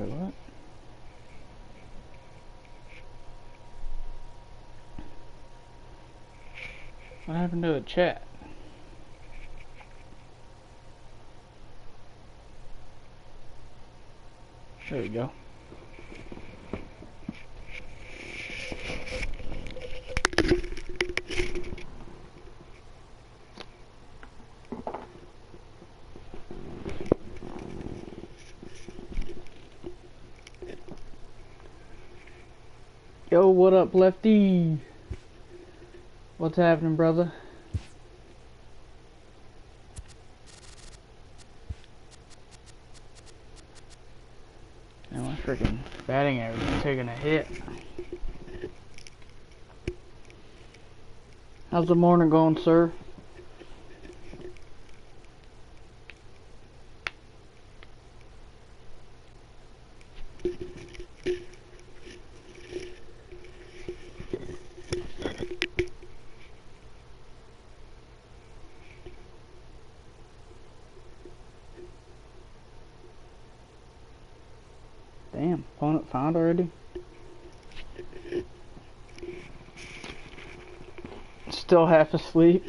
Wait, what? What happened to the chat? There we go. Yo, what up, Lefty? What's happening, brother? Man, my freaking batting average is taking a hit. How's the morning going, sir? Damn, opponent found already? Still half asleep.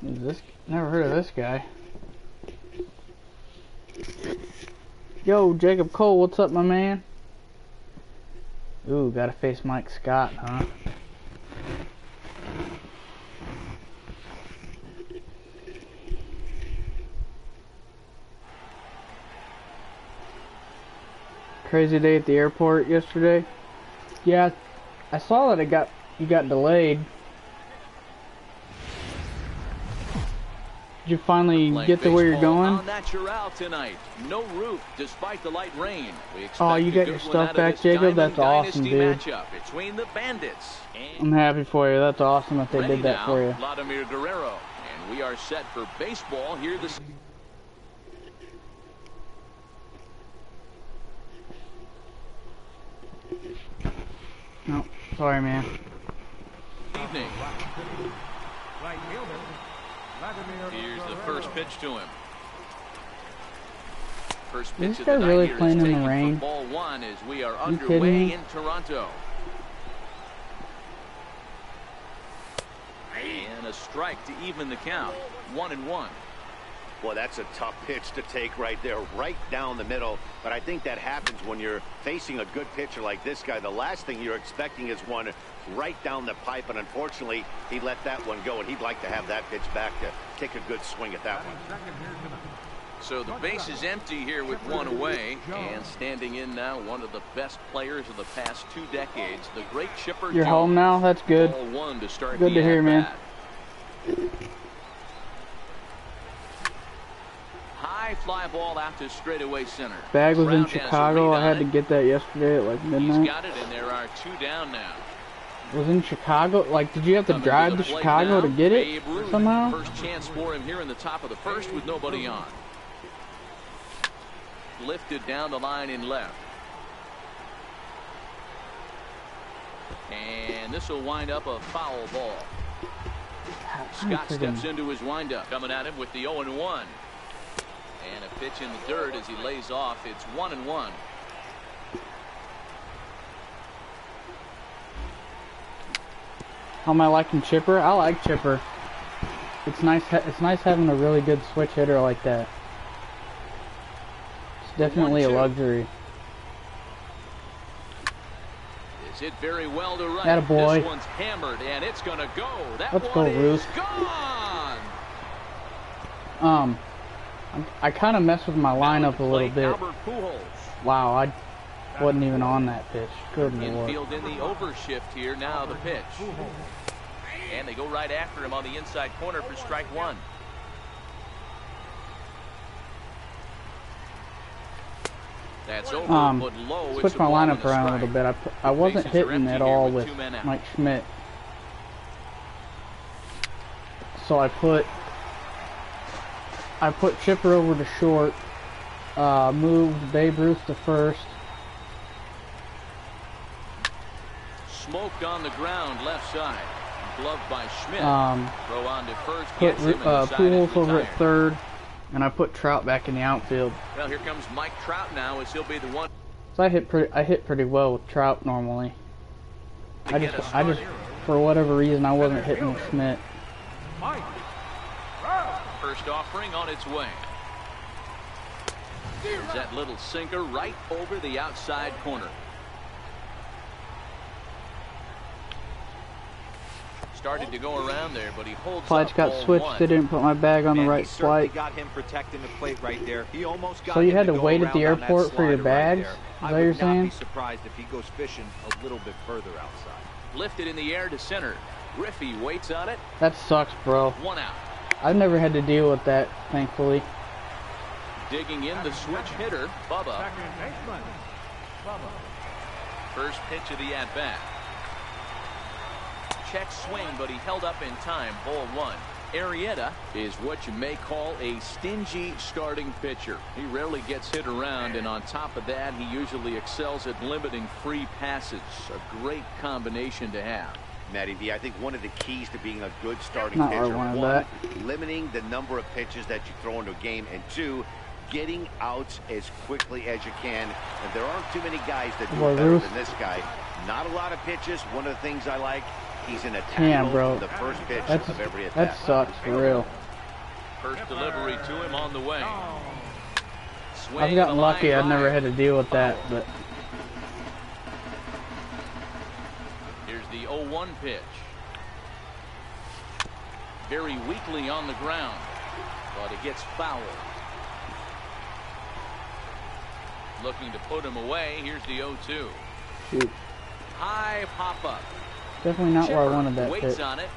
Is this? Never heard of this guy. Yo, Jacob Cole, what's up, my man? Ooh, gotta face Mike Scott, huh? Crazy day at the airport yesterday. Yeah, I saw that you got delayed. Did you finally get to where you're going? Tonight. No roof despite the light rain. Oh, you got your stuff back, Jacob? That's awesome, dude. Between the Bandits I'm happy for you. That's awesome that they did that for you. Vladimir Guerrero, and we are set for baseball here this No, sorry, man. evening. Here's the first pitch to him. First pitch Is this guy really playing in the rain? Ball one as we are You underway in Toronto. And a strike to even the count. 1-1. Well, that's a tough pitch to take right there, right down the middle. But I think that happens when you're facing a good pitcher like this guy. The last thing you're expecting is one right down the pipe, and unfortunately, he let that one go, and he'd like to have that pitch back to take a good swing at that one. So the base is empty here with one away, and standing in now, one of the best players of the past 2 decades, the great Chipper You're Jones. home now? That's good. Ball one to start Good to hear, man. High fly ball out to straightaway center. Bag was in Brown has a Chicago. read I had on to it. get that yesterday at like He's midnight. got it, and there are 2 down now. Was in Chicago? Like, did you have to Coming drive to the to plate Chicago now, to get it Babe Ruth. somehow? First chance for him here in the top of the first with nobody on. Lifted down the line in left. And this will wind up a foul ball. Scott steps into his windup, coming at him with the 0-1. And a pitch in the dirt as he lays off. It's 1-1. How am I liking Chipper? I like Chipper. It's nice. It's nice having a really good switch hitter like that. It's definitely a luxury. Is it very well to right. Attaboy. This one's hammered and it's gonna go. That Let's one go, is Ruth. gone. I kind of messed with my lineup a little bit. Albert Pujols. Wow, I wasn't even on that pitch. Good lord. Infield in the overshift here. Now the pitch. And they go right after him on the inside corner for strike one. That's over, but low. Switch my lineup around a little bit. I wasn't hitting at all with Mike Schmidt. So I put Chipper over to short, moved Babe Ruth to first. Smoked on the ground left side. Glove by Schmidt. Throw on to first. Put Gets him and decided Pujols to over retire. at third, and I put Trout back in the outfield. Well, here comes Mike Trout now, as he'll be the one. So I hit pretty well with Trout normally. I just for whatever reason I wasn't hitting with Schmidt. First offering on its way. There's that little sinker right over the outside corner. Started to go around there, but he holds Flights up got ball switched. one. They didn't put my bag on the right He certainly flight. got him protecting the plate right there. He almost got So you him had to go wait at around the on that airport for your slider right bags? there. Is I that what you're would not saying? be surprised if he goes fishing a little bit further outside. Lifted in the air to center. Griffey waits on it. That sucks, bro. One out. I've never had to deal with that, thankfully. Digging in the switch hitter, Bubba. First pitch of the at-bat. Check swing, but he held up in time. Ball one. Arrieta is what you may call a stingy starting pitcher. He rarely gets hit around, and on top of that, he usually excels at limiting free passes. A great combination to have. Matty V, I think one of the keys to being a good starting Not where I pitcher, wanted one, that. limiting the number of pitches that you throw into a game, and two, getting outs as quickly as you can. And there aren't too many guys that do it better than this guy. Not a lot of pitches. One of the things I like, he's in attack mode bro. the first pitch of every attack. That sucks for real. First delivery to him on the way. Swing I've gotten the lucky. line I've never drive. had to deal with that, but Here's the 0-1 pitch. Very weakly on the ground, but it gets fouled. Looking to put him away. Here's the 0-2. shoot. High pop-up. Definitely not where I Chipper wanted that waits pitch. on it.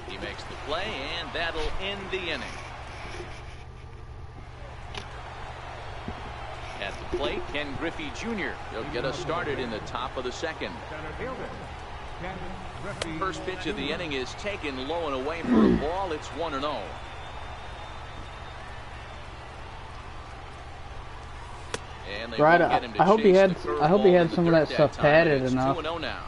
He makes the play, and that'll end the inning. At the plate, Ken Griffey Jr. He'll get us started in the top of the second. First pitch of the inning is taken low and away for a ball. It's 1-0. And they Right, won't get him to I hope he chase had the I hope he curveball had in the some of dirt that stuff time. padded It's enough. 2-0 now.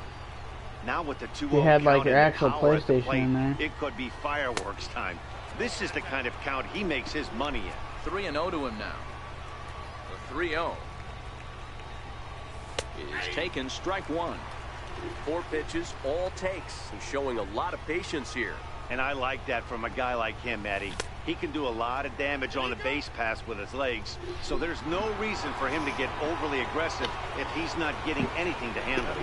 Now with the 2-0 He had like count your and the actual power at the PlayStation plate, in there. it could be fireworks time. This is the kind of count he makes his money in. 3-0 to him now. The 3-0 is taken, strike one. 4 pitches, all takes. He's showing a lot of patience here. And I like that from a guy like him, Matty. He can do a lot of damage on the base pass with his legs, so there's no reason for him to get overly aggressive if he's not getting anything to handle.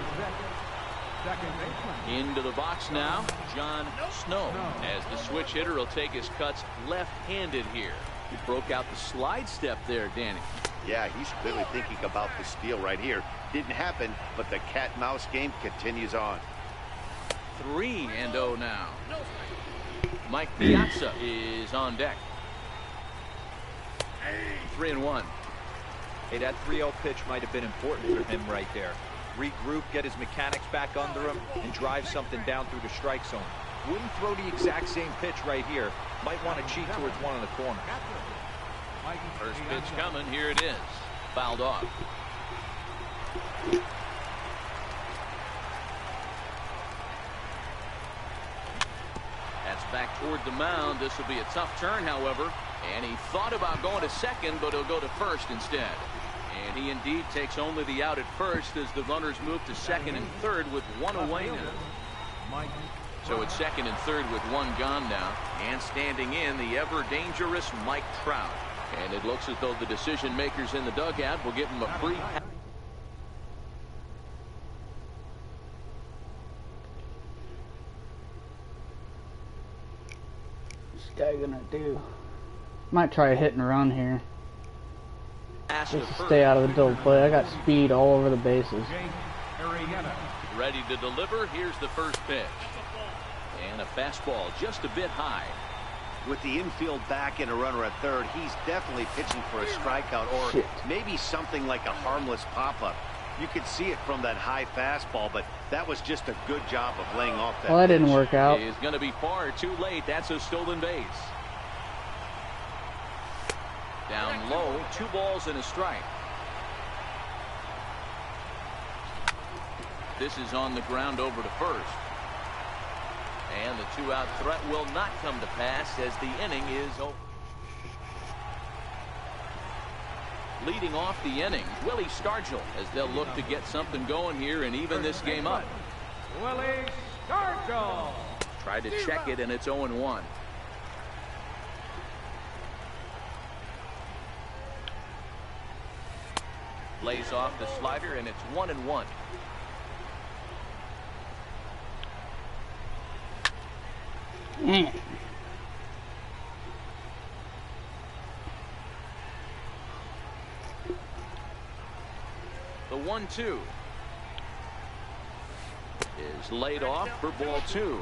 Into the box now, John Snow. As the switch hitter will take his cuts left-handed here. He broke out the slide step there, Danny. Yeah, he's clearly thinking about the steal right here. Didn't happen, but the cat-mouse game continues on. 3-0 now. Mike Piazza is on deck. 3-1. Hey, that 3-0 pitch might have been important for him right there. Regroup, get his mechanics back under him, and drive something down through the strike zone. Wouldn't throw the exact same pitch right here. Might want to cheat towards one in the corner. First pitch coming. Here it is. Fouled off. That's back toward the mound. This will be a tough turn, however. And he thought about going to second, but he'll go to first instead. And he indeed takes only the out at first as the runners move to second and third with one away now. So it's second and third with one gone now. And standing in, the ever-dangerous Mike Trout. And it looks as though the decision makers in the dugout will give him a free pass. What's this guy gonna do? Might try a hit and run here. Just to stay out of the double play. I got speed all over the bases. Ready to deliver. Here's the first pitch. And a fastball just a bit high. With the infield back and a runner at third, he's definitely pitching for a strikeout or maybe something like a harmless pop-up. You could see it from that high fastball, but that was just a good job of laying off that. Well, that didn't pitch. work out. Is going to be far too late. That's a stolen base. Down low, 2 balls and a strike. This is on the ground over to first. And the two-out threat will not come to pass as the inning is over. Leading off the inning, Willie Stargell, as they'll look to get something going here and even this game up. Willie Stargell. Tried to check it, and it's 0-1. Lays off the slider, and it's 1-1. The 1-2 is laid off for ball 2.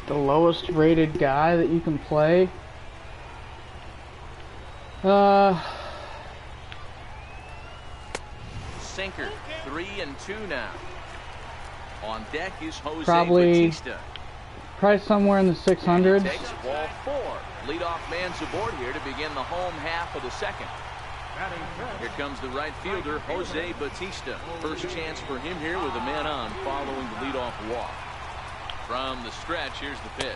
The lowest rated guy that you can play. Sinker, 3-2 now. On deck is Jose Probably Bautista. Somewhere in the 600s. Takes ball 4. Leadoff man's aboard here to begin the home half of the second. Here comes the right fielder, Jose Bautista. First chance for him here with a man on following the leadoff walk. From the stretch, here's the pitch.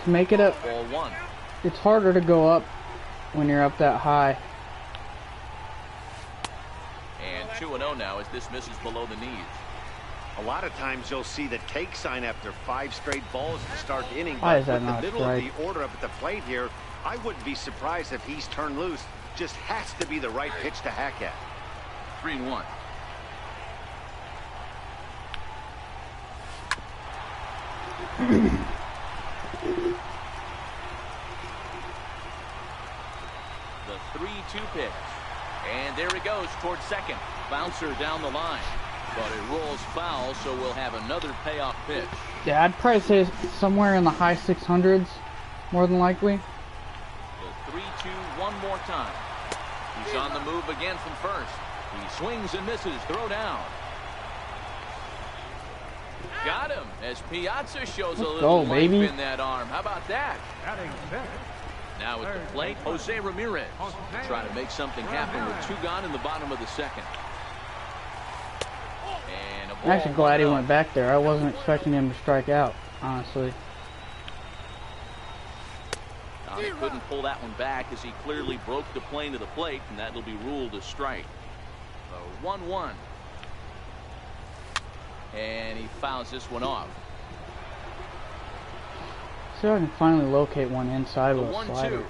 To make it up, ball 1. It's harder to go up when you're up that high. And 2-0 now as this misses below the knees. A lot of times you'll see the take sign after 5 straight balls to start the inning. Why is that But not the middle right? of the order up at the plate here, I wouldn't be surprised if he's turned loose. Just has to be the right pitch to hack at. 3-1. The 3-2 pitch. And there it goes towards second. Bouncer down the line. But it rolls foul, so we'll have another payoff pitch. Yeah, I'd probably say somewhere in the high 600s, more than likely. The 3-2 one more time. He's on the move again from first. He swings and misses. Throw down. Got him as Piazza shows a little life in that arm. How about that? Now at the plate, Jose Ramirez trying to make something happen with 2 gone in the bottom of the second. And a ball. I'm actually glad he went back there. I wasn't expecting him to strike out, honestly. He couldn't pull that one back as he clearly broke the plane to the plate, and that'll be ruled a strike. 1-1. And he fouls this one off. See if I can finally locate one inside with a slider.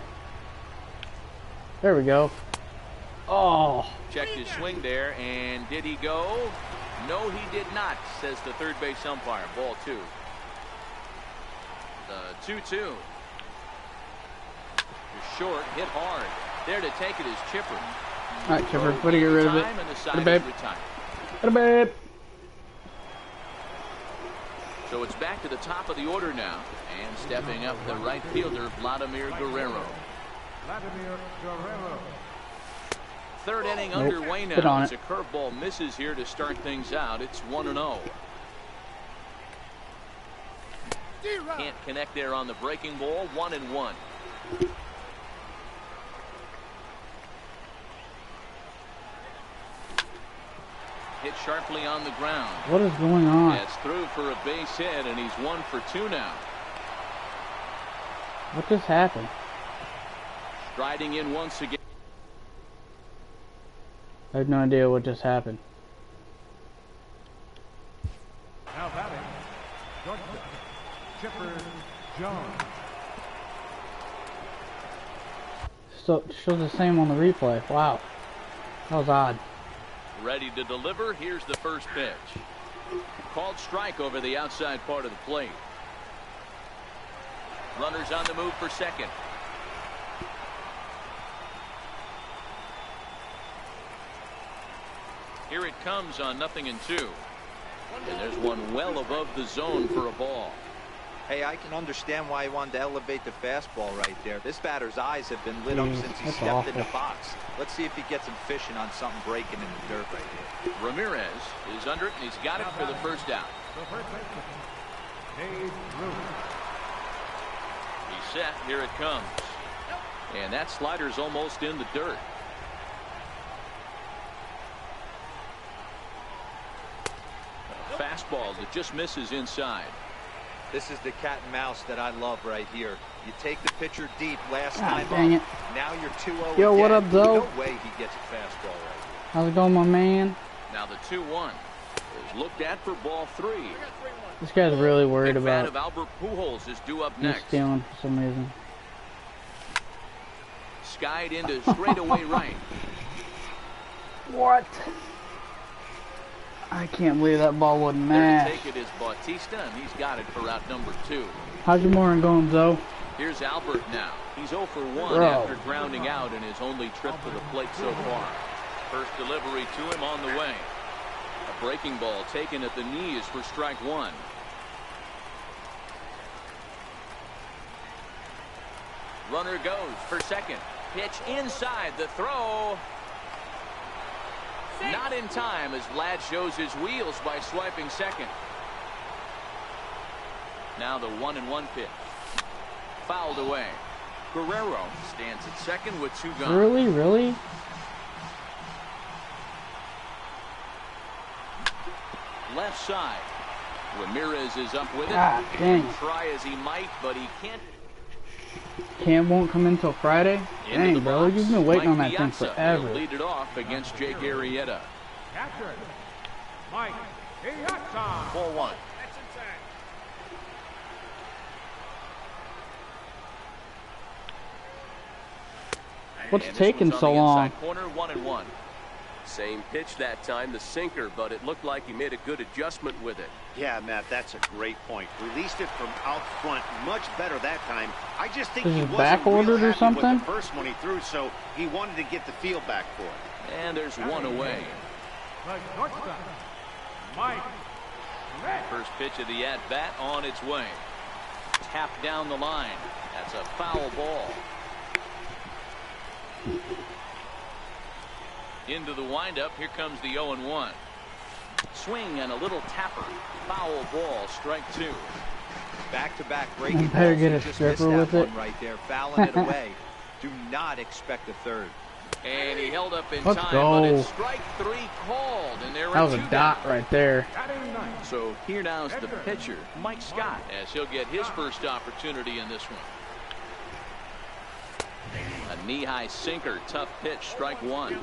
There we go. Oh. Checked his swing there, and did he go? No, he did not, says the third base umpire. Ball 2. The 2-2. Short, hit hard. There to take it is Chipper. All right, Chipper, way to get rid of it. Get a babe. Get a babe. So it's back to the top of the order now. And stepping up the right fielder, Vladimir Guerrero. Third inning underway now. As a curveball misses here to start things out. It's 1-0. Can't connect there on the breaking ball. 1-1. Hit sharply on the ground. What is going on? It's through for a base hit, and he's 1 for 2 now. What just happened? Striding in once again. I have no idea what just happened. Now batting, Chipper Jones. So it shows the same on the replay. Wow. That was odd. Ready to deliver. Here's the first pitch. Called strike over the outside part of the plate. Runners on the move for second. Here it comes on 0-2. And there's one well above the zone for a ball. Hey, I can understand why he wanted to elevate the fastball right there. This batter's eyes have been lit up since he stepped in the box. Let's see if he gets him fishing on something breaking in the dirt right here. Ramirez is under it, and he's got it for the first out. He's set. Here it comes. And that slider's almost in the dirt. fastball that just misses inside. This is the cat and mouse that I love right here. You take the pitcher deep last time dang up. it. Now you're 2-0. Yo, what up, Zoe? No way he gets a fastball right here. How's it going, my man? Now the 2-1 is looked at for ball 3. This guy's really worried Big fan about of Albert Pujols is due up me next. stealing for some reason. Skied into straightaway right. What? I can't believe that ball wouldn't There to match. take it is Bautista, and he's got it for out number 2. How's your morning going, Zoe? Here's Albert now. He's 0 for 1 Bro. after grounding out in his only trip to the plate so far. First delivery to him on the way. A breaking ball taken at the knees for strike 1. Runner goes for second. Pitch inside the throw. Not in time as Vlad shows his wheels by swiping second. Now the 1-1 pitch. Fouled away. Guerrero stands at second with 2 gone. Really? Left side. Ramirez is up with it. Ah, dang. Try as he might, but he can't. Cam won't come in till Friday? Into the Dang, bro, box. you've been waiting on Mike that thing Piazza forever. will lead it off against Jake Arrieta. Catcher, Mike Piazza. 4-1. What's And this taking one's so on the long? inside corner, 1-1. Same pitch that time, the sinker, but it looked like he made a good adjustment with it. Yeah, Matt, that's a great point. Released it from out front much better that time. I just think Is he it wasn't back real ordered or happy something? with the first one he threw, so he wanted to get the feel back for it. And there's 1 away. The shortstop, Mike Red. First pitch of the at-bat on its way. Tapped down the line. That's a foul ball. Into the windup. Here comes the 0-1. Swing and a little tapper. Foul ball. Strike 2. Back-to-back breaking You better balls. get He a just stripper missed that with it. one right there, fouling it away. Do not expect a third. And he held up in Let's time, go. but it's strike 3 called, and there That are was a 2 dot down. right there. Batting ninth, So here now's the pitcher, Mike Scott, as he'll get his first opportunity in this one. A knee-high sinker, tough pitch, strike 1.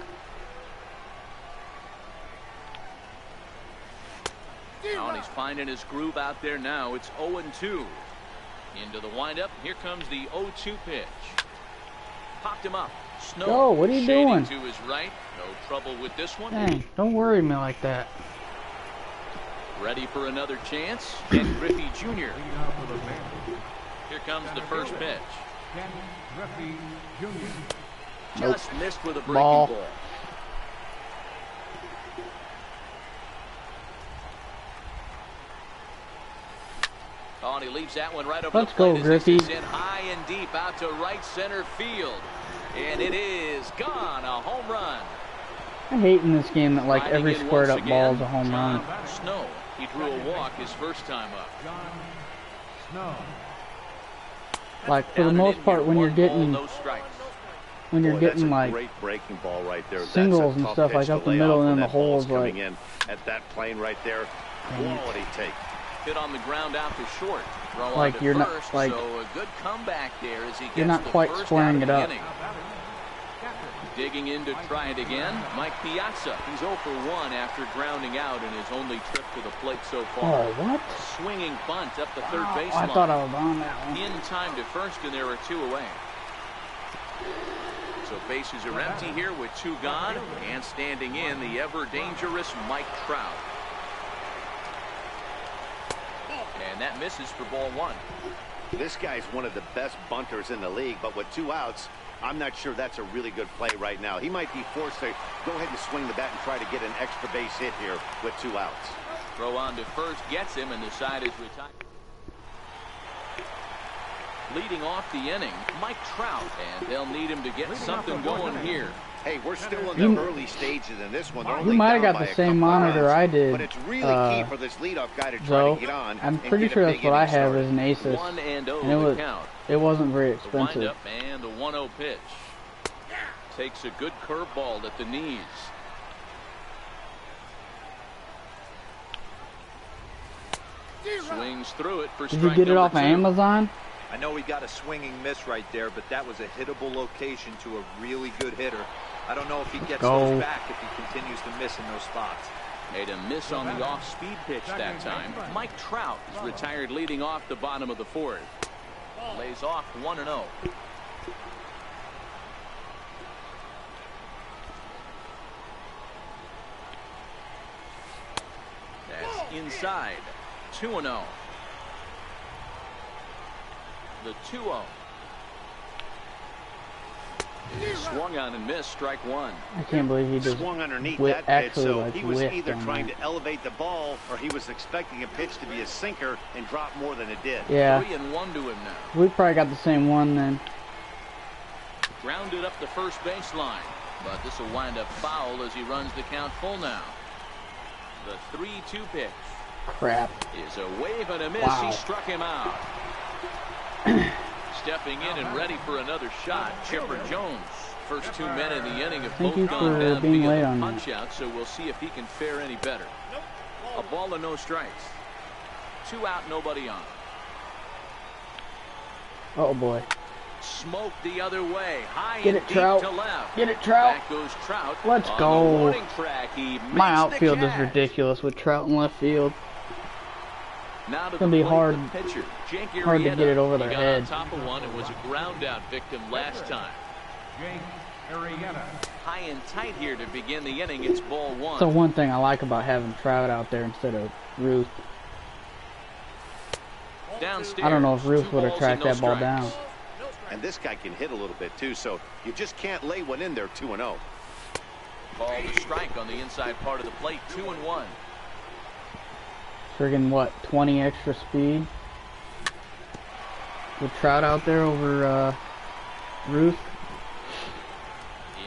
Oh, and he's finding his groove out there now. It's 0-2. Into the windup. Here comes the 0-2 pitch. Popped him up. Snow. Yo, what are you shading doing? to his right. No trouble with this one. Dang, don't worry me like that. Ready for another chance. Ken Griffey Jr. lead off for the man. Here comes the first pitch. Ken Griffey Jr. Just missed with a breaking Ball. ball. Oh, and he leaves that one right over Let's the plate go, as Griffey. this is in high and deep out to right center field. And it is gone. A home run. I hate in this game that like Riding every in squared once up ball is a again, home run. John Snow. He drew a walk his first time up. John Snow. Like for Down the and most in part here, when you're 1 ball, getting no strikes. when you're Boy, getting that's a like great breaking ball right there. singles That's a and tough stuff, pitch like to up the lay middle off and when then the that ball's holes, like- coming in at that plane right there. Quality take. Hit on the ground out to short. Throw Like, on to you're not- first, like, so a good comeback there as he gets you're not the quite first squaring out of it the up. inning. Now batting, catcher. Digging in to try it again. Mike Piazza. He's 0 for 1 after grounding out in his only trip to the plate so far. Oh, what? Swinging bunt up the third Oh, baseline. I thought I was on that one. In time to first, and there are 2 away. So bases are empty here with 2 gone, and standing in the ever dangerous Mike Trout. And that misses for ball 1. This guy's one of the best bunters in the league, but with 2 outs, I'm not sure that's a really good play right now. He might be forced to go ahead and swing the bat and try to get an extra base hit here with 2 outs. Throw on to first gets him, and the side is retired. Leading off the inning, Mike Trout, and they'll need him to get something going here. Hey, we're still in the early stages in this one. They're only might have down got by the a same couple monitor runs, I did, but it's really key for this leadoff guy to try Zoe. to get on. I'm and pretty get a sure that's big what I inning have started. as an Asus, 1-0 and the count. it wasn't very The expensive. windup and the 1-0 pitch. Takes a good curveball at the knees. Swings through it for Did strike you get it number off of 2. Amazon? I know he got a swinging miss right there, but that was a hittable location to a really good hitter. I don't know if he gets those back if he continues to miss in those spots. Made a miss on the off-speed pitch that time. Mike Trout is retired leading off the bottom of the 4th. Lays off 1-0. That's inside. 2-0. The 2-0. He swung on and missed, strike 1. I can't believe he just swung underneath that pitch, so like he was either trying to elevate the ball or he was expecting a pitch to be a sinker and drop more than it did. Yeah. 3-1 to him now. We probably got the same one then. Grounded up the first baseline, but this will wind up foul as he runs the count full now. The 3-2 pitch. Crap. Is a wave and a miss. Wow. He struck him out. Stepping in and ready for another shot, Chipper Jones. First 2 men in the inning have both gone down via the punch out, so we'll see if he can fare any better. A ball and no strikes. 2 out, nobody on. Oh boy. Smoke the other way. High Get and it, deep Trout. to left. Get it, Trout. Back goes Trout. Let's On go. the warning track, he makes My outfield the is catch. ridiculous with Trout in left field. Now to It's gonna the be plate, hard, the pitcher, Jake hard to Arrieta. get it over their He got head. on top of one and was a ground out victim last time. Jake Arrieta. High and tight here to begin the inning. It's ball 1. So one thing I like about having Trout out there instead of Ruth. Downstairs, I don't know if Ruth 2 would have balls tracked and no that ball down. strikes. And this guy can hit a little bit too, so you just can't lay one in there 2-0. Ball to strike on the inside part of the plate. 2-1. Friggin' what, 20 extra speed? With Trout out there over Ruth.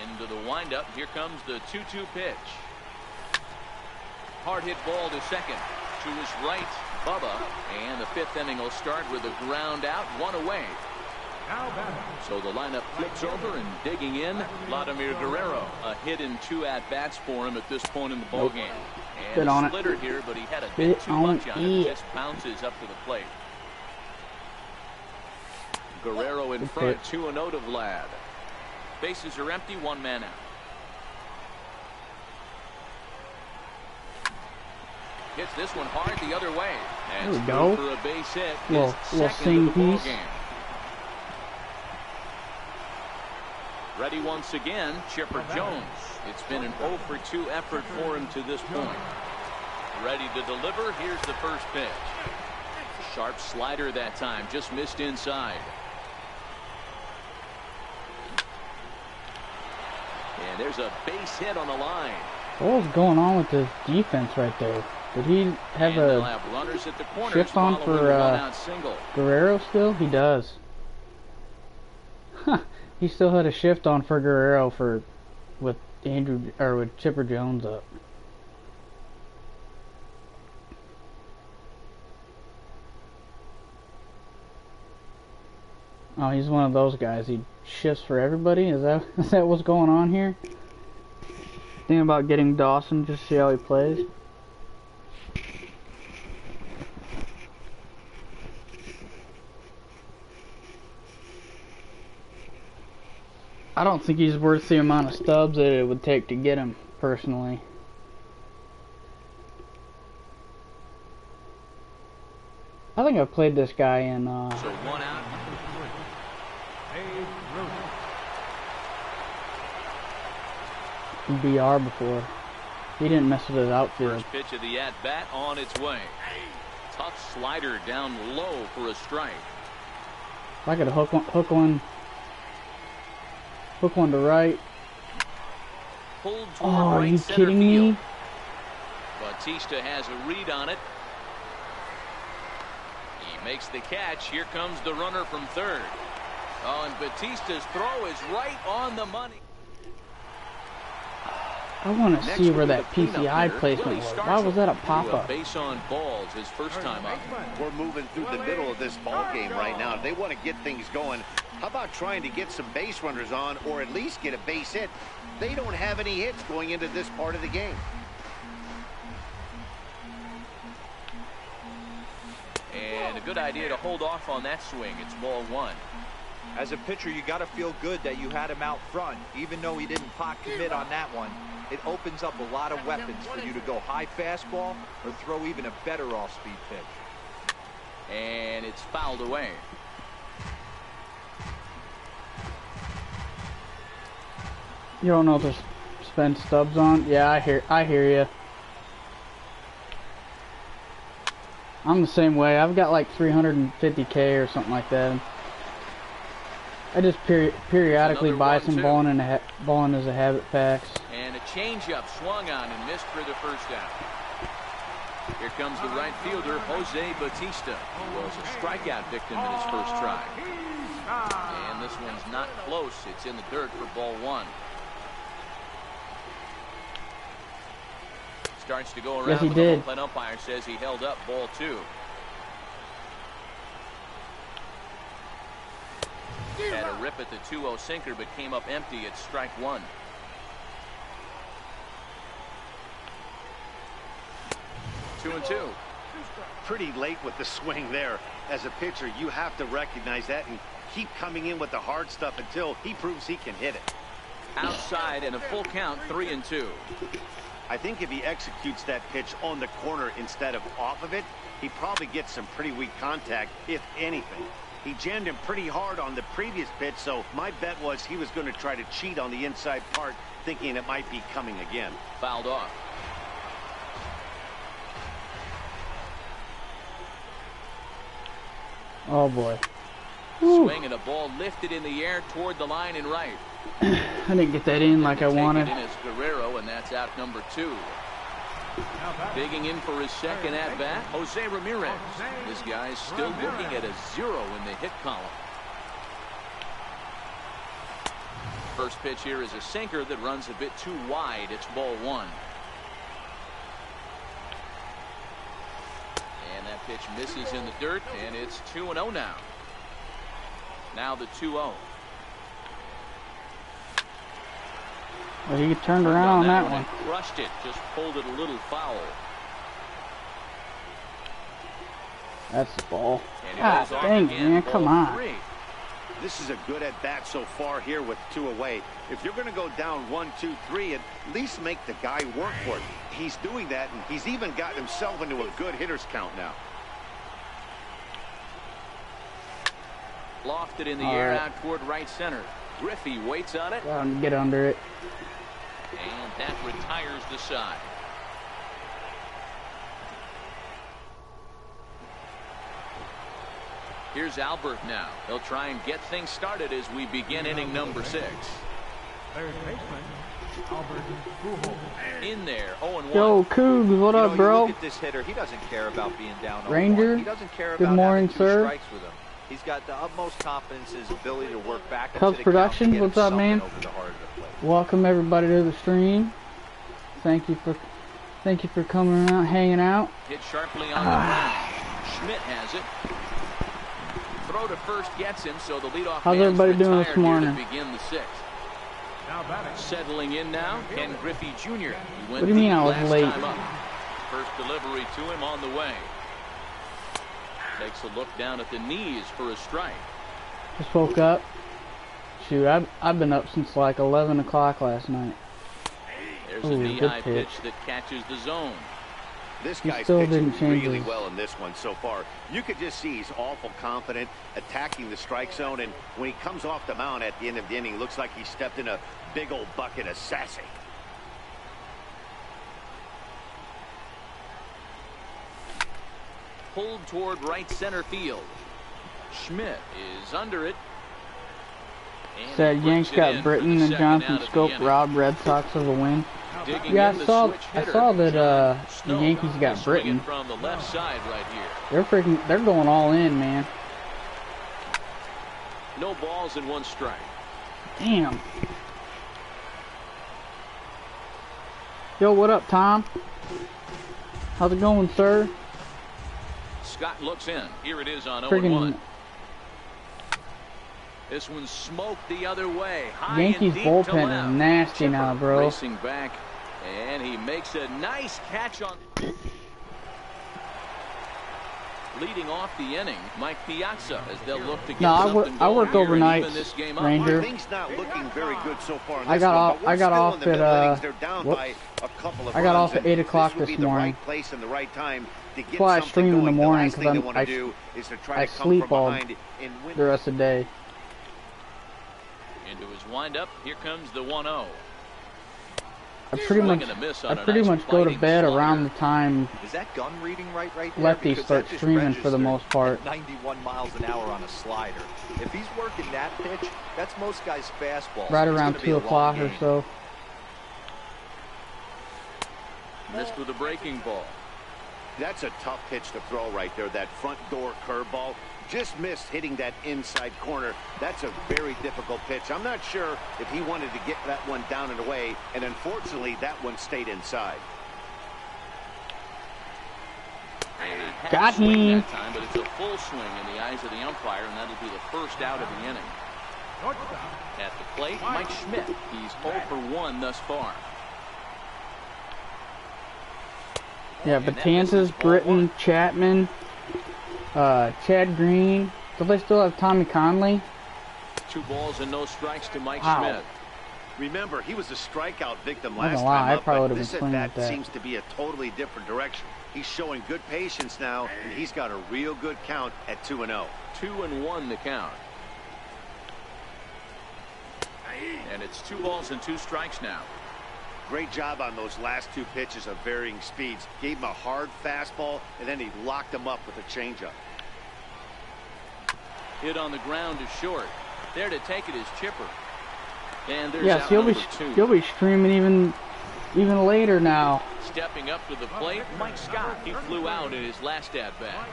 Into the windup. Here comes the 2-2 pitch. Hard hit ball to second. To his right, Bubba. And the 5th inning will start with a ground out, 1 away. Now batting. So the lineup flips over and digging in, Vladimir Guerrero. A hit in 2 at-bats for him at this point in the ballgame. Bit And on a it. splitter here, but he had a Bit bit too on much on it. it. Just bounces up to the plate. Guerrero in Good front, pitch. 2-0 to Vlad. Bases are empty, 1 man out. Hits this one hard the other way. And There we go. for a base hit. Little His second sing of the piece. ballgame. Ready once again, Chipper Jones. It's been an 0 for 2 effort for him to this point. Ready to deliver. Here's the first pitch. Sharp slider that time, just missed inside. And there's a base hit on the line. What was going on with this defense right there? Did he have And they'll a have runners at the corners shift on following for a one-out single. Guerrero still? He does. Huh. He still had a shift on for Guerrero with Chipper Jones up. Oh, he's one of those guys. He shifts for everybody. Is that what's going on here? Thinking about getting Dawson just to see how he plays. I don't think he's worth the amount of stubs that it would take to get him, personally. I think I've played this guy in So 1 out. Dave Ruth. BR before. He didn't mess with his outfield. First pitch of the at-bat on its way. Tough slider down low for a strike. If I could hook one to right. Pulled toward Oh, are right you center kidding field. me? Batista has a read on it. He makes the catch. Here comes the runner from third. Oh, and Batista's throw is right on the money. I want to Next see will where be that the cleanup PCI hitter, placement Willie was. Stargell. Why was that a Threw pop-up? base on balls his first time up. We're moving through the middle of this ball game right now. If they want to get things going, how about trying to get some base runners on or at least get a base hit? They don't have any hits going into this part of the game. And a good idea to hold off on that swing. It's ball one. As a pitcher, you got to feel good that you had him out front. Even though he didn't pot commit on that one, it opens up a lot of weapons for you to go high fastball or throw even a better off-speed pitch. And it's fouled away. You don't know if there's spin stubs on? Yeah, I hear you. I'm the same way. I've got like 350K or something like that. I just periodically buy some balling as a habit packs. And a changeup swung on and missed for the first out. Here comes the right fielder, Jose Bautista, who was a strikeout victim in his first try. And this one's not close. It's in the dirt for ball one. Starts to go around. Yes, he with did. The bullpen umpire says he held up ball two. Had a rip at the 2-0 sinker, but came up empty at strike one. Two and two. Pretty late with the swing there. As a pitcher, you have to recognize that and keep coming in with the hard stuff until he proves he can hit it. Outside and a full count, 3-2. I think if he executes that pitch on the corner instead of off of it, he probably gets some pretty weak contact, if anything. He jammed him pretty hard on the previous pitch, so my bet was he was going to try to cheat on the inside part, thinking it might be coming again. Fouled off. Oh boy. Swing and a ball lifted in the air toward the line and right. I didn't get that in like I wanted. It in is Guerrero, and that's out number two. Digging in for his second at-bat, Jose Ramirez. This guy's still looking at a 0 in the hit column. First pitch here is a sinker that runs a bit too wide. It's ball one. And that pitch misses in the dirt, and it's 2-0 now. Now the 2-0. Well, he turned around on that one. Crushed it. Just pulled it a little foul. That's the ball. Ah, dang, man, come on. This is a good at-bat so far here with 2 away. If you're going to go down 1, 2, 3, at least make the guy work for it. He's doing that, and he's even gotten himself into a good hitter's count now. Lofted in the air out toward right center. Griffey waits on it. Get under it. And that retires the side. Here's Albert now. They'll try and get things started as we begin inning number 6. Third baseman, Albert. In there, 0-1. Yo, Cougs, what up, bro? Look at this hitter. He doesn't care about being down 0-1. Ranger, He doesn't care good about morning, having 2 sir. strikes with him. He's got the utmost confidence in his ability to work back into Cubs the Productions, count, what's up, man? over the heart of the plate. Welcome everybody to the stream. Thank you for coming out, hanging out. Hit sharply on the ground. Schmidt has it. Throw to first gets him, so the leadoff. How's everybody doing this morning? To begin the 6th. Settling in now, Ken Griffey Jr. He went What do you mean I was late? First delivery to him on the way. Takes a look down at the knees for a strike. Just woke up. Shoot, I've been up since like 11 o'clock last night. There's a knee-high pitch that catches the zone. This guy's still pitching didn't change really his... well in this one so far. You could just see he's awful confident attacking the strike zone, and when he comes off the mound at the end of the inning, looks like he stepped in a big old bucket of sassy. Pulled toward right center field. Schmidt is under it. Said Yanks got Britton and Johnson Scope robbed Red Sox of a win. Yeah, I saw that the Yankees got Britton. From the left side right here. They're going all in, man. No balls and 1 strike. Damn. Yo, what up, Tom? How's it going, sir? Scott looks in. Here it is on 0-1. This one's smoked the other way. High Yankees bullpen is nasty now, bro. Racing back, and he makes a nice catch on. Leading off the inning, Mike Piazza, as they'll look to get something I work going here and overnight, even this game up. Ranger. Things not looking very good so far in I this got one, off. but we're I got still off in the middle at innings. They're down by a couple of I got runs, off at and 8 o'clock this would this be the morning. right place and the right time to get That's why I something stream in the going. morning, The last thing they 'cause want to do is to try I to come sleep from all behind and win. the rest of the day. Into his windup, here comes the 1-0. I pretty much go to bed around the time Is that gun reading right there? lefties Because start that just streaming for the registered most part. at 91 miles an hour on a slider. If he's working that pitch, that's most guys' fastballs. Right It's around gonna be 2 a long o'clock or game. so. Missed with a breaking ball. That's a tough pitch to throw right there. That front door curveball just missed hitting that inside corner. That's a very difficult pitch. I'm not sure if he wanted to get that one down and away, and unfortunately that one stayed inside. Got him. That time, but it's a full swing in the eyes of the umpire, and that'll be the first out of the inning. At the plate, Mike Schmidt. He's 0 for 1 thus far. Yeah, Betances, Britton, Chapman, Chad Green. Do they still have Tommy Conley? 2 balls and no strikes to Mike Wow. Schmidt. Remember, he was a strikeout victim I'm not last gonna lie, time I up, probably but would've this been swinging at at bat that. seems to be a totally different direction. He's showing good patience now, and he's got a real good count at 2-0. 2-1 the count. And it's 2 balls and 2 strikes now. Great job on those last 2 pitches of varying speeds. Gave him a hard fastball, and then he locked him up with a changeup. Hit on the ground to short. There to take it is Chipper. And there's Yes, out he'll number be 2. streaming even later now. Stepping up to the plate, Mike Scott. He flew out in his last at-bat.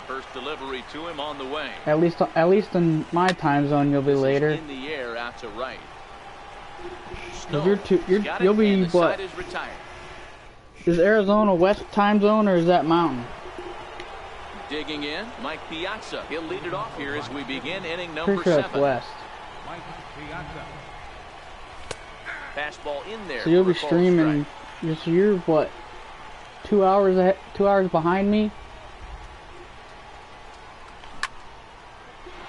First delivery to him on the way. At least in my time zone, you'll be This is later. in the air out to right. You'll be the what? side is retired. Is Arizona West time zone or is that Mountain? Digging in, Mike Piazza. He'll lead it off here as we begin inning number Pretty sure 7. that's West. Fastball in there. So you'll for be a ball streaming. So you're what? 2 hours ahead, 2 hours behind me.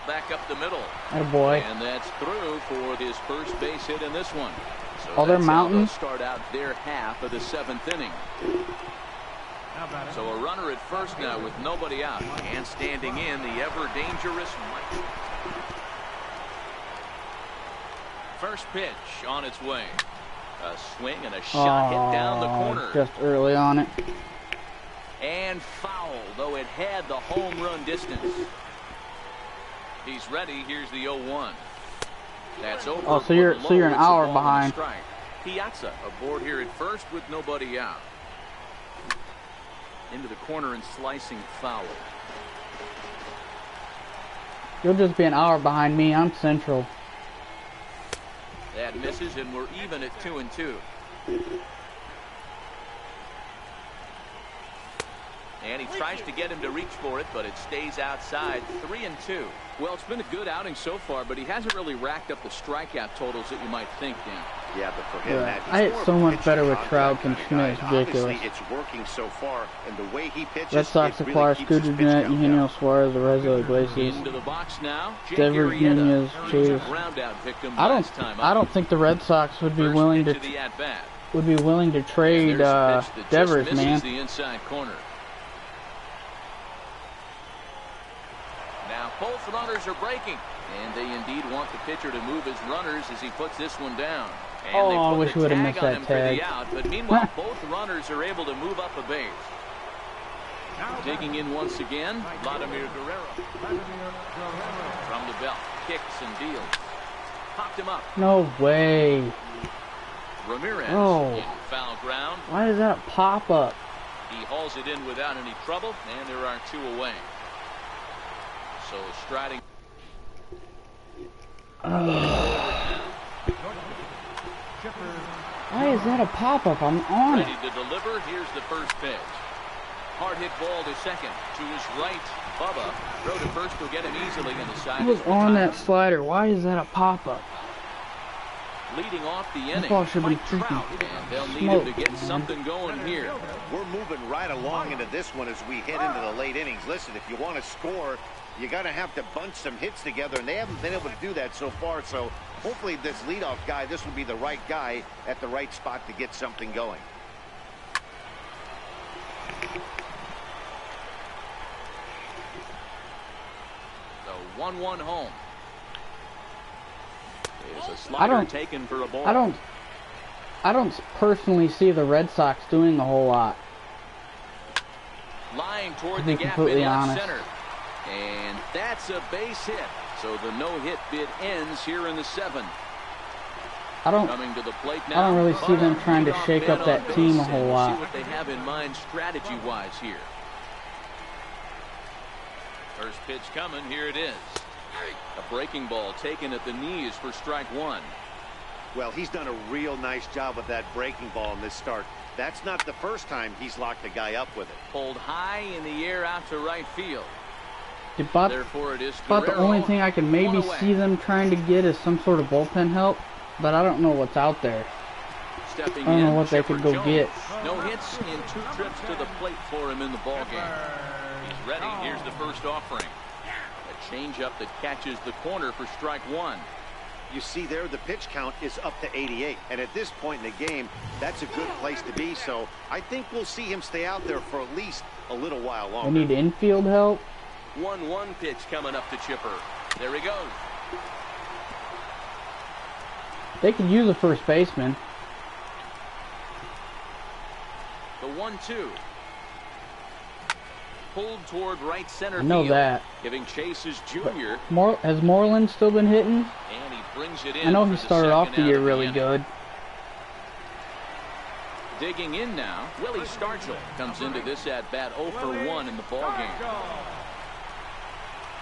strike. Back up the middle. Attaboy. And that's through for his first base hit in this one. So Oh, they're that's how Mountain? they'll start out their half of the 7th inning. So a runner at first now with nobody out. And standing in, the ever-dangerous Mike. First pitch on its way. A swing and a shot hit down the corner. Just early on it. And foul, though it had the home run distance. He's ready. Here's the 0-1. That's over. Oh, so you're an hour behind. Piazza aboard here at first with nobody out. Into the corner and slicing foul. You'll just be an hour behind me. I'm Central. That misses, and we're even at 2-2. And he tries to get him to reach for it, but it stays outside. 3-2. Well, it's been a good outing so far, but he hasn't really racked up the strikeout totals that you might think, Dan. Yeah, but for him, Yeah, I hit so much better with Trout than Schmidt. It's ridiculous. Obviously, it's working so far, and the way he pitches, Red Sox it really acquire keeps his Scooter pitch Gennett, count Eugenio down. Suarez, Arezzo Iglesias, Into the box now. Jake Devers, Arrieta. Nunez, He's a Chase. ground-out victim I last time don't up. think the Red Sox would be First willing pitch to of the at-bat. trade There's a pitch that just Devers, misses man. the inside corner. Now both runners are breaking, and they indeed want the pitcher to move his runners as he puts this one down. And Oh, they I put wish the we would've tag missed on that him tag. for the out, but meanwhile both runners are able to move up a base. Digging in once again, Vladimir Guerrero. From the belt, kicks and deals. Popped him up. No way. Ramirez Oh. in foul ground. Why is that a pop-up? He hauls it in without any trouble, and there are 2 away. So striding. Why is that a pop-up? I'm on it. Ready to deliver. Here's the first pitch. Hard hit ball to second. To his right, Bubba. Throw to first will get him easily on the side. I was on that slider. Why is that a pop-up? leading off the inning. ball should be Mike freaking Trout, and they'll need smoked, him to get man. something going here. We're moving right along into this one as we hit into the late innings. Listen, if you want to score, you're going to have to bunch some hits together, and they haven't been able to do that so far. So hopefully this leadoff guy, this will be the right guy at the right spot to get something going. The 1-1 home. Is a slider taken for a ball. I don't personally see the Red Sox doing a whole lot. Lying toward To the be gap completely in left honest. center. And that's a base hit. So the no-hit bid ends here in the 7th. Coming to the plate now. I don't really see them trying to Leadoff shake man up that on base, team a and whole we'll lot. See what they have in mind strategy-wise here. First pitch coming. Here it is. A breaking ball taken at the knees for strike 1. Well, he's done a real nice job with that breaking ball in this start. That's not the first time he's locked a guy up with it. Pulled high in the air out to right field. About Therefore, it is the Guerrero, only thing I can maybe one away. see them trying to get is some sort of bullpen help, but I don't know what's out there. Stepping I don't know in, what they Chipper could go Jones. get. No hits in 2 trips to the plate for him in the ballgame. He's ready. Here's the first offering. A changeup that catches the corner for strike 1. You see there, the pitch count is up to 88. And at this point in the game, that's a good place to be. So I think we'll see him stay out there for at least a little while They longer. need infield help. 1-1 pitch coming up to Chipper. There he goes. They could use a first baseman. The 1-2. Pulled toward right center I know field. that. Giving chase is Junior. Has Moreland still been hitting? And he brings it in. I know for he the started off second the out year of really inning. good. Digging in now, Willie Stargell comes into this at-bat 0 for 1 in the ballgame.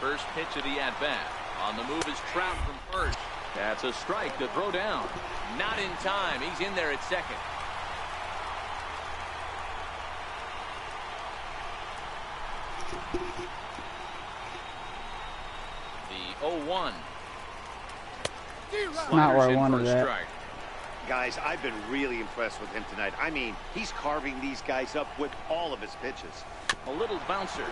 First pitch of the at-bat. On the move is Trout from first. That's a strike to throw down. Not in time. He's in there at second. The 0-1. Not where I Slider's in wanted for a that. strike. Guys, I've been really impressed with him tonight. I mean, he's carving these guys up with all of his pitches. A little bouncer.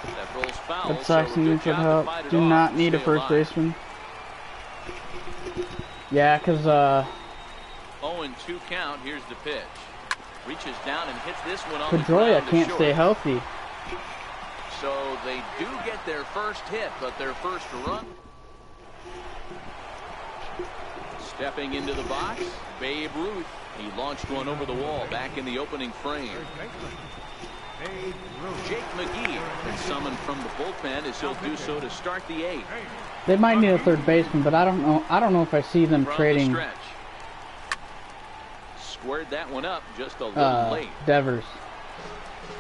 That rolls foul. Red Sox so a need good some job to help. fight it Do off not and need a stay first alive. baseman. Yeah, because 0-2 count. Here's the pitch. Reaches down and hits this one on the Pedroia ground to can't short. stay healthy. So they do get their first hit, but their first run. Stepping into the box, Babe Ruth. He launched one over the wall back in the opening frame. Jake McGee is summoned from the bullpen as he'll do so to start the 8th. They might need a third baseman, but I don't know. I don't know if I see them From the trading stretch. Squared that one up just a little late. Devers.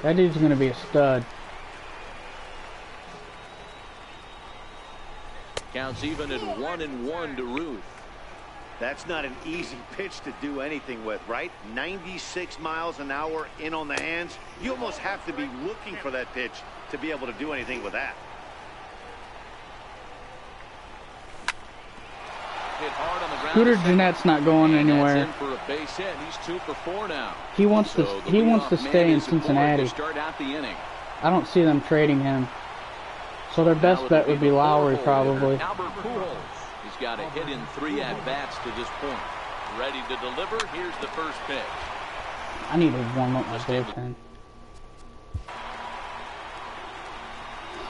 That dude's gonna be a stud. Counts even at 1-1 to Ruth. That's not an easy pitch to do anything with, right? 96 miles an hour in on the hands. You almost have to be looking for that pitch to be able to do anything with that. Hit hard on the ground. Scooter Jeanette's not going And that's anywhere. in for a base hit. He's 2 for 4 now. He wants to. So the He wants to leadoff man stay in is aboard Cincinnati. to start out the inning. I don't see them trading him. So their best Now bet it'll would be be the Lowry, four-hole probably. hitter, Albert Pujols. He's got a hit in 3 at-bats to this point. Ready to deliver. Here's the first pitch. I need to warm up my bullpen.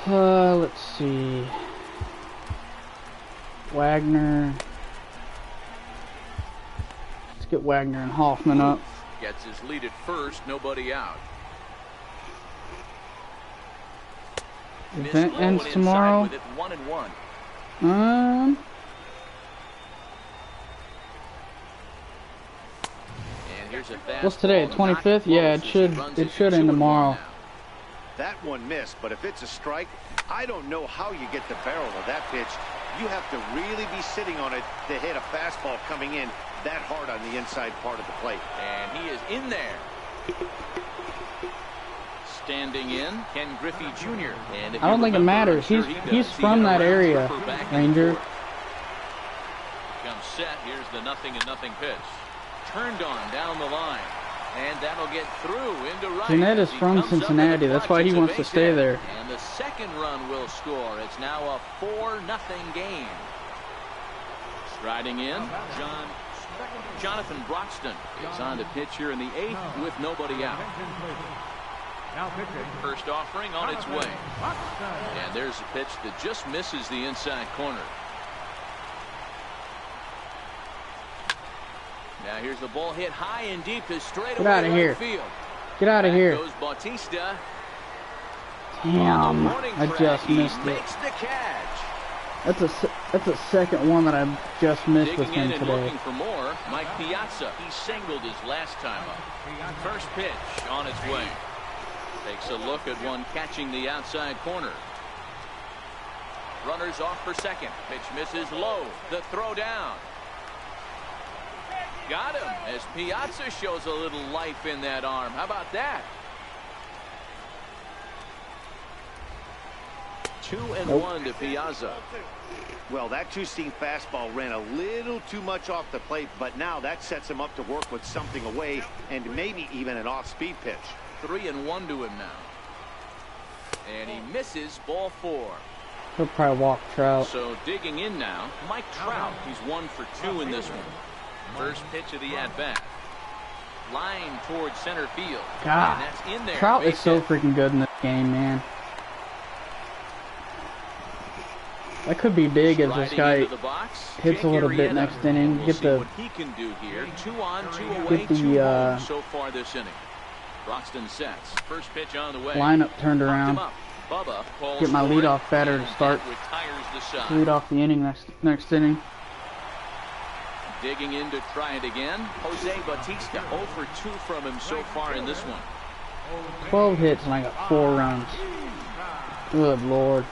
Let's see. Wagner. Let's get Wagner and Hoffman up. Gets his lead at first. Nobody out. Event Missed ends low and tomorrow. inside with it 1-1. And here's a What's today? fastball, 25th? not Yeah, close it as should. he runs It to should end 2-1 tomorrow. now. That one missed, but if it's a strike, I don't know how you get the barrel of that pitch. You have to really be sitting on it to hit a fastball coming in that hard on the inside part of the plate. And he is in there. Standing in, Ken Griffey Jr. And if I don't you think it remember, matters. I'm sure He's he does. he's He from hit a that round area, tripper back and Ranger. forth. Comes set. Here's the 0-0 pitch. Turned on down the line. And that'll get through into right. Jeanette is from Cincinnati. That's why he wants to stay there. And the second run will score. It's now a 4-0 game. Striding in, Jonathan Broxton is on the pitch here in the 8th with nobody out. First offering on its way. And there's a pitch that just misses the inside corner. Now here's the ball hit high and deep to straight away right field. Get out of here. Goes Bautista. Damn, I just missed it. Makes the catch. That's a second one that I just missed with him today. Looking for more, Mike Piazza. He singled his last time up. First pitch on its way. Takes a look at one catching the outside corner. Runners off for second. Pitch misses low. The throw down. Got him as Piazza shows a little life in that arm. How about that? 2-1 to Piazza. Well, that two-seam fastball ran a little too much off the plate, but now that sets him up to work with something away and maybe even an off-speed pitch. 3-1 to him now. And he misses ball 4. He'll probably walk Trout. So digging in now, Mike Trout. He's 1 for 2 in this one. First pitch of the at-bat. Line towards center field. God, and that's in there. Trout is so freaking good in this game, man. That could be big if this guy hits a little bit next inning. We'll get the what he can do here. 2 on, 2 away, get the so far this inning. Broxton sets. First pitch on the way. Lineup turned around. Get my leadoff batter to start. Lead off the inning next inning. Digging in to try it again. Jose Bautista 0 for 2 from him so far in this one. 12 hits and I got 4 runs. Good Lord.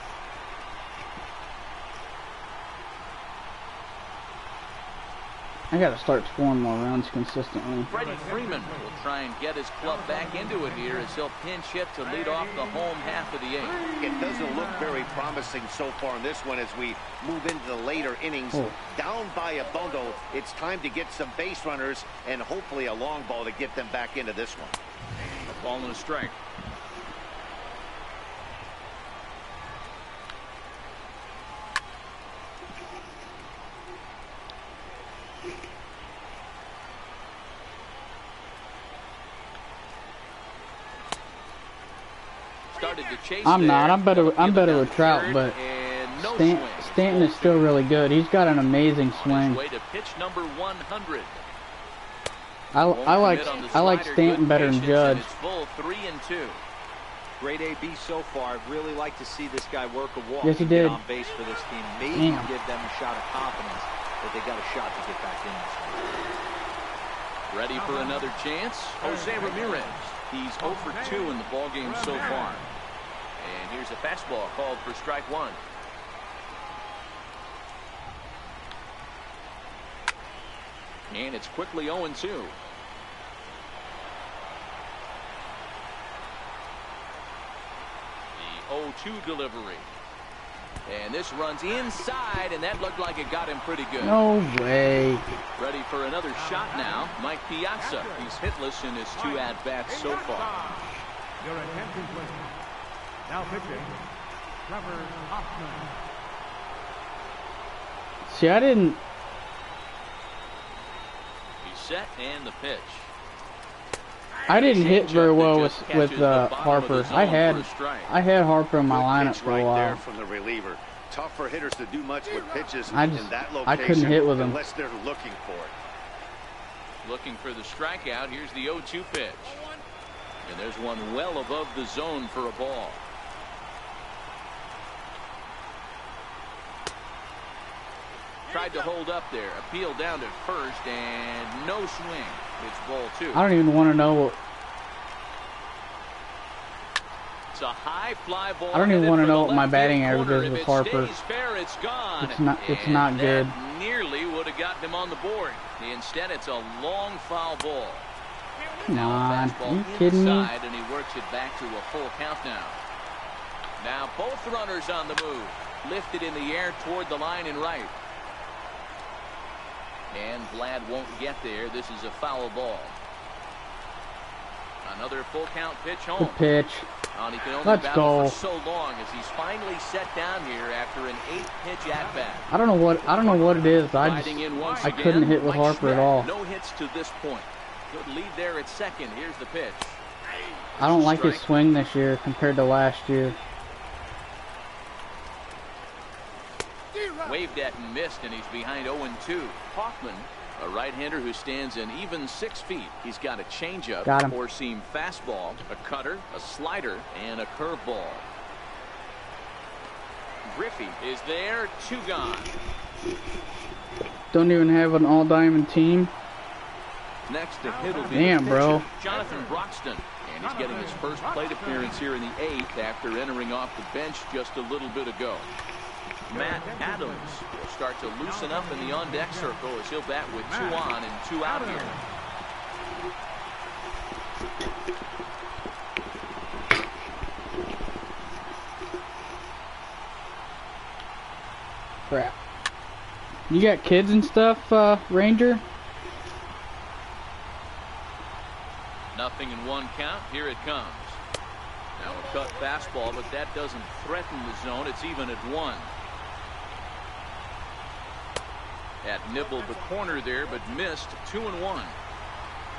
I got to start scoring more runs consistently. Freddie Freeman will try and get his club back into it here as he'll pinch hit to lead off the home half of the 8th. It doesn't look very promising so far in this one as we move into the later innings. Down by a bundle, it's time to get some base runners and hopefully a long ball to get them back into this one. A ball and a strike. I'm not. I'm better with Trout, but Stanton is still really good. He's got an amazing swing. I like Stanton better than Judge. Great AB so far. I'd really like to see this guy work a walk. Yes, he did. On base for this team. Maybe give them a shot of confidence that they got a shot to get back in this one. Ready for another chance? Jose Ramirez. He's 0 for 2 in the ballgame so far. And here's a fastball called for strike 1. And it's quickly 0-2. The 0-2 delivery. And this runs inside, and that looked like it got him pretty good. No way. Ready for another shot now. Mike Piazza. He's hitless in his 2 at-bats so far. Your attention, please. Now pitching, Trevor Hoffman. See, I didn't. He's set and the pitch. I didn't hit very well with Harper. I had Harper in my lineup for a while. There from the reliever. Tough for hitters to do much with pitches in that location. I couldn't hit with him unless they're looking for it. Looking for the strikeout. Here's the 0-2 pitch. And there's one well above the zone for a ball. Tried to hold up there. Appeal down to first and no swing. It's ball 2. I don't even want to know what. It's a high fly ball. I don't even want to know what my batting average is with Harper. Fair, it's gone. It's not good. Nearly would have gotten him on the board. Instead, it's a long foul ball. Come on, are you kidding me? And he works it back to a full count now. Now both runners on the move. Lifted in the air toward the line and right. And Vlad won't get there. This is a foul ball. Another full count pitch home. Good pitch. He can only Let's battle go. for so long as he's finally set down here after an 8-pitch at bat. I don't know what it is. I couldn't hit with Harper at all. No hits to this point. Good lead there at second. Here's the pitch. I don't like his swing this year compared to last year. Waved at and missed, and he's behind 0-2. Hoffman, a right-hander who stands an even 6 feet. He's got a changeup, got him. four-seam fastball, a cutter, a slider, and a curveball. Griffey is there, 2 gone. Don't even have an all-diamond team. Next to hit will be damn, bro. Jonathan Broxton, and he's getting his first plate appearance here in the 8th after entering off the bench just a little bit ago. Matt Adams will start to loosen up in the on-deck circle as he'll bat with 2 on and 2 out here. Crap. You got kids and stuff, Ranger? Nothing in 1 count. Here it comes. Now a cut fastball, but that doesn't threaten the zone. It's even at 1. That nibbled the corner there, but missed. 2-1.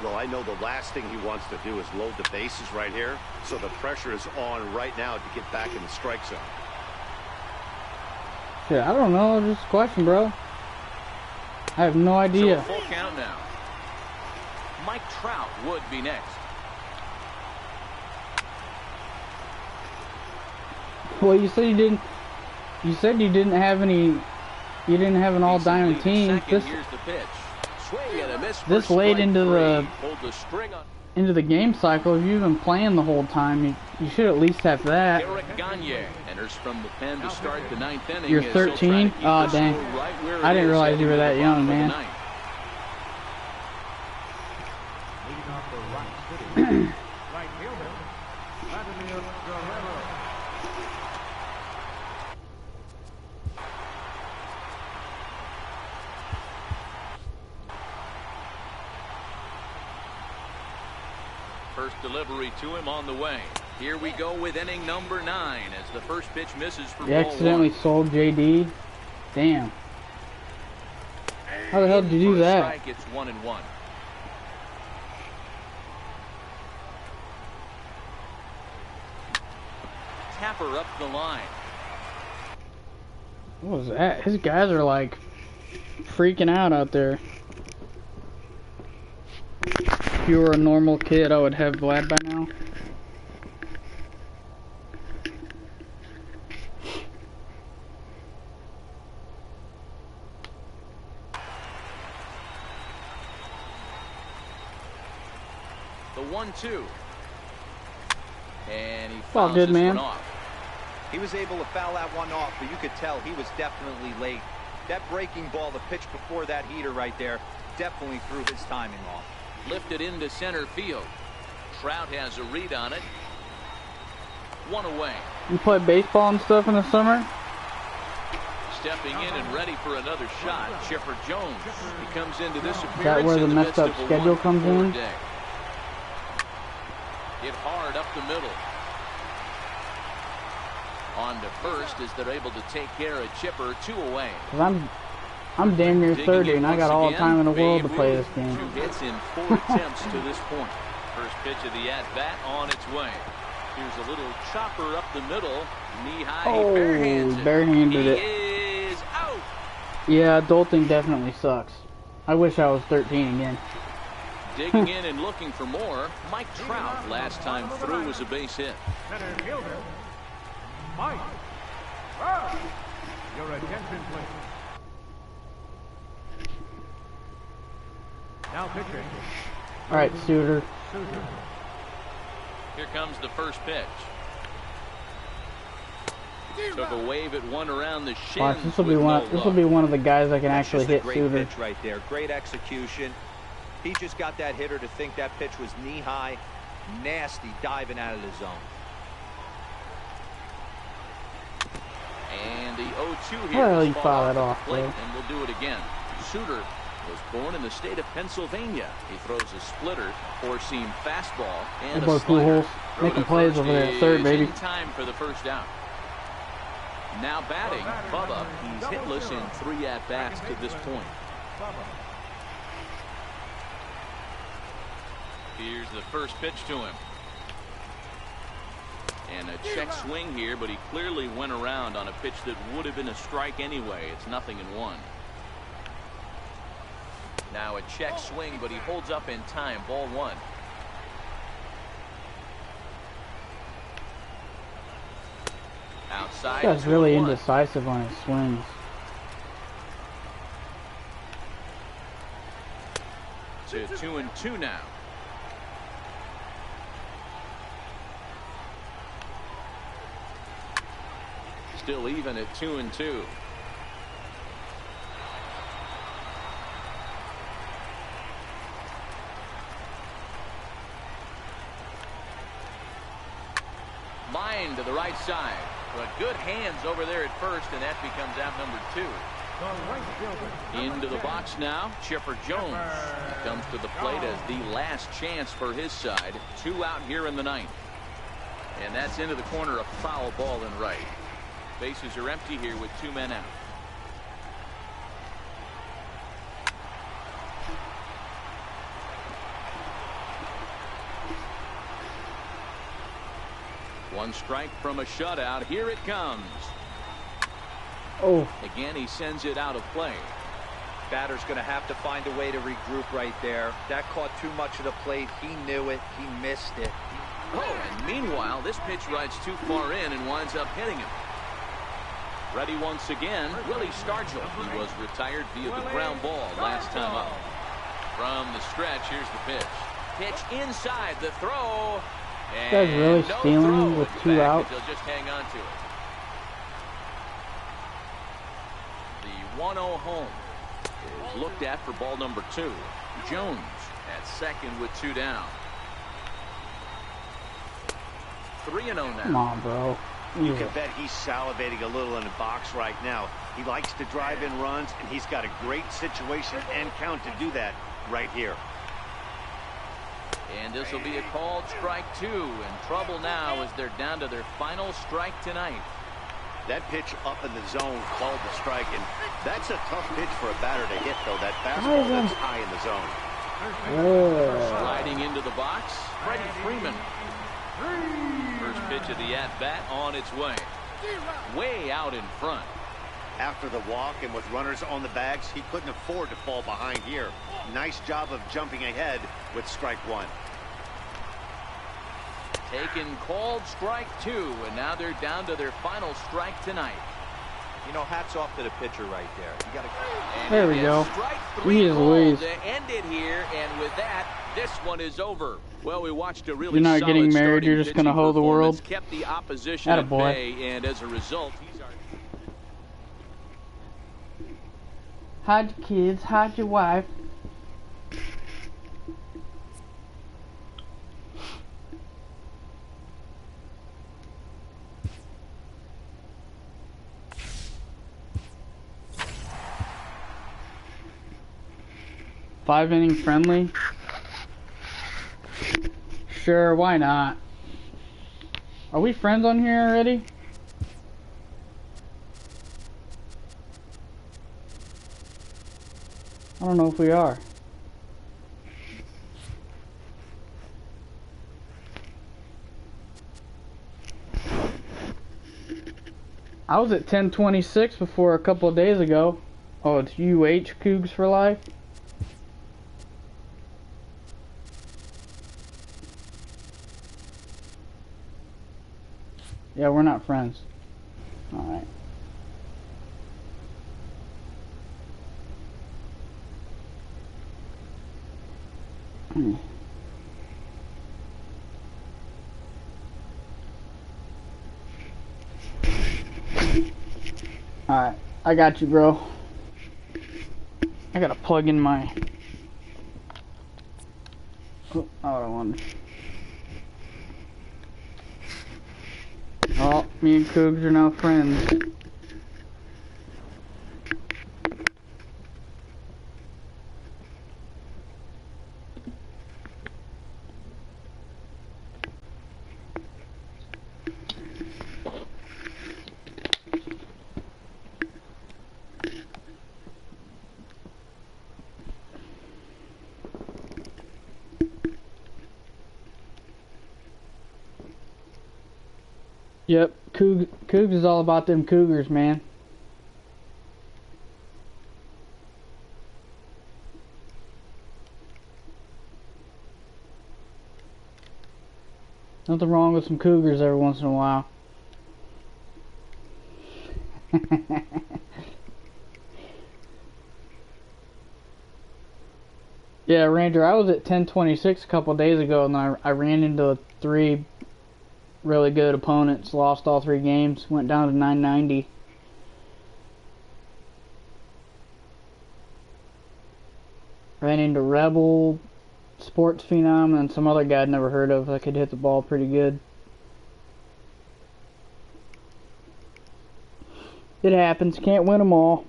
Well, I know the last thing he wants to do is load the bases right here, so the pressure is on right now to get back in the strike zone. Yeah, I don't know. Just a question, bro. I have no idea. So full count now. Mike Trout would be next. Well, you said you didn't. You said you didn't have any. You didn't have an all-diamond team. This late into the game cycle, if you've been playing the whole time, you should at least have that. Eric Gagne enters from the pen to start the 9th inning. You're 13? Oh, dang. I didn't realize you were that young, man. Right fielder, Vladimir Guerrero. First delivery to him on the way. Here we go with inning number 9 as the first pitch misses for You accidentally sold JD? Damn. How the hell did you do that? Strike, it's 1-1. Tapper up the line. What was that? His guys are like freaking out there. If you were a normal kid, I would have Vlad by now. The 1-2. And he all fouls good, this man. one off. He was able to foul that one off, but you could tell he was definitely late. That breaking ball, the pitch before that heater right there, definitely threw his timing off. Lifted into center field. Trout has a read on it. 1 away. You play baseball and stuff in the summer? Stepping in and ready for another shot, Chipper Jones. He comes into this appearance. Is that where the in messed midst up of a schedule comes 1-4 in? day. Hit hard up the middle. On to first as they're able to take care of Chipper. 2 away. 'Cause I'm damn near 30 and I got all the time in the world to play this game. 2 hits in 4 attempts to this point. First pitch of the at-bat on its way. Here's a little chopper up the middle. Knee-high. Oh, barehanded it. He is out. Yeah, adulting definitely sucks. I wish I was 13 again. Digging in and looking for more. Mike Trout last time through was a base hit. Center fielder, Mike Trout. Your attention, please. Now pitching. All right, Suter. Here comes the first pitch. Took a wave at one around the shins. Watch, this will be one. This will be one of the guys that can actually hit great Suter. pitch right there. Great execution. He just got that hitter to think that pitch was knee high. Nasty diving out of the zone. And the 0-2 How the here. hell is you fought foul off that the off, plate, bro? and we'll do it again. Suter Was born in the state of Pennsylvania. He throws a splitter, four-seam fastball, and Hey, a boy, cool slider. holes. Making plays over there at third, baby. In time for the first out. Now batting, Bubba. He's hitless in 3 at-bats to this point. Here's the first pitch to him. And a check swing here, but he clearly went around on a pitch that would have been a strike anyway. It's 0-1. Now a check swing, but he holds up in time. Ball 1. Outside. This guy's really indecisive on his swings. To 2-2 now. Still even at 2-2. Line to the right side. But good hands over there at first, and that becomes out number 2. Into the box now, Chipper Jones. He comes to the plate as the last chance for his side. 2 out here in the 9th. And that's into the corner, a foul ball in right. Bases are empty here with 2 men out. One strike from a shutout. Here it comes. Oh. Again, he sends it out of play. Batter's going to have to find a way to regroup right there. That caught too much of the plate. He knew it. He missed it. Oh, and meanwhile, this pitch rides too far in and winds up hitting him. Ready once again, Willie Stargell. He was retired via the ground ball last time up. From the stretch, here's the pitch. Pitch inside the throw. This guy's really stealing with 2 outs. He'll just hang on to it. The 1-0 home is looked at for ball number 2. Jones at second with 2 down. 3-0 now. Come on, bro. You can bet he's salivating a little in the box right now. He likes to drive in runs, and he's got a great situation and count to do that right here. And this will be a called strike 2. In trouble now as they're down to their final strike tonight. That pitch up in the zone called the strike, and that's a tough pitch for a batter to hit, though. That fastball that's high in the zone. Sliding into the box, Freddie Freeman. First pitch of the at-bat on its way. Way out in front. After the walk and with runners on the bags, he couldn't afford to fall behind here. Nice job of jumping ahead with strike 1. Taken called strike 2, and now they're down to their final strike tonight. You know, hats off to the pitcher right there. You got to. There we go. Strike 3 Jeez Louise. to end it here, and with that, this one is over. Well, we watched a really You're not solid getting married, you're starting just gonna pitching hoe the world. performance, kept the opposition at Attaboy. bay, and as a result, he's our... Hide your kids, hide your wife. Five-inning friendly? Sure, why not? Are we friends on here already? I don't know if we are. I was at 1026 before a couple of days ago. Oh, it's UH Cougs for life? Yeah, we're not friends. Alright. Alright, I got you, bro. I gotta plug in my... Oh, I don't want to... Oh, me and Cougs are now friends. Yep, Cougs is all about them Cougars, man. Nothing wrong with some Cougars every once in a while. Yeah, Ranger, I was at 1026 a couple days ago, and I ran into 3 really good opponents, lost all 3 games, went down to 990. Ran into Rebel, Sports Phenom, and some other guy I'd never heard of that could hit the ball pretty good. It happens, can't win them all.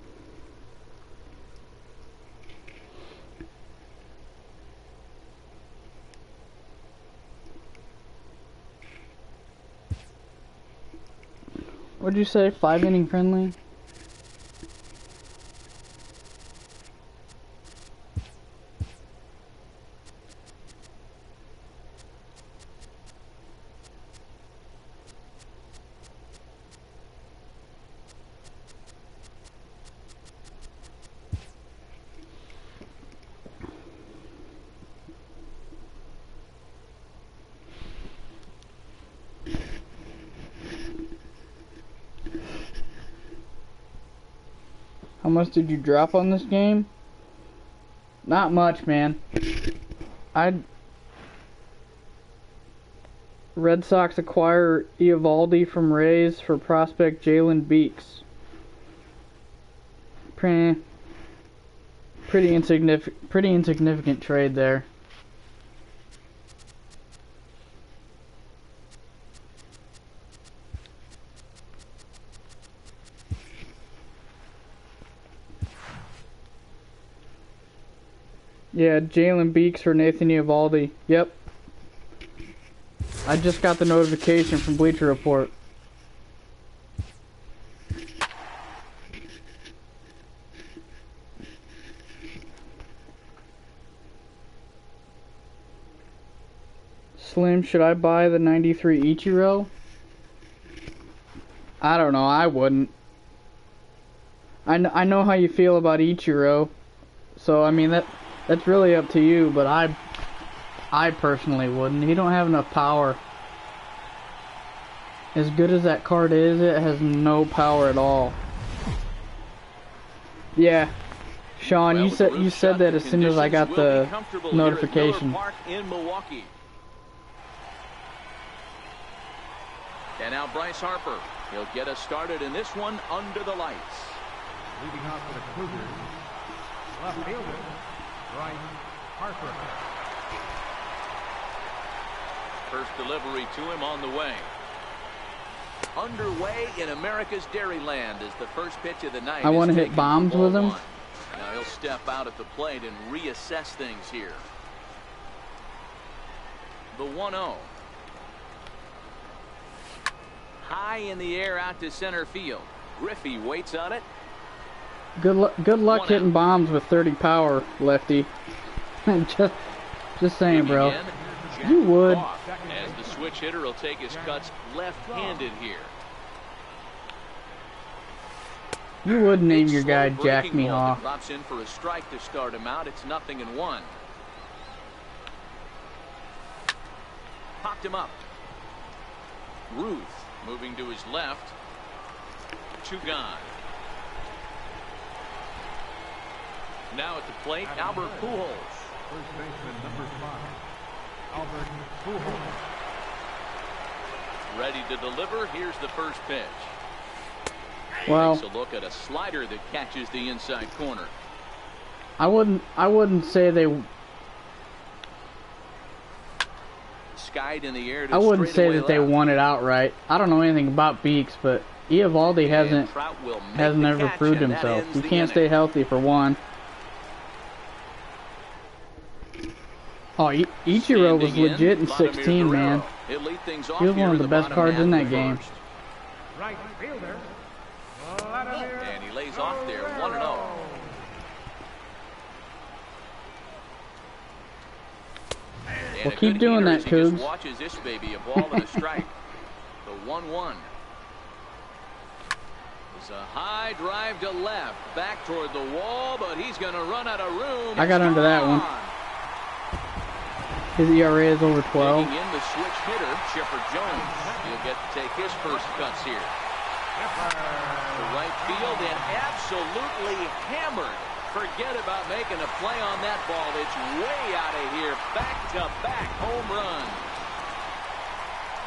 What'd you say, 5-inning friendly? How much did you drop on this game? Not much, man. Red Sox acquire Eovaldi from Rays for prospect Jalen Beeks. Pretty insignificant trade there. Yeah, Jalen Beeks for Nathan Eovaldi. Yep. I just got the notification from Bleacher Report. Slim, should I buy the 93 Ichiro? I don't know, I wouldn't. I know how you feel about Ichiro, so I mean that's really up to you, but I personally wouldn't. He don't have enough power. As good as that card is, it has no power at all. Yeah, Sean, you said that as soon as I got the notification. And now Bryce Harper. He'll get us started in this one under the lights. Leading off for the Cougars, left fielder, Bryce Harper. First delivery to him on the way. Underway in America's Dairyland is the first pitch of the night. I want to hit bombs with him. Now he'll step out at the plate and reassess things here. The 1-0. High in the air out to center field. Griffey waits on it. Good luck hitting bombs with 30 power, lefty. just saying, bro. You would. As the switch hitter will take his cuts left-handed here. You would name your guy Jack Mihawk. Drops in for a strike to start him out. It's 0-1. Popped him up. Ruth moving to his left. 2 gone. Now at the plate, Albert Pujols. First baseman number 5, Albert Pujols. Ready to deliver. Here's the first pitch. Well, takes a look at a slider that catches the inside corner. I wouldn't say they. Skied in the air to I wouldn't say that they left. won it outright. I don't know anything about Beeks, but Eovaldi hasn't ever proved himself. He can't stay healthy for one. Oh, Ichiro was legit in 16, man. He was one of the best cards in that game. Right fielder, And he lays off there, 1-0. Well, keep doing that, Cougs. Watches this baby, a ball and a strike. The 1-1. It's a high drive to left, back toward the wall, but he's going to run out of room. I got under that one. His ERA is over 12. Taking in the switch hitter, Chipper Jones. He'll get to take his first cuts here. To right field and absolutely hammered. Forget about making a play on that ball. It's way out of here. Back-to-back home run.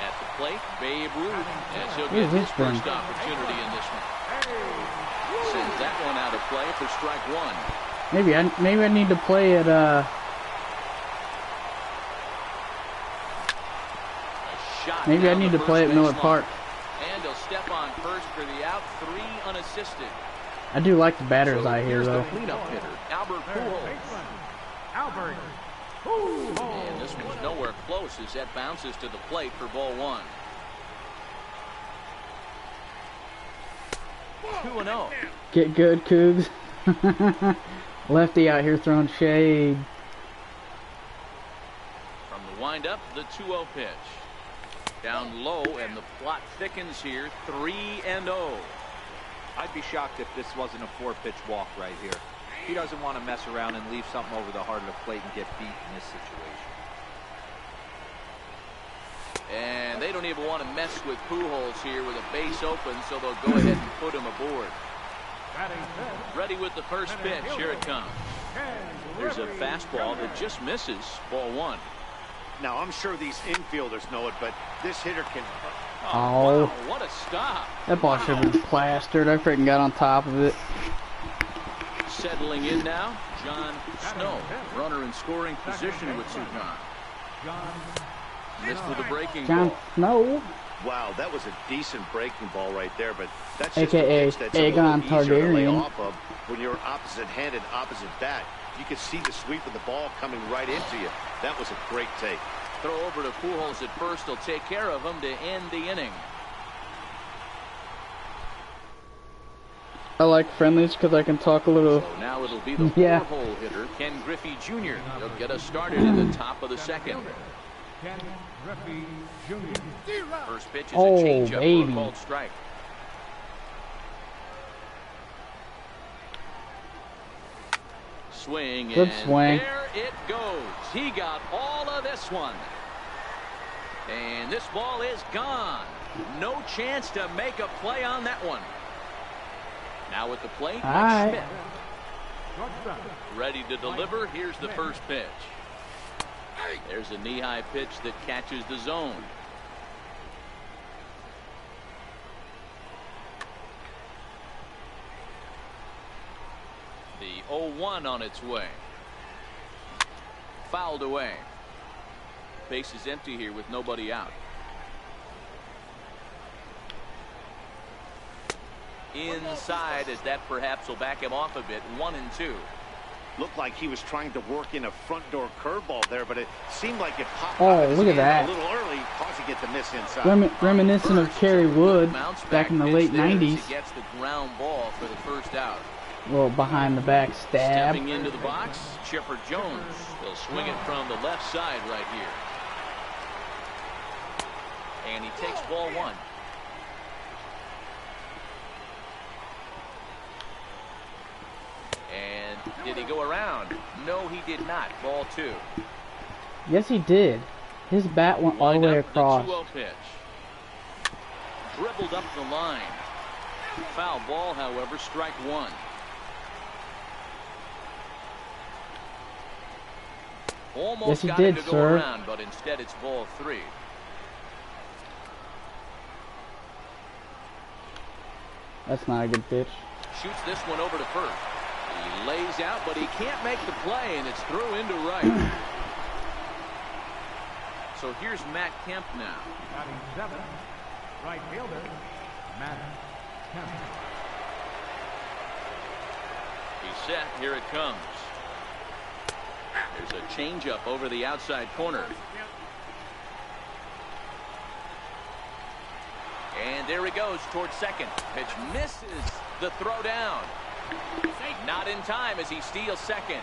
At the plate, Babe Ruth, as he'll get his first opportunity in this one. Sends that one out of play for strike one. Maybe I need to play at maybe I need to play at Miller Park. And he'll step on first for the out, 3 unassisted. I do like the batter's eye here, Here's though. the cleanup hitter, Albert Pujols. Albert. And this one's nowhere close as that bounces to the plate for ball 1. 2-0. Get good, Cougs. Lefty out here throwing shade. From the windup, the 2-0 pitch. Down low, and the plot thickens here, 3-0. I'd be shocked if this wasn't a 4-pitch walk right here. He doesn't want to mess around and leave something over the heart of the plate and get beat in this situation. And they don't even want to mess with Pujols here with a base open, so they'll go ahead and put him aboard. Ready with the first pitch. Here it comes. There's a fastball that just misses. Ball 1. Now, I'm sure these infielders know it, but this hitter can... Oh, wow, what a stop. that ball should have been plastered. I freaking got on top of it. Settling in now, John Snow. Runner in scoring position with Sugan. Missed with a breaking John ball. Snow. Wow, that was a decent breaking ball right there, but that's just AKA a pitch that's Aegon a little easier to lay Targaryen. off of when you're opposite-handed, opposite bat. You can see the sweep of the ball coming right into you. That was a great take. Throw over to Pujols at first. He'll take care of him to end the inning. I like friendlies because I can talk a little. So now it'll be the Yeah. 4-hole hitter, Ken Griffey Jr. He'll get us started in the top of the second. Ken Griffey Jr. First pitch is a Oh, changeup for a baby. called strike. Swing, Good and swing. there it goes. He got all of this one. And this ball is gone. No chance to make a play on that one. Now at the plate, All Mike right. Schmidt. Ready to deliver. Here's the first pitch. There's a knee-high pitch that catches the zone. The 0-1 on its way. Fouled away. Base is empty here with nobody out. Inside, as that perhaps will back him off a bit. 1-2. Looked like he was trying to work in a front door curveball there, but it seemed like it popped Oh, out of his look at hand that. a little early, causing it to miss inside. Reminiscent of Kerry Wood Bounce back in the pitch late there as 90s. He gets the ground ball for the first out. A little behind the back stab. Stepping into the box, Chipper Jones. They'll swing it from the left side right here. And he takes ball 1. And did he go around? No, he did not. Ball 2. Yes, he did. His bat went all the way across. The 2-0 pitch. Dribbled up the line. Foul ball, however, strike 1. Almost Yes, he got did, him to go sir. around, but instead it's ball 3. That's not a good pitch. Shoots this one over to first. He lays out, but he can't make the play, and it's through into right. So here's Matt Kemp now. Batting 7, right fielder, Matt Kemp. He's set. Here it comes. There's a changeup over the outside corner. And there he goes towards second. Pitch misses the throw down. Not in time as he steals second.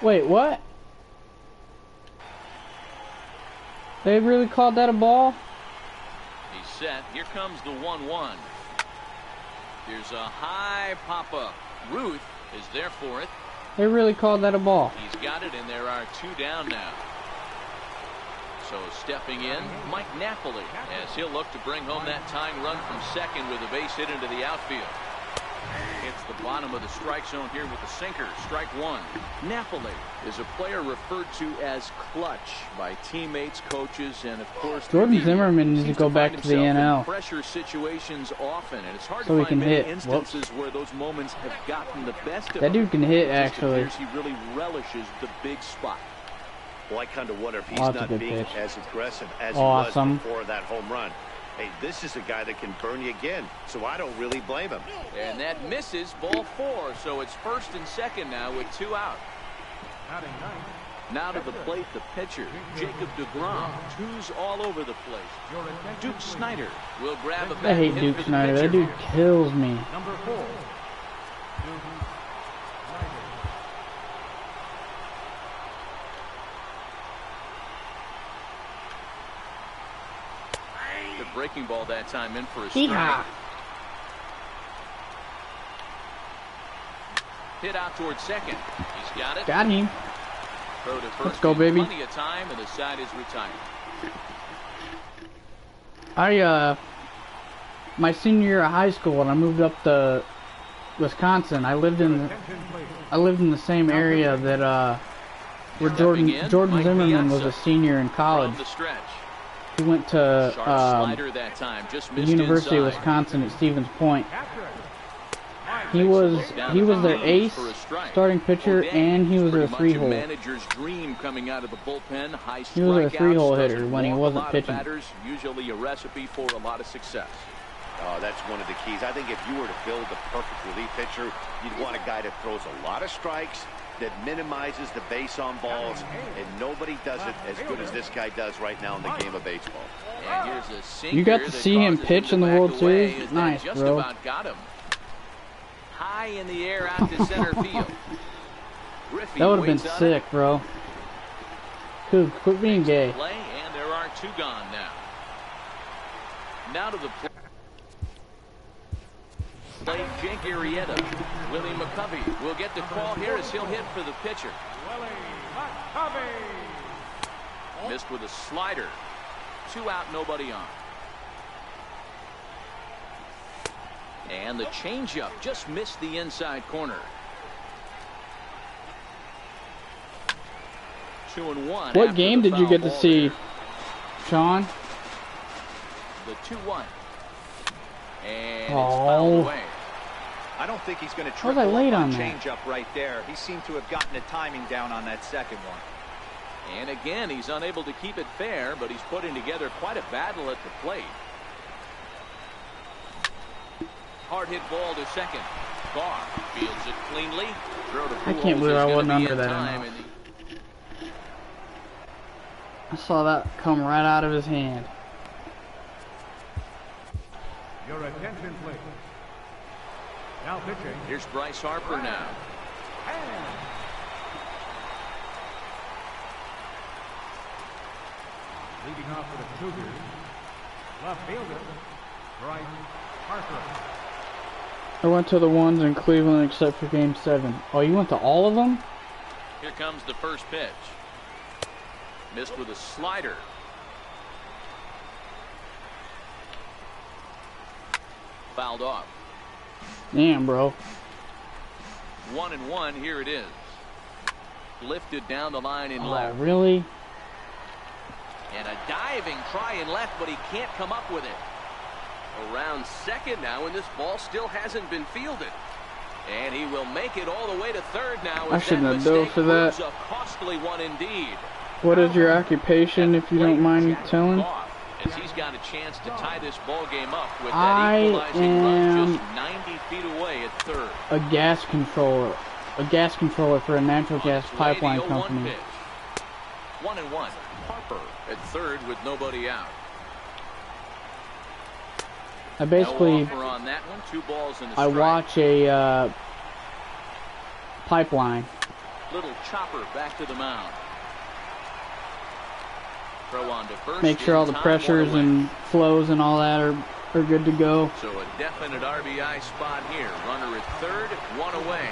Wait, what? They really called that a ball? He's set. Here comes the 1-1. There's a high pop-up. Ruth is there for it. They really called that a ball. He's got it, and there are 2 down now. So stepping in, Mike Napoli, as he'll look to bring home that tying run from second with a base hit into the outfield. Hits the bottom of the strike zone here with the sinker. Strike 1. Napoli is a player referred to as clutch by teammates, coaches, and of course Jordan Zimmerman needs to go back to the NL. Pressure situations often, and it's hard so to he can find many hit. instances where those moments have gotten the best of him. That dude can hit, actually. It appears he really relishes the big spot. Well, I kind of wonder if he's Oh, that's a not good being pitch. as aggressive as Awesome. he was before that home run. Hey, this is a guy that can burn you again, so I don't really blame him. And that misses, ball 4, so it's first and second now with 2 out. Now to the plate, the pitcher, Jacob deGrom. 2's all over the place. Duke Snyder will grab a I back hate hit Duke for the Snyder. That pitcher. dude kills me. Number 4. The breaking ball that time in for a strike. Yeehaw. Hit out towards second. He's got it. Got him. Throw to first. Let's go, baby. Plenty of time, and the side is retired. My senior year of high school, when I moved up to Wisconsin, I lived in the same area that where Jordan Zimmerman was a senior in college. From the stretch. He went to Slider that time. Just the missed University of inside. Wisconsin at Stevens Point. He was their ace starting pitcher, and he was their Pretty much a 3-hole. manager's dream coming out of the bullpen. High He was a strikeouts, 3-hole doesn't hitter when he walk a wasn't lot of pitching. batters, usually a recipe for a lot of success. Oh, that's one of the keys. I think if you were to build the perfect relief pitcher, you'd want a guy that throws a lot of strikes, that minimizes the base on balls, and nobody does it as good as this guy does right now in the game of baseball. And here's a sinker You got to that see him causes pitch to in the back World away Series? as they Nice, just bro. about got him. High in the air out to center field. Griffey That would have been waits on sick, bro. Dude, quit being gay. Play, and there are 2 gone now. Now to the play, Jake Arrieta. Willie McCovey will get the call here as he'll hit for the pitcher. Missed with a slider. 2 out, nobody on. And the changeup just missed the inside corner. 2-1. What after game the did you foul get to ball see, there. Sean? The 2-1. And it's Oh. fouled away. I don't think he's going to Was triple I late up on that? change-up right there. He seemed to have gotten the timing down on that second one. And again, he's unable to keep it fair, but he's putting together quite a battle at the plate. Hard hit ball to second. Carr fields it cleanly. Throw to I can't Pujols believe is I gonna wasn't be under in that time, enough. and I saw that come right out of his hand. Your attention, please. Now pitching. here's Bryce Harper now. Leading off for the Cougars, left fielder, Bryce Harper. I went to the ones in Cleveland except for Game 7. Oh, you went to all of them? Here comes the first pitch. Missed with a slider. Fouled off. Damn, bro. 1-1. Here it is. Lifted down the line in Oh, left. really? And a diving try in left, but he can't come up with it. Around second now, and this ball still hasn't been fielded. And he will make it all the way to third now. I as shouldn't that have dove mistake for that. proves a costly one indeed. What is your occupation, if you don't mind me telling? As he's got a chance to tie this ball game up with I that equalizing run am just 90 feet away at third. A gas controller. A gas controller for a natural gas pipeline company. 1-1. Harper at third with nobody out. I basically, No offer on that one. 2 balls and a I strike. watch a pipeline. Little chopper back to the mound. Throw on to first. Make sure all the pressures and flows and all that are good to go. So a definite RBI spot here. Runner at third, one away.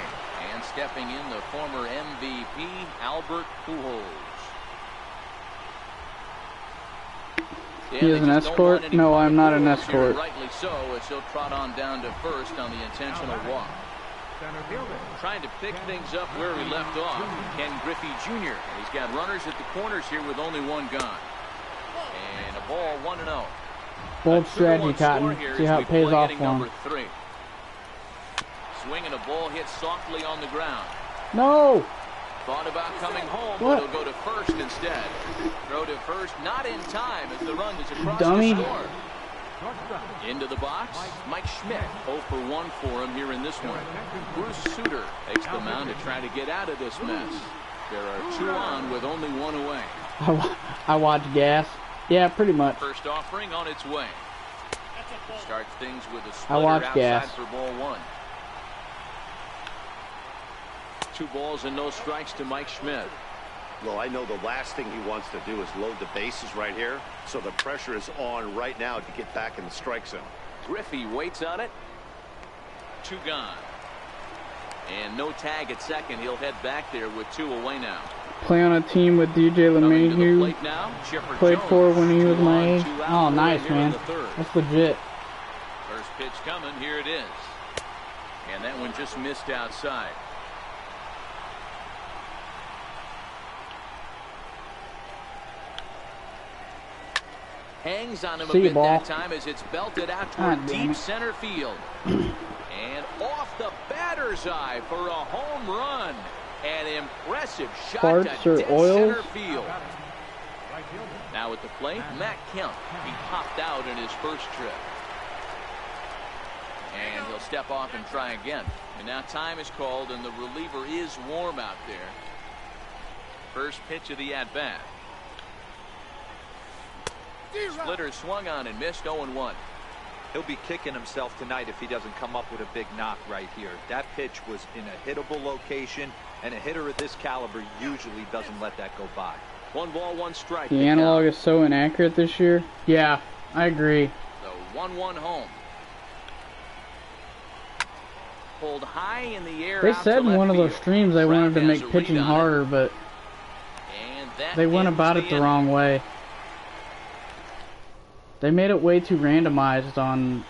And stepping in, the former MVP, Albert Pujols. He is an escort? No, I'm not an escort. Rightly so, as he'll trot on down to first on the intentional walk. Trying to pick things up where we left off. Ken Griffey Jr. He's got runners at the corners here with only one gone. And a ball 1-0. Bold strategy, Cotton. See how it pays off for him. Swinging a ball hit softly on the ground. No! Thought about coming home, what? but he'll go to first instead. Throw to first, not in time as the run is across Dummy. the score. Into the box, Mike Schmidt. 0 for 1 for him here in this one. Bruce Sutter takes the mound to try to get out of this mess. There are 2 on with only 1 away. I watch Gas. Yeah, pretty much. First offering on its way. Starts things with a I splitter watch outside Gas. for ball 1. 2 balls and no strikes to Mike Schmidt. Well, I know the last thing he wants to do is load the bases right here, so the pressure is on right now to get back in the strike zone. Griffey waits on it. 2 gone. And no tag at second. He'll head back there with 2 away now. Play on a team with DJ LeMahieu. Played for when he was my age. Oh, nice, man. That's legit. First pitch coming. Here it is. And that one just missed outside. Hangs on him a bit that time as it's belted out toward deep center field. And off the batter's eye for a home run. An impressive shot to dead center field. Now at the plate, Matt Kemp. He popped out in his first trip. And he'll step off and try again. And now time is called and the reliever is warm out there. First pitch of the at-bat. Splitter swung on and missed. 0-1. He'll be kicking himself tonight if he doesn't come up with a big knock right here. That pitch was in a hittable location, and a hitter of this caliber usually doesn't let that go by. 1 ball, 1 strike. The analog is so inaccurate this year. Yeah, I agree. So 1-1 home. Pulled high in the air. They said in one of those streams they wanted to make pitching harder, but they went about it the wrong way. They made it way too randomized on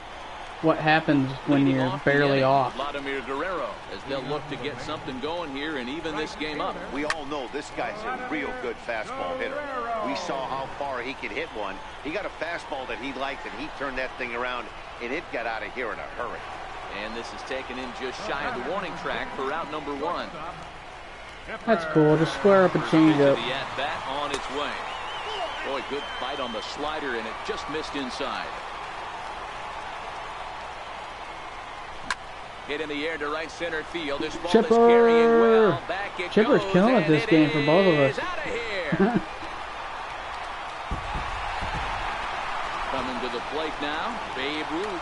what happens when you're barely off. Vladimir Guerrero, as they'll look to get something going here and even this game up. We all know this guy's a real good fastball hitter. We saw how far he could hit one. He got a fastball that he liked, and he turned that thing around, and it got out of here in a hurry. And this is taken in just shy of the warning track for out number 1. That's cool. Just square up a changeup. The at-bat on its way. Boy, good bite on the slider, and it just missed inside. Hit in the air to right center field. This ball is carrying well. Back it Chipper's goes, killing it this game for both of us. Out of here. Coming to the plate now, Babe Ruth.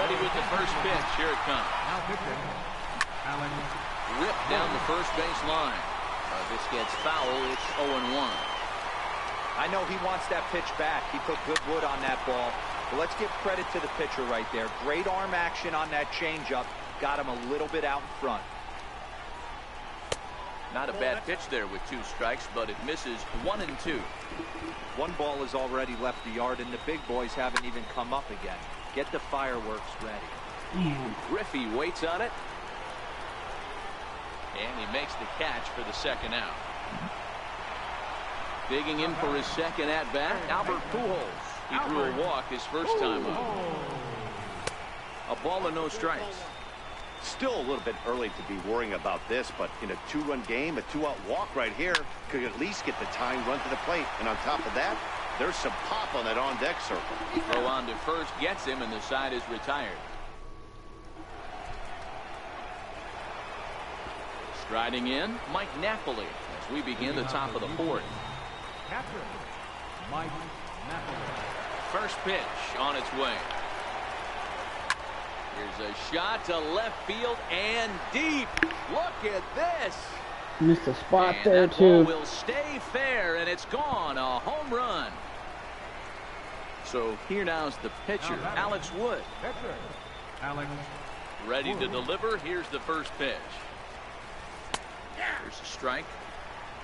Ready with the first pitch. Here it comes. Ripped down the first base line. This gets foul. It's 0-1. I know he wants that pitch back. He put good wood on that ball. But let's give credit to the pitcher right there. Great arm action on that changeup. Got him a little bit out in front. Not a bad pitch there with 2 strikes, but it misses 1 and 2. 1 ball has already left the yard, and the big boys haven't even come up again. Get the fireworks ready. Griffey waits on it. And he makes the catch for the second out. Digging in for his second at-bat, Albert Pujols. He threw a walk his first time up. A ball and no strikes. Still a little bit early to be worrying about this, but in a 2-run game, a 2-out walk right here could at least get the tying run to the plate. And on top of that, there's some pop on that on-deck circle. Throw on to first gets him, and the side is retired. Striding in, Mike Napoli as we begin the top of the 4th. Mike Napoli. First pitch on its way. Here's a shot to left field and deep. Look at this. Missed a spot And there that ball too. will stay fair, and it's gone. A home run. So here now's the pitcher, Alex Wood. Pitcher, Alex. Ready to deliver. Here's the first pitch. Here's a strike.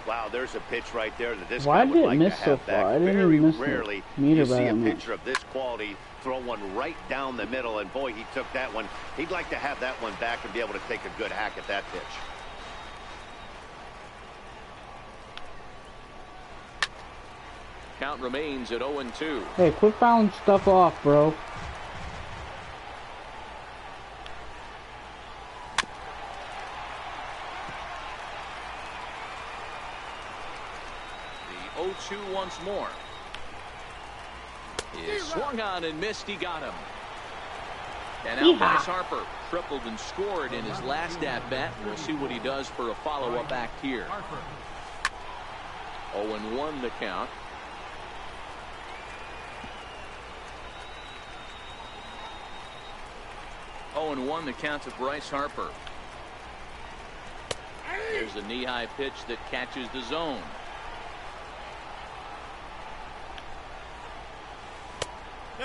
Wow, there's a pitch right there that this Why guy would did it like miss to so have back. far? I didn't Very even miss rarely the meter you by see a that much. pitcher of this quality throw one right down the middle, and boy, he took that one. He'd like to have that one back and be able to take a good hack at that pitch. Count remains at 0-2. Hey, quit fouling stuff off, bro. The 0-2 once more. Is swung on and missed. He got him. And out Bryce Harper tripled and scored in his last at-bat. We'll see what he does for a follow-up act here. 0-1 the count. And 1 the count to Bryce Harper. There's a knee-high pitch that catches the zone.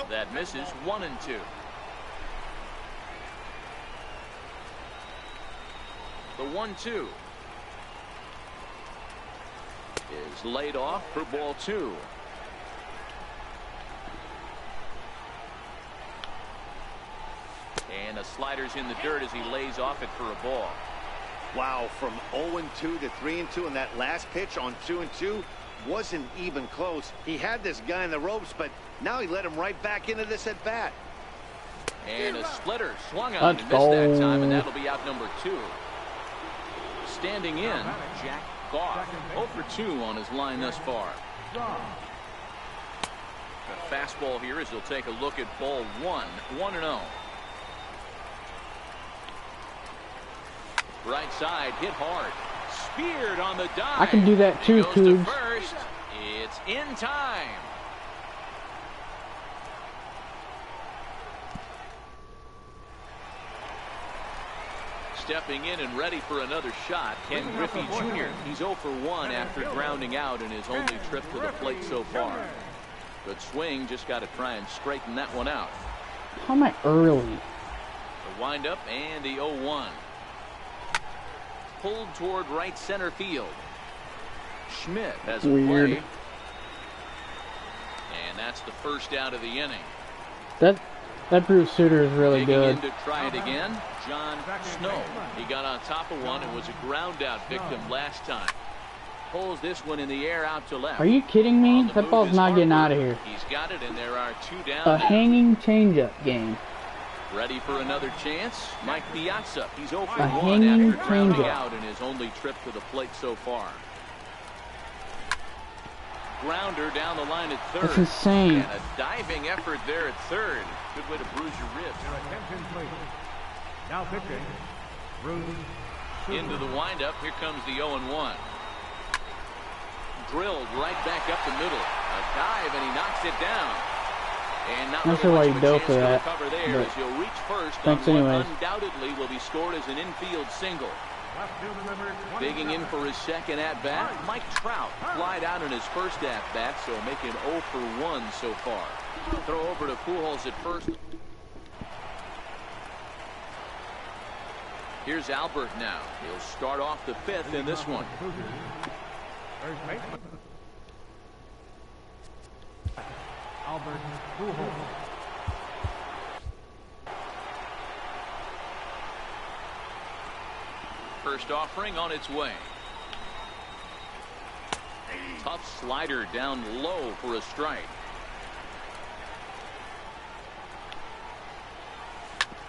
That misses. 1-2. The 1-2 is laid off for ball 2. And the slider's in the dirt as he lays off it for a ball. Wow, from 0-2 to 3-2, and that last pitch on 2-2 wasn't even close. He had this guy in the ropes, but now he let him right back into this at bat. And a splitter swung on Let's and missed that go. time, and that'll be out number 2. Standing in, Jack Goff, 0 for 2 on his line thus far. A fastball here as he'll take a look at ball 1, 1-0. Right side hit hard, speared on the dive. I can do that too, He goes to Cougs. first. It's in time. Stepping in and ready for another shot, Ken Griffey Jr. He's 0 for 1 after grounding out in his only trip to the plate so far. Good swing, just got to try and straighten that one out. How am I early? The windup and the 0-1. Pulled toward right center field. Schmidt has a Weird. play. And that's the first out of the inning. That Bruce Sutter is really Digging good. in to try it again, John Snow. He got on top of one and was a ground out victim last time. Pulls this one in the air out to left. Are you kidding me? On the That move ball's is not getting Harper. out of here. He's got it, and there are 2 down. A hanging changeup game. Ready for another chance? Mike Piazza. He's 0 for A 1 hanging after grounding changeup. out in his only trip to the plate so far. Grounder down the line at third. That's insane. And a diving effort there at third. Good way to bruise your ribs. Your attention, please. Now pitching, Bruce Sutter. Into the windup. Here comes the 0-1. Drilled right back up the middle. A dive, and he knocks it down. And not Not really sure why much you of a go chance for to that, recover there but as he'll reach first thanks on what anyways. undoubtedly will be scored as an infield single. Left fielder number 27. Digging in for his second at-bat, Mike Trout flied out in his first at-bat, so making 0 for 1 so far. Throw over to Pujols at first. Here's Albert now. He'll start off the 5th in this one. First baseman, Albert Pujols. First offering on its way. Tough slider down low for a strike.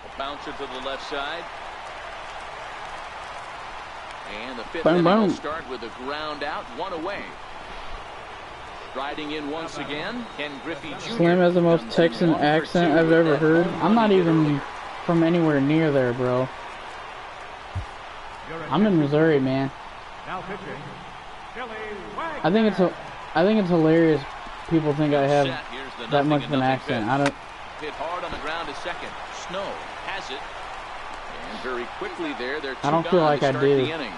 A bouncer to the left side. And the 5th Boom, inning will boom. start with a ground out, 1 away. Riding in once again, Ken Griffey Jr. Slim has the most Comes in Texan 1 for accent 2 I've with ever that heard. home I'm not run he hit even earlier. from anywhere near there, bro. Your I'm in Missouri, man. Now pitching, Billy Wagner. I think it's hilarious. People think I have Set. Here's the that much of an 0-0 accent. pitch. I don't. Hit hard on the ground to second. Snow has it. And very quickly there, they're 2 I don't feel gone like to I start do. the inning.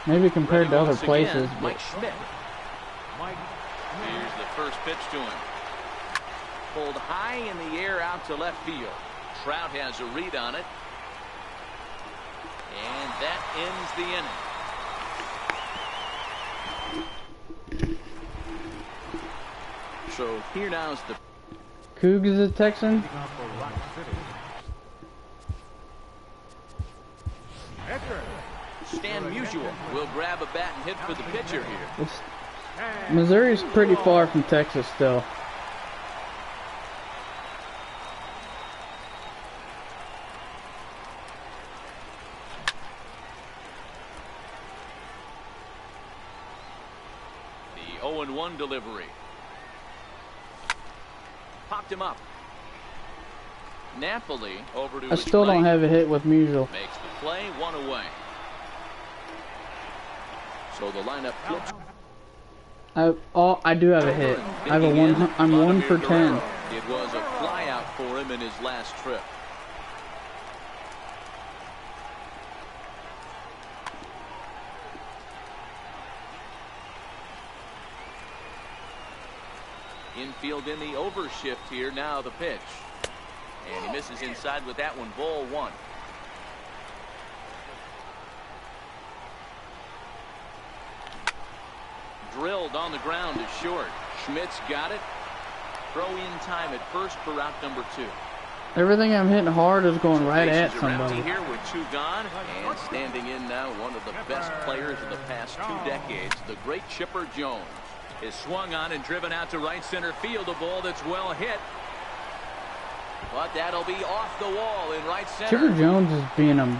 Maybe compared to other places. Again, Mike Schmidt. Here's the first pitch to him. Pulled high in the air out to left field. Trout has a read on it. And that ends the inning. So here now is the Coug is a Texan. Stan Musial will grab a bat and hit for the pitcher here. Missouri's pretty far from Texas still. The 0-1 delivery. Popped him up. Napoli over to I still don't have a hit with Musial. Makes the play, one away. So the lineup flips. I do have a hit. I have a one. I'm 1 for 10. It was a flyout for him in his last trip. Infield in the overshift here. Now the pitch. And he misses inside with that one. Ball 1. Drilled on the ground is short. Schmidt's got it. Throw in time at first for route number 2. Everything I'm hitting hard is going right at somebody. Here with 2 gone, and standing in now one of the best players of the past 2 decades, the great Chipper Jones, is swung on and driven out to right center field. A ball that's well hit, but that'll be off the wall in right center. Chipper Jones is being an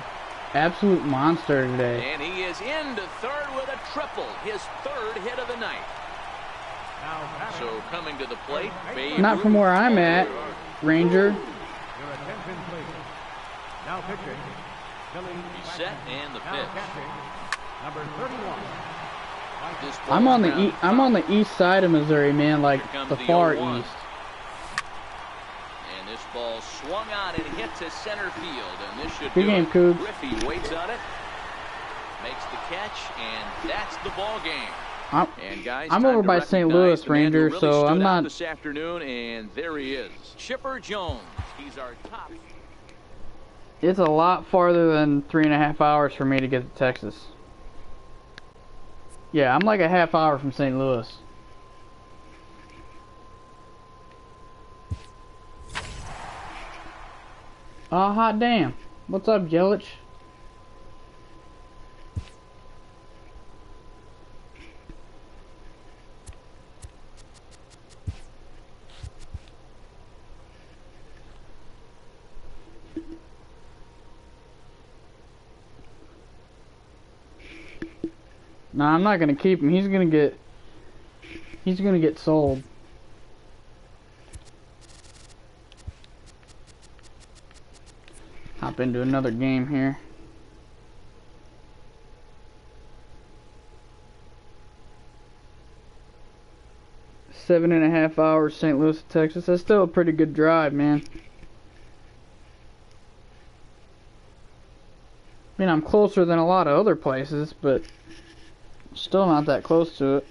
absolute monster today. And he is into third with a triple, his 3rd hit of the night. So coming to the plate, not from where I'm at, Ranger. Your attention, please. Now pitching. He's set and the pitch. Number 31. I'm on the east side of Missouri, man, like the far east. And this ball swung on and hit to center field, and this should Good game, Coug. Griffey waits on it, makes the catch, and that's the ball game. And guys, I'm over by St. Louis, Ranger, really so I'm not this afternoon, and there he is, Chipper Jones. He's our top. It's a lot farther than 3.5 hours for me to get to Texas. Yeah, I'm like a half hour from St. Louis. Oh, hot damn. What's up, Yelich? No, I'm not gonna keep him. He's gonna get sold. Hop into another game here. Seven and a half hours, St. Louis, Texas. That's still a pretty good drive, man. I mean, I'm closer than a lot of other places, but still not that close to it.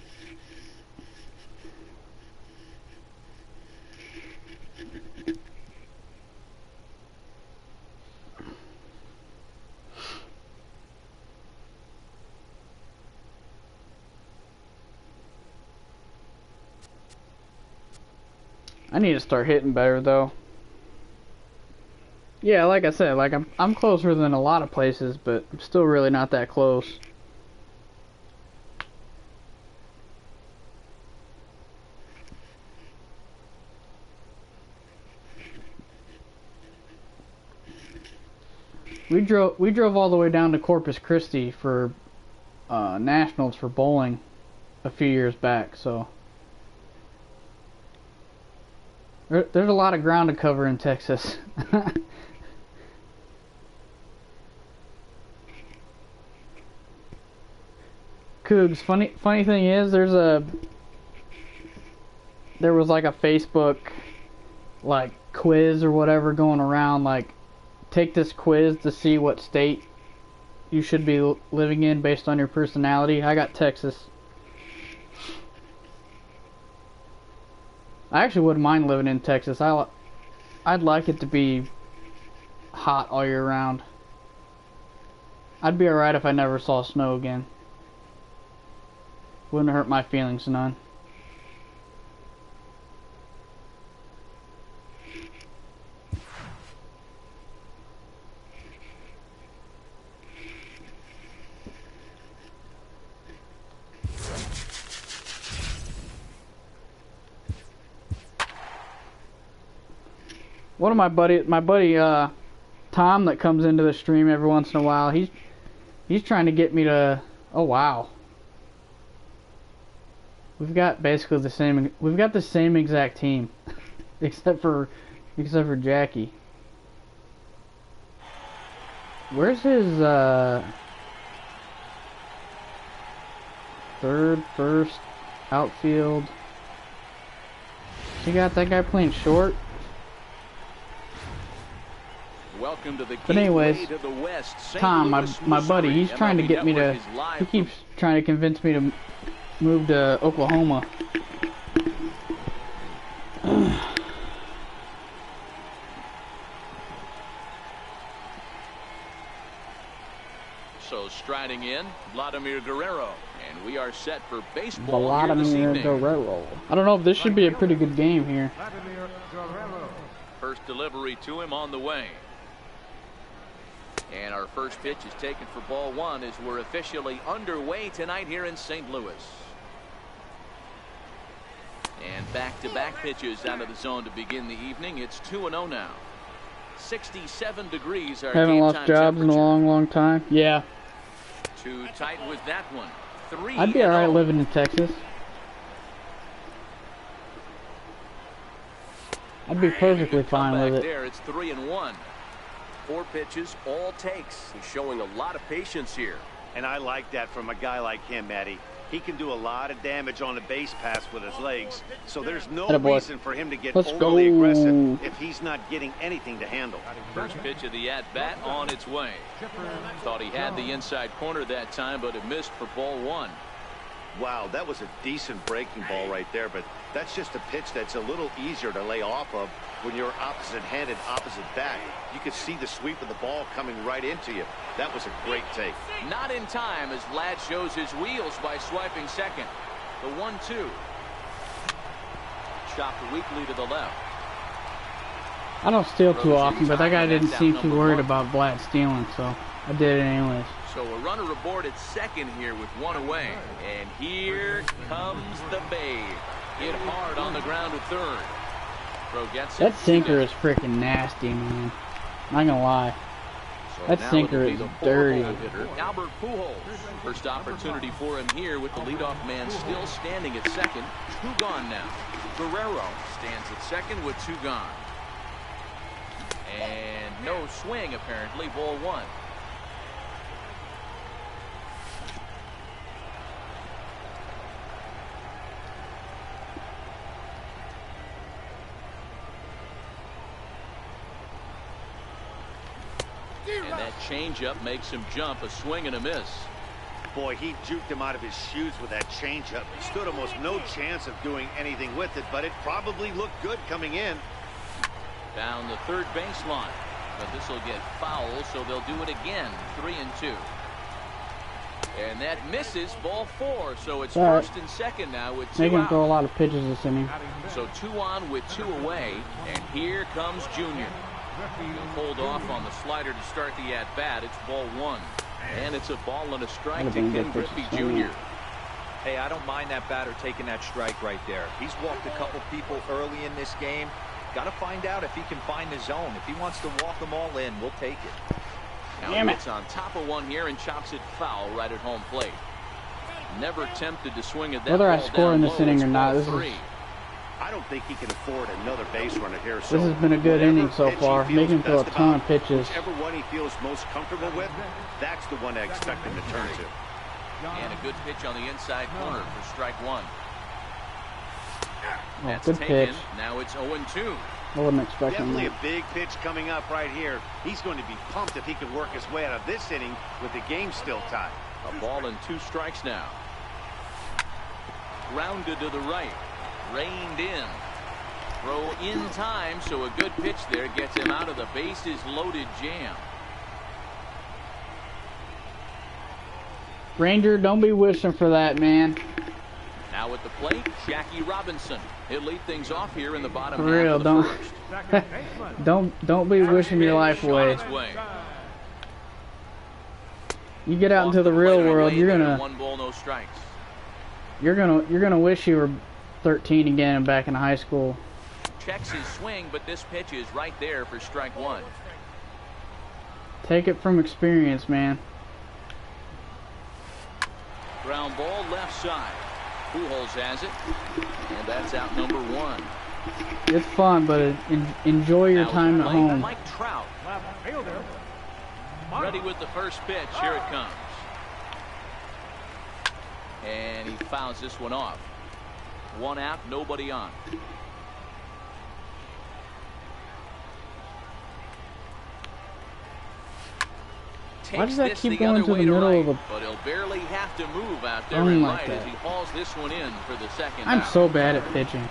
I need to start hitting better though. Yeah, like I said, like I'm closer than a lot of places, but I'm still really not that close. We drove all the way down to Corpus Christi for nationals for bowling a few years back, so there's a lot of ground to cover in Texas. Cougs, funny thing is, there was like a Facebook like quiz or whatever going around, like take this quiz to see what state you should be living in based on your personality. I got Texas. I actually wouldn't mind living in Texas. I'd like it to be hot all year round. I'd be alright if I never saw snow again. Wouldn't hurt my feelings none. One of my buddy Tom that comes into the stream every once in a while, he's trying to get me to, oh wow. We've got basically the same, we've got the same exact team except for Jackie. Where's his third, first, outfield? You got that guy playing short? Welcome to the but anyways, to the West, Tom, my buddy, he's trying to get me to, he keeps trying to convince me to move to Oklahoma. So striding in, Vladimir Guerrero, and we are set for baseball here this evening. Guerrero. I don't know if this should be a pretty good game here. First delivery to him on the way. And our first pitch is taken for ball one as we're officially underway tonight here in St. Louis. And back-to-back pitches out of the zone to begin the evening. It's 2-0 now. 67 degrees our haven't game lost time jobs in a long time. Yeah. Too tight with that one. I'd be alright living in Texas. I'd be perfectly fine with it. There, it's 3-1. 4 pitches, all takes. He's showing a lot of patience here. And I like that from a guy like him, Matty. He can do a lot of damage on the base pass with his legs, so there's no reason for him to get overly aggressive if he's not getting anything to handle. First pitch of the at-bat on its way. Thought he had the inside corner that time, but it missed for ball one. Wow, that was a decent breaking ball right there, but that's just a pitch that's a little easier to lay off of when you're opposite-handed, opposite back. You could see the sweep of the ball coming right into you. That was a great take. Not in time as Ladd shows his wheels by swiping second. The 1-2. Chopped weakly to the left. I don't steal too often, but that guy didn't seem too worried about Vlad stealing, so I did it anyways. So a runner aboard at second here with one away. And here comes the Babe. Hit hard on the ground at third. Throw gets it. That sinker is freaking nasty, man. Not gonna lie. So that sinker is dirty. Albert Pujols. First opportunity for him here with the leadoff man still standing at second. 2 gone now. Guerrero stands at second with 2 gone. And no swing apparently. Ball 1. And that changeup makes him jump. A swing and a miss. Boy, he juked him out of his shoes with that changeup. He stood almost no chance of doing anything with it, but it probably looked good coming in. Down the third baseline. But this will get foul, so they'll do it again. 3-2. And that misses. Ball 4. So it's first and second now with 2 Make him out. throw a lot of pitches this inning. So 2 on with 2 away. And here comes Junior. He'll hold off on the slider to start the at-bat. It's ball 1. And it's a ball and a strike to Ken Griffey Jr. Hey, I don't mind that batter taking that strike right there. He's walked a couple people early in this game. Got to find out if he can find the zone. If he wants to walk them all in, we'll take it. Now he gets on top of one here and chops it foul right at home plate. Never tempted to swing at that. Whether I ball score in down this low, inning it's or not, ball this 3. is. I don't think he can afford another base runner here. So This has been a good inning so far. Make him throw a ton of pitches. Whichever one he feels most comfortable with, that's the one I expect him to turn to. And a good pitch on the inside corner for strike 1. Oh, That's good taken. pitch. Now it's 0-2. I wasn't expecting Definitely that. a big pitch coming up right here. He's going to be pumped if he can work his way out of this inning with the game still tied. A ball and 2 strikes now. Grounded to the right. Reined in. Throw in time, so a good pitch there gets him out of the bases loaded jam. Ranger, don't be wishing for that, man. Now at the plate, Jackie Robinson. He'll lead things off here in the bottom For real, half of the first. don't be wishing your life away. You get out into the real world, you're gonna 1 ball, no strikes. you're gonna wish you were 13 again and back in high school. Checks his swing, but this pitch is right there for strike 1. Take it from experience, man. Ground ball left side. Pujols has it, and that's out number 1. It's fun, but enjoy your Now time at plate, home. Mike Trout. Left fielder. Ready with the first pitch. Here it comes. And he fouls this one off. 1 out, nobody on. Why does Takes that this keep the going other to the way middle right, of the... but he'll barely have to move out there Throwing in like right that. as he hauls this one in for the second I'm out. so bad at pitching.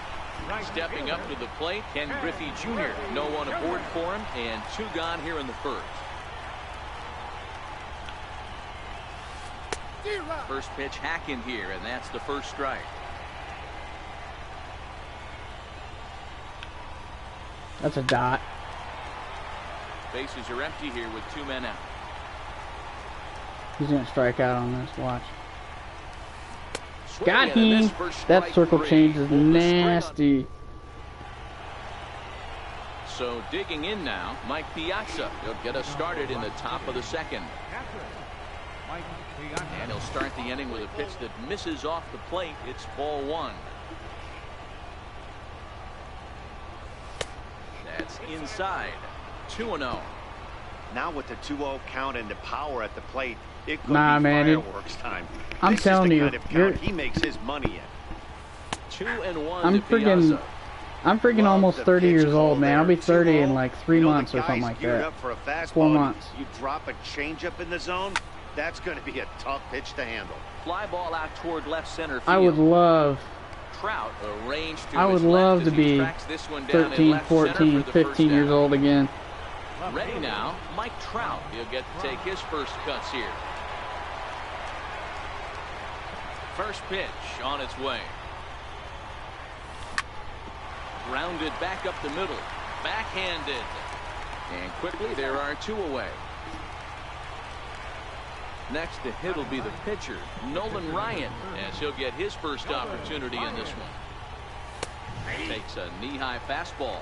Stepping up to the plate, Ken Griffey Jr. No one aboard for him, and 2 gone here in the first. First pitch hacking here, and that's the first strike. That's a dot. Bases are empty here with 2 men out. He's gonna strike out on this. Watch. Swinging Got and a miss him. for That strike circle 3. change is Pulled the string on. nasty. So digging in now, Mike Piazza. He'll get us started in the top of the second. And he'll start the inning with a pitch that misses off the plate. It's ball 1. That's inside. 2-0. Now with the 2-0 count and the power at the plate, it could Nah, be man, fireworks time. I'm This telling is you, the kind of count he makes his money in. 2-1 I'm to Piazza. I'm freaking Love almost the 30 pitch years call old, man. there. I'll be 30 in 2-0. like 3 You know, months the or something guy's like geared that. up for a fastball. 4 months. You drop a changeup in the zone, that's going to be a tough pitch to handle. Fly ball out toward left center field. I would love, Trout arranged to I would his love left to as he be tracks this one down in 13, left center 14, for the first 15 years down. old again. Ready now, Mike Trout. He'll get to take his first cuts here. First pitch on its way. Grounded back up the middle. Backhanded. And quickly there are 2 away. Next to hit will be the pitcher, Nolan Ryan, as he'll get his first opportunity in this one. Takes a knee-high fastball.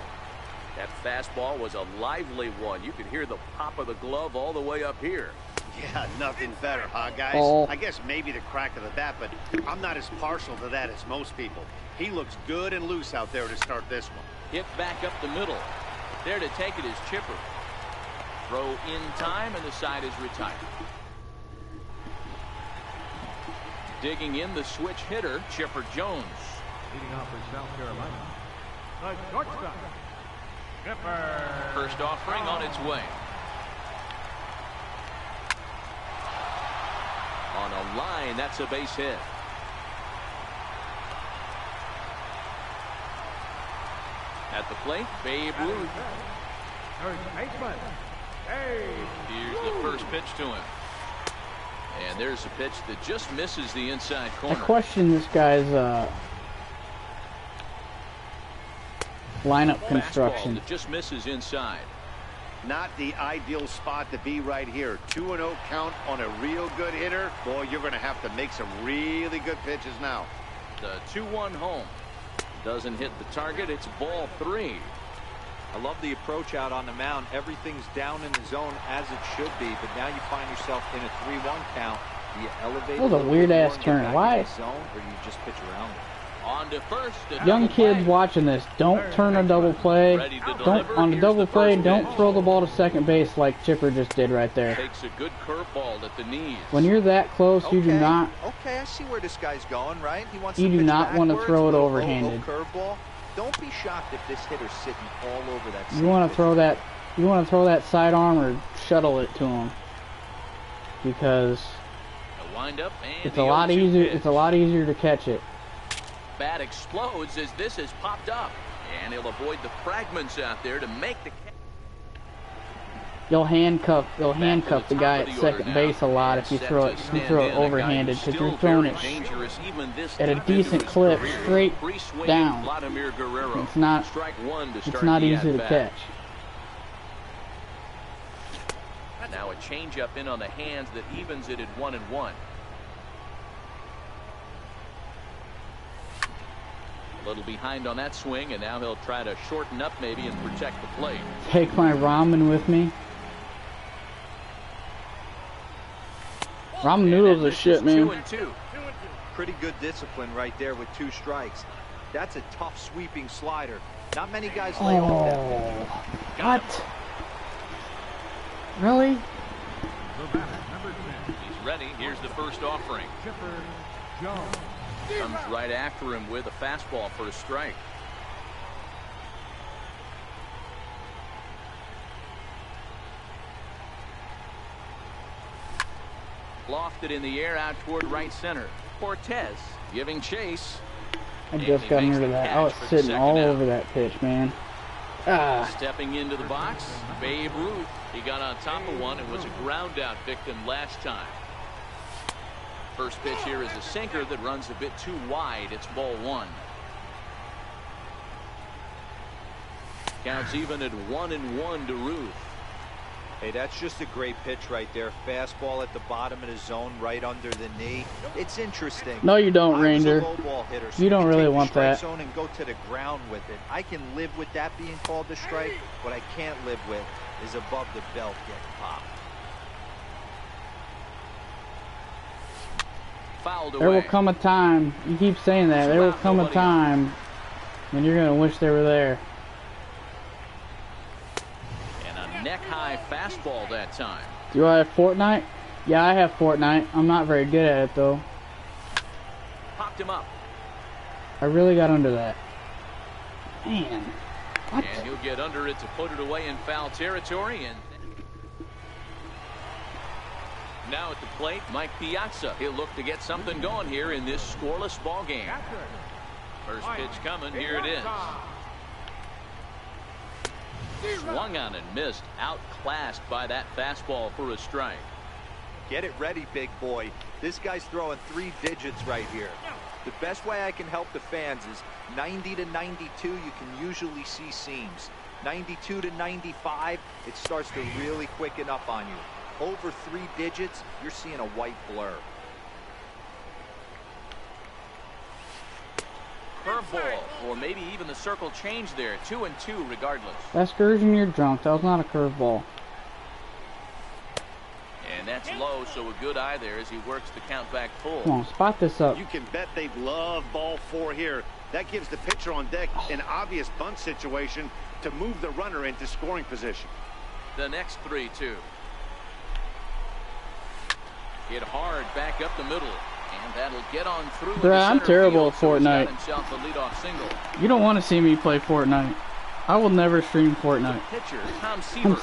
That fastball was a lively one. You could hear the pop of the glove all the way up here. Yeah, nothing better, huh, guys? Oh. I guess maybe the crack of the bat, but I'm not as partial to that as most people. He looks good and loose out there to start this one. Hit back up the middle. There to take it is Chipper. Throw in time, and the side is retired. Digging in the switch hitter, Chipper Jones. Leading off for South Carolina. The shortstop. Chipper. First offering on its way. On a line, that's a base hit. At the plate, Babe Ruth. Third baseman. Babe. Here's the first pitch to him. And there's a pitch that just misses the inside I corner. question this guy's lineup Fastball construction. that just misses inside. Not the ideal spot to be right here. 2-0 count on a real good hitter. Boy, you're going to have to make some really good pitches now. The 2-1 home. Doesn't hit the target. It's ball 3. I love the approach out on the mound. Everything's down in the zone as it should be, but now you find yourself in a 3-1 count. Do you elevate That was a little bit weird more ass and get turn. back Why? in the zone, or do you just pitch around it? On to first. Young kids watching this, don't turn a double play. Ready to Don't deliver. on a Here's double the play. first Don't pitch. throw the ball to second base like Chipper just did right there. Takes a good curveball at the knees. When you're that close, you do not. Okay, I see where this guy's going, right? He wants You to do pitch not want to backwards, throw it little overhanded. curveball. Don't be shocked if this hitter's sitting all over that. You want to throw that. You want to throw that sidearm or shuttle it to him, because wind up and it's a lot easier. It's a lot easier to catch it. Bat explodes as this has popped up, and he'll avoid the fragments out there to make the. You'll handcuff the guy at second base a lot if you throw it overhanded, because you're throwing it at a decent clip straight down. It's not easy to catch. Now a changeup in on the hands that evens it at 1-1. A little behind on that swing, and now he'll try to shorten up maybe and protect the plate. Take my ramen with me. Ramen noodles are shit, man. 2-2. Pretty good discipline right there with 2 strikes. That's a tough sweeping slider. Not many guys lay off that. What? Really? He's ready. Here's the first offering. Comes right after him with a fastball for a strike. Lofted in the air out toward right center. Cortez giving chase. I just got into that. I was sitting all over that pitch, man. Stepping into the box, Babe Ruth. He got on top of one and was a ground out victim last time. First pitch here is a sinker that runs a bit too wide. It's ball 1. Counts even at 1-1 to Ruth. Hey, that's just a great pitch right there. Fastball at the bottom of the zone, right under the knee. It's interesting. No, you don't, Ranger. Hitter, so you don't really want that. Zone and go to the ground with it. I can live with that being called a strike. What I can't live with is above the belt getting popped. Fouled away. There will come a time. You keep saying that. There will come a time when you're gonna wish they were there. Neck-high fastball that time. Do I have Fortnite? Yeah, I have Fortnite. I'm not very good at it, though. Popped him up. I really got under that. Man. What? And he'll get under it to put it away in foul territory. And now at the plate, Mike Piazza. He'll look to get something going here in this scoreless ball game. First pitch coming. Here it is. Swung on and missed. Outclassed by that fastball for a strike. Get it ready, big boy. This guy's throwing 3 digits right here. The best way I can help the fans is 90 to 92. You can usually see seams. 92 to 95, it starts to really quicken up on you. Over 3 digits, you're seeing a white blur. Curveball, or maybe even the circle change there. 2-2 regardless. That excursion, you're drunk. That was not a curveball. And that's low, so a good eye there as he works the count back full. Come on, spot this up. You can bet they love ball 4 here. That gives the pitcher on deck an obvious bunt situation to move the runner into scoring position. The next 3-2. Hit hard back up the middle. And that'll get on through. Bruh, I'm terrible at Fortnite. So you don't want to see me play Fortnite. I will never stream Fortnite. Pitcher, Tom Seaver,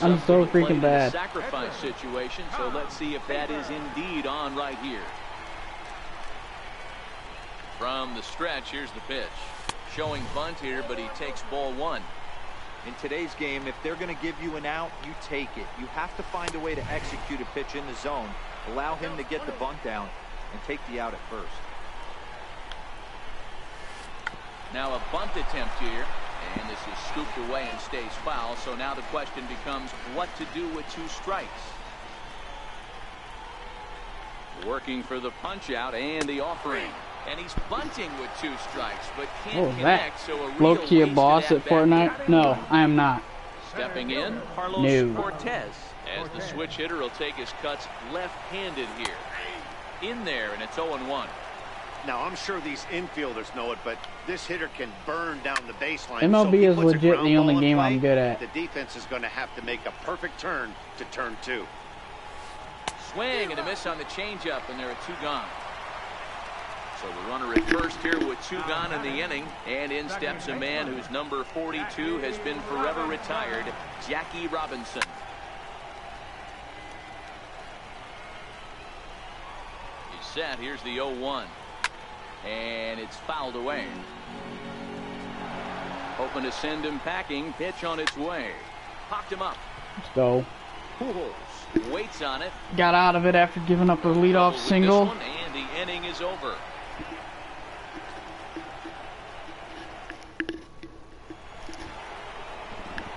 I'm so freaking bad. Sacrifice situation, so let's see if that is indeed on right here. From the stretch, here's the pitch. Showing bunt here, but he takes ball 1. In today's game, if they're going to give you an out, you take it. You have to find a way to execute a pitch in the zone. Allow him to get the bunt down and take the out at first. Now a bunt attempt here, and this is scooped away and stays foul. So now the question becomes what to do with 2 strikes. Working for the punch out and the offering, and he's bunting with 2 strikes, but can't connect. So a low-key a boss at Fortnite? No, I am not. Stepping in, Carlos Cortez, as the switch hitter will take his cuts left-handed here. In there, and it's 0-1. Now, I'm sure these infielders know it, but this hitter can burn down the baseline. MLB is legit the only game I'm good at. The defense is going to have to make a perfect turn to turn 2. Swing and a miss on the changeup, and there are 2 gone. So the runner at first here with 2 gone in the inning, and in steps a man whose number 42 has been forever retired, Jackie Robinson. He's set. Here's the 0-1, and it's fouled away. Hoping to send him packing. Pitch on its way. Popped him up. Let's go. Pujols waits on it. Got out of it after giving up a leadoff single. And the inning is over.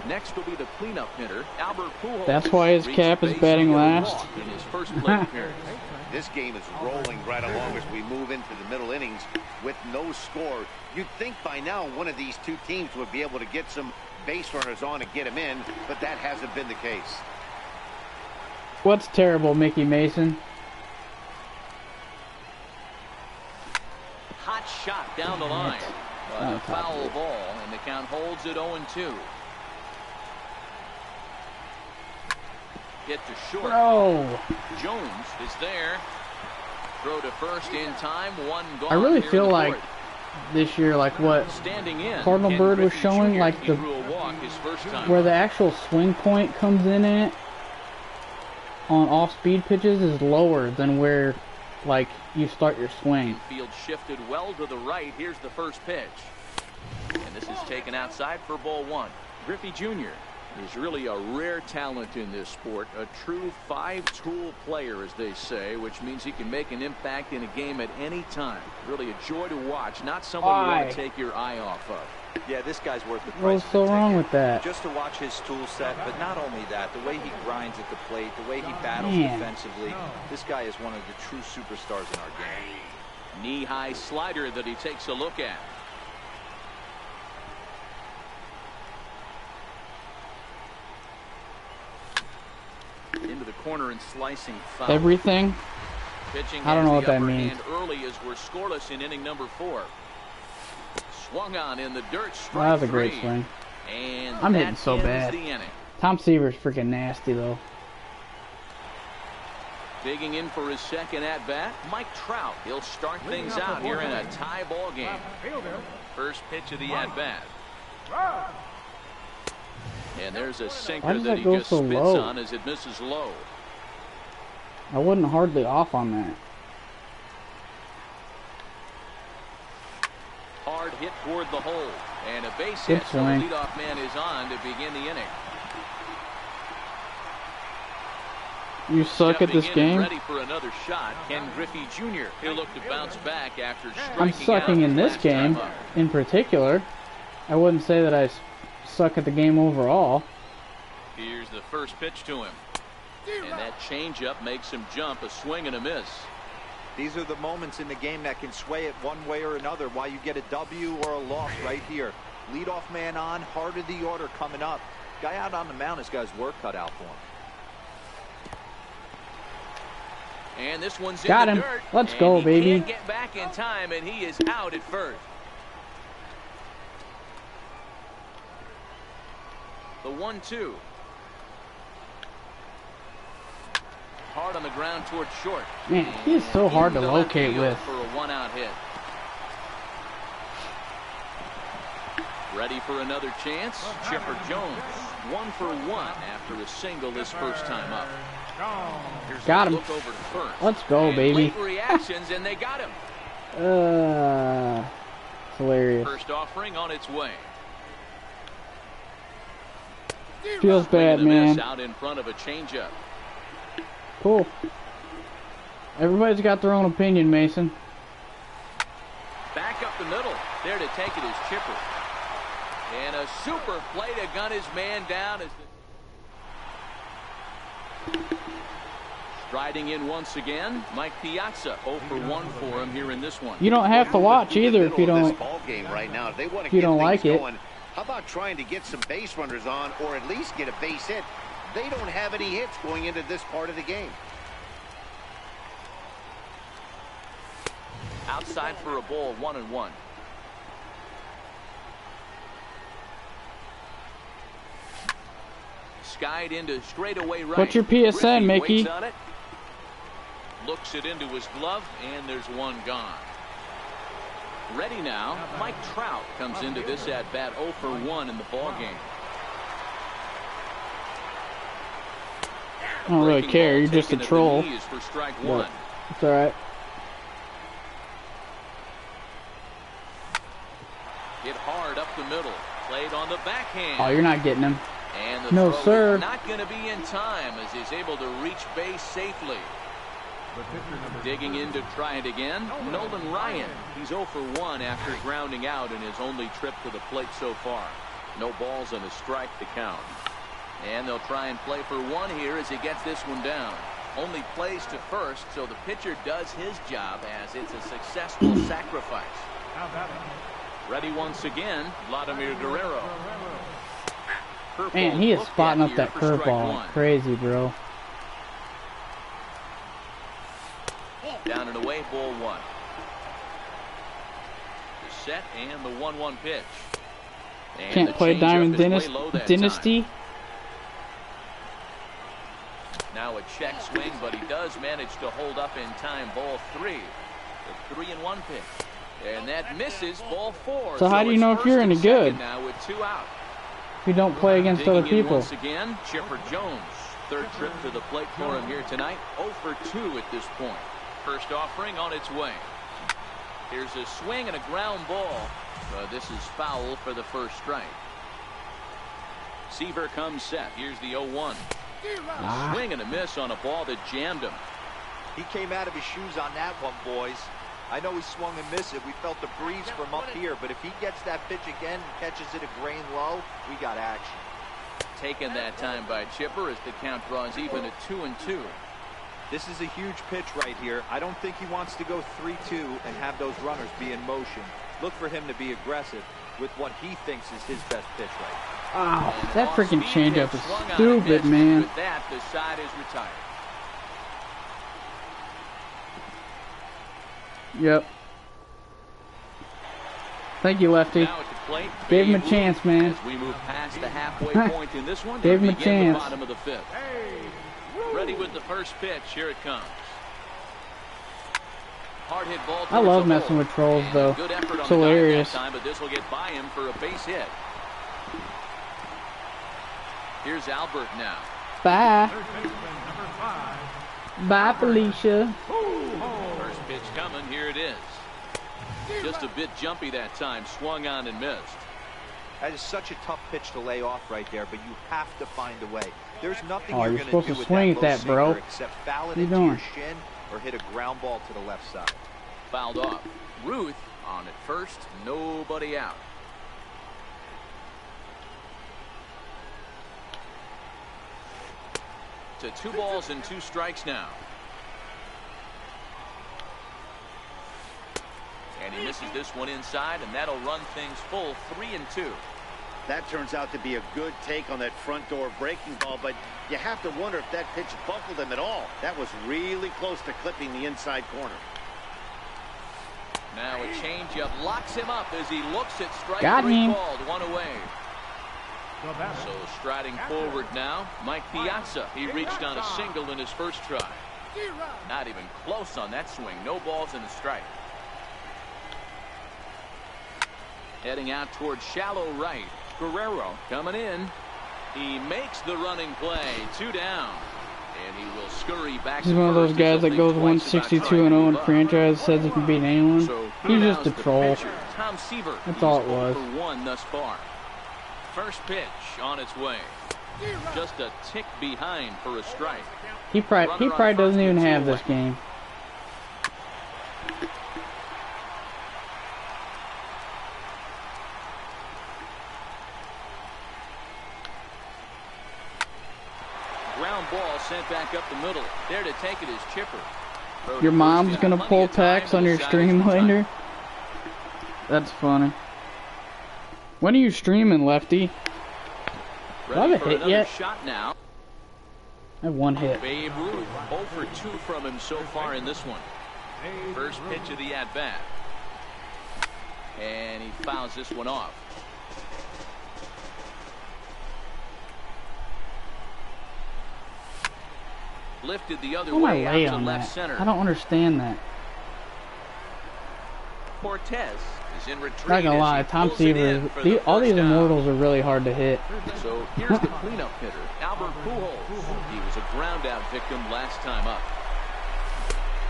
Next will be the cleanup hitter, Albert Pujols. That's why his cap is batting last. In his first plate appearance. This game is rolling right along as we move into the middle innings with no score. You'd think by now one of these two teams would be able to get some base runners on and get them in, but that hasn't been the case. What's terrible, Mickey Mason? Hot shot down the line. A foul ball, and the count holds at 0-2. Hit to short. Bro. Jones is there. Throw to first in time. 1 gone. I really feel like this year, like what Cardinal Bird was showing, like the where the actual swing point comes in at on off-speed pitches is lower than where like you start your swing. Field shifted well to the right. Here's the first pitch, and this is taken outside for ball 1. Griffey Jr. is really a rare talent in this sport, a true 5-tool player, as they say, which means he can make an impact in a game at any time. Really a joy to watch, not someone you want to take your eye off of. Yeah, this guy's worth the price. What's so wrong with that? Just to watch his tool set, but not only that, the way he grinds at the plate, the way he battles defensively, this guy is one of the true superstars in our game. Knee-high slider that he takes a look at. Into the corner and slicing foul. Everything? Pitching I don't know what that means. Early as we're scoreless in inning number 4. Swung on in the dirt. Well, that was a great swing. And I'm hitting so bad. Tom Seaver's freaking nasty though. Digging in for his second at bat, Mike Trout. He'll start things out here in a tie ball game. First pitch of the at bat. And there's a sinker that he just spits on as it misses low. I wasn't hardly off on that. Hard hit toward the hole. And a base hit, so the leadoff man is on to begin the inning. You suck at this game? Ready for another shot. Ken Griffey Jr. He'll look to bounce back after striking I'm sucking in this game in particular. I wouldn't say that I suck at the game overall. Here's the first pitch to him. And that changeup makes him jump, a swing and a miss. These are the moments in the game that can sway it one way or another, why you get a W or a loss right here. Leadoff man on, heart of the order coming up. Guy out on the mound has got his work cut out for him. And this one's got in him. The dirt, Let's go, baby. He can't get back in time, and he is out at first. The 1-2. Hard on the ground toward short. Man, he is so hard to locate with. For a 1-out hit. Ready for another chance. Chipper Jones, 1 for 1 after a single this first time up. Here's got him. Look over to first. Let's go, and baby. Late reactions, and they got him. It's hilarious. First offering on its way. Feels bad, man. Out in front of a changeup. Cool. Everybody's got their own opinion, Mason. Back up the middle. There to take it is Chipper. And a super play to gun his man down. As striding in once again, Mike Piazza 0 for 1 for him here in this one. You don't have to watch either if you don't. Ball game right now. If they want to if you get don't like it. Going, how about trying to get some base runners on, or at least get a base hit? They don't have any hits going into this part of the game. Outside for a ball, 1-1. Skied into straightaway right. What's your PSN, Mickey? Looks it into his glove, and there's one gone. Ready now. Mike Trout comes into this at bat 0 for 1 in the ball game. I don't really care. You're just a troll. For strike one. It's all right. Hit hard up the middle. Played on the backhand. Oh, you're not getting him. And the No, throw sir. is not going to be in time as he's able to reach base safely. Digging in to try it again, Nolan Ryan. He's 0 for 1 after grounding out in his only trip to the plate so far. No balls and a strike to count. And they'll try and play for 1 here as he gets this one down. Only plays to first, so the pitcher does his job as it's a successful sacrifice. Ready once again, Vladimir Guerrero. Man, he is spotting up that curveball like crazy, bro. Down and away, ball 1. The set and the 1-1 pitch. And Can't play Diamond Dynasty. Now a check swing, but he does manage to hold up in time. Ball 3. The 3-1 pitch. And that misses. Ball 4. So how do you know if you're any good? Now with 2 out. If you don't play against other people. Once again, Chipper Jones. Third trip to the plate for him here tonight. 0 for 2 at this point. First offering on its way. Here's a swing and a ground ball. This is foul for the first strike. Seaver comes set. Here's the 0-1. A swing and a miss on a ball that jammed him. He came out of his shoes on that one, boys. I know he swung and missed it. We felt the breeze from up here, but if he gets that pitch again and catches it a grain low, we got action. Taken that time by Chipper as the count draws even at 2-2. This is a huge pitch right here. I don't think he wants to go 3-2 and have those runners be in motion. Look for him to be aggressive with what he thinks is his best pitch right now. Oh, that freaking changeup is stupid, man. With that, the side is retired. Yep. Thank you, Lefty. Now at the plate, Gave him a chance, man. As we move past the halfway point in this one, Gave him a begin chance. the bottom of the 5th. Ready with the first pitch. Here it comes. Hard hit ball. I love messing with trolls, though. Good effort on It's the hilarious. time, but this will get by him for a base hit. Here's Albert now. Bye. Bye, Felicia. First pitch coming. Here it is. Just a bit jumpy that time. Swung on and missed. That is such a tough pitch to lay off right there, but you have to find a way. There's nothing Oh, you're you're going supposed to to do with swing that at that, bro. except foul it What are you into doing? your shin or hit a ground ball to the left side. Fouled off. Ruth on at first. Nobody out. To 2 balls and 2 strikes now. And he misses this one inside, and that'll run things full 3-2. That turns out to be a good take on that front door breaking ball, but you have to wonder if that pitch buckled him at all. That was really close to clipping the inside corner. Now a changeup locks him up as he looks at strike 3 called. 1 away. So striding forward now, Mike Piazza. He reached on a single in his first try. Not even close on that swing. No balls and a strike. Heading out towards shallow right. Guerrero coming in. He makes the running play. 2 down. And he will scurry back. He's one of those guys that goes 162-0 in franchise, says he can beat anyone. He's just a troll. Tom Seaver. That's all it was. For 1 thus far. First pitch on its way. Just a tick behind for a strike. He probably doesn't even have this game. Ground ball sent back up the middle. There to take it is Chipper. Your mom's gonna pull tax on your stream later? That's funny. When are you streaming, Lefty? Do I have a hit yet? Shot now. I have 1 hit. Babe Ruth 0 for 2 from him so far in this one. First pitch of the at-bat. And he fouls this one off. Lifted the other How am I way lay out to on left that? center. I don't understand that. Cortez is in retreat. Not gonna lie, Tom Seaver, all these immortals are really hard to hit. So here's the cleanup hitter, Albert Pujols. He was a ground out victim last time up.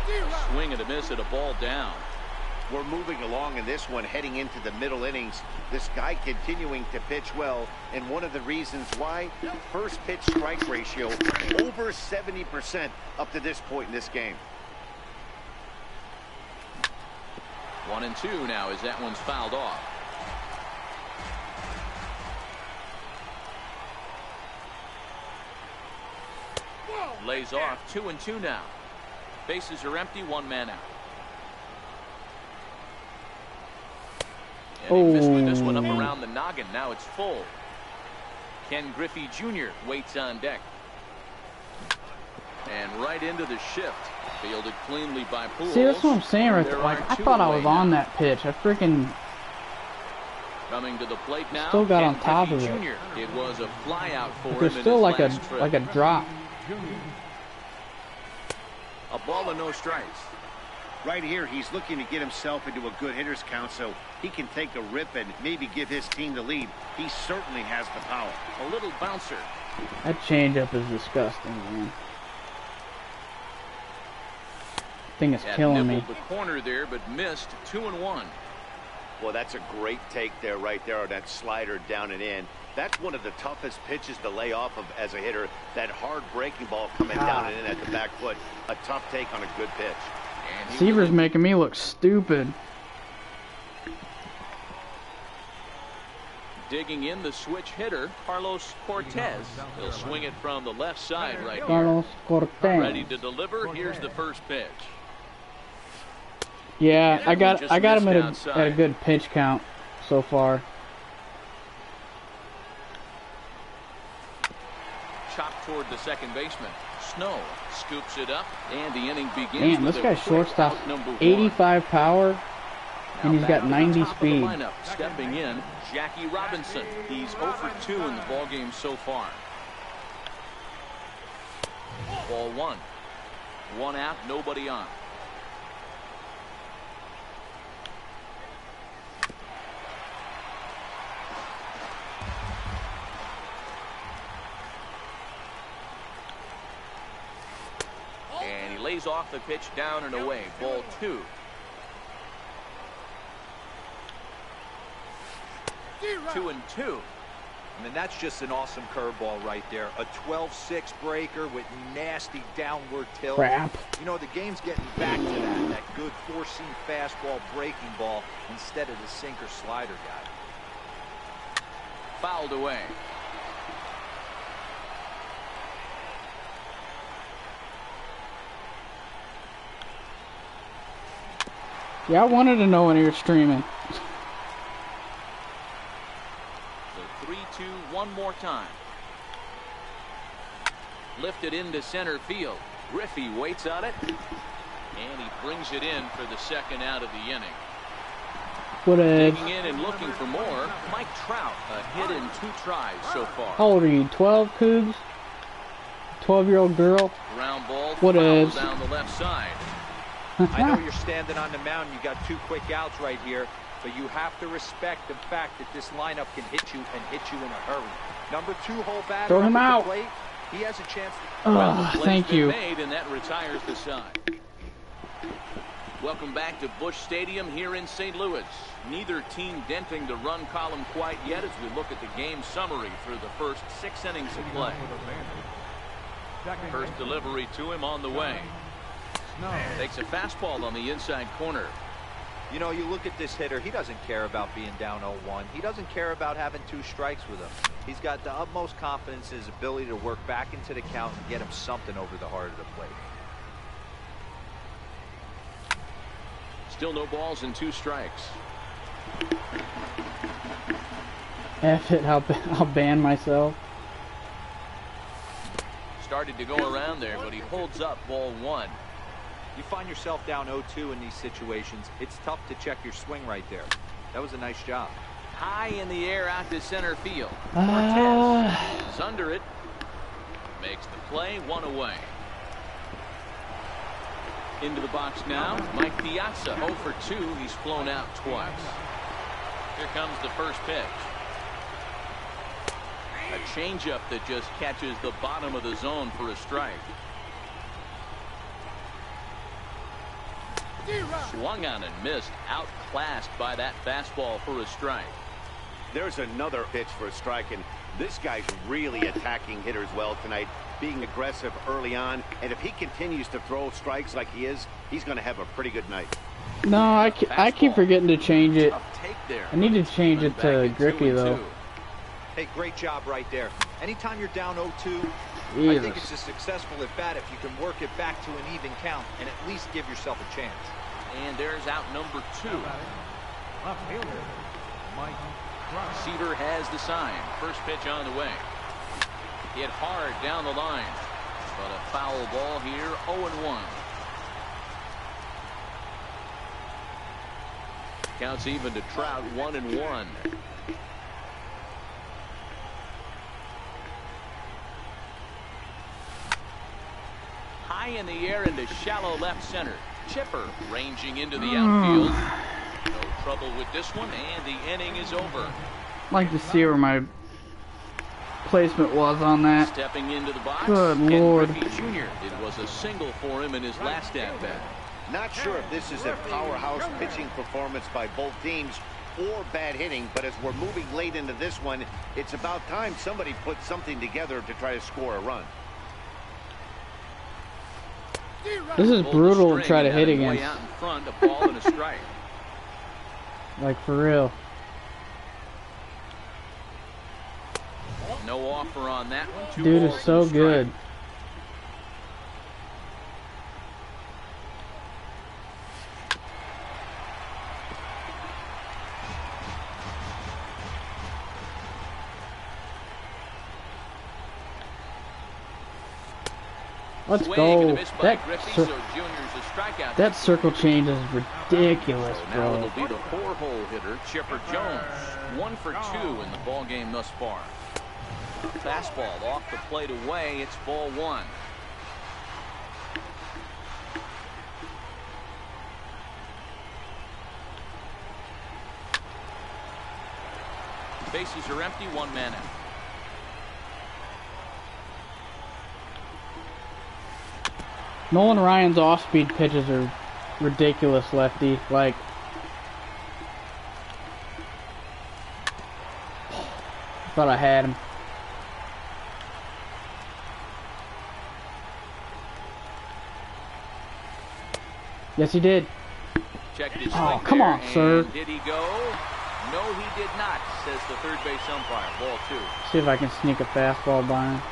A swing and a miss at a ball down. We're moving along in this one, heading into the middle innings. This guy continuing to pitch well, and one of the reasons why, first pitch strike ratio over 70% up to this point in this game. 1-2 now as that one's fouled off. Lays off. 2-2 now. Bases are empty, one man out. And he missed with this one up around the noggin. Now it's full. Ken Griffey Jr. waits on deck. And right into the shift. Fielded cleanly by Pujols. See, that's what I'm saying right there. Like, I thought I was on that pitch. I freaking coming to the plate now. Still got Ken on top Griffey of it. Jr. It was a fly out for him. There's in still his like last trip. a drop. A ball and no strikes. Right here, he's looking to get himself into a good hitter's count so he can take a rip and maybe give his team the lead. He certainly has the power. A little bouncer. That changeup is disgusting, man. Thing is killing me. The corner there, but missed. 2-1. Well, that's a great take there, right there, on that slider down and in. That's one of the toughest pitches to lay off of as a hitter. That hard breaking ball coming down and in at the back foot. A tough take on a good pitch. Seaver's making me look stupid. Digging in the switch hitter, Carlos Cortez. He'll swing it from the left side right Carlos Cortez. Ready to deliver. Here's the first pitch. Yeah, I got him at a good pitch count so far. Chopped toward the second baseman. Snow scoops it up, and the inning begins. Damn, this guy's shortstop, 85 power, and he's got 90 speed. Lineup, stepping in, Jackie Robinson. He's 0 for 2 in the ballgame so far. Ball one. One out, nobody on. And he lays off the pitch down and away. Ball two. 2-2. I mean, that's just an awesome curveball right there. A 12-6 breaker with nasty downward tilt. Crap. You know, the game's getting back to that good four-seam fastball breaking ball instead of the sinker slider guy. Fouled away. Yeah, I wanted to know when you were streaming. So 3-2, one more time. Lifted into center field. Griffey waits on it. And he brings it in for the second out of the inning. Digging in and looking for more. Mike Trout, a hit in 2 tries so far. How old are you, 12, Cougs? 12-year-old girl? Ground ball what is? Down the left side. I know you're standing on the mound. You got 2 quick outs right here, but you have to respect the fact that this lineup can hit you and hit you in a hurry. Number 2 hole batter. Throw him out. Plate, he has a chance. Thank you. Made, and that retires the side. Welcome back to Busch Stadium here in St. Louis. Neither team denting the run column quite yet as we look at the game summary through the first 6 innings of play. First delivery to him on the way. Takes a fastball on the inside corner. You know, you look at this hitter, he doesn't care about being down 0-1. He doesn't care about having 2 strikes with him. He's got the utmost confidence in his ability to work back into the count and get him something over the heart of the plate. Still no balls and 2 strikes. F it, I'll ban myself. Started to go around there, but he holds up ball 1. You find yourself down 0-2 in these situations, it's tough to check your swing right there. That was a nice job. High in the air out to center field. Cortez is under it. Makes the play, 1 away. Into the box now, Mike Piazza, 0 for 2. He's flown out twice. Here comes the first pitch. A changeup that just catches the bottom of the zone for a strike. Swung on and missed, outclassed by that fastball for a strike. There's another pitch for a strike, and this guy's really attacking hitters well tonight, being aggressive early on, and if he continues to throw strikes like he is, he's going to have a pretty good night. No, I keep forgetting to change it. I need to change it to Griffey, though. Hey, great job right there. Anytime you're down 0-2, I think it's a successful at bat if you can work it back to an even count and at least give yourself a chance. And there's out number 2. Left fielder, Mike. Seaver has the sign. First pitch on the way. Hit hard down the line. But a foul ball here, 0-1. Counts even to Trout, 1-1. High in the air into shallow left center. Chipper ranging into the outfield. No trouble with this one, and the inning is over. I'd like to see where my placement was on that. Stepping into the box, Good Ken Lord. Griffey Jr. It was a single for him in his last at-bat. Not sure if this is a powerhouse pitching performance by both teams or bad hitting, but as we're moving late into this one, it's about time somebody put something together to try to score a run. This is brutal to try to hit against. Way out in front, a ball and a strike. Like, for real. No offer on that one. Dude is so good. Let's go. That circle change is ridiculous, Now bro. it'll be the 4-hole hitter, Chipper Jones. 1 for 2 in the ball game thus far. Fastball off the plate away. It's ball 1. Bases are empty. 1 man out. Nolan Ryan's off-speed pitches are ridiculous, lefty. Like, thought I had him. Yes, he did. Checked his Oh, swing come there, on, sir. Did he go? No, he did not, says the third base umpire. Ball 2. See if I can sneak a fastball by him.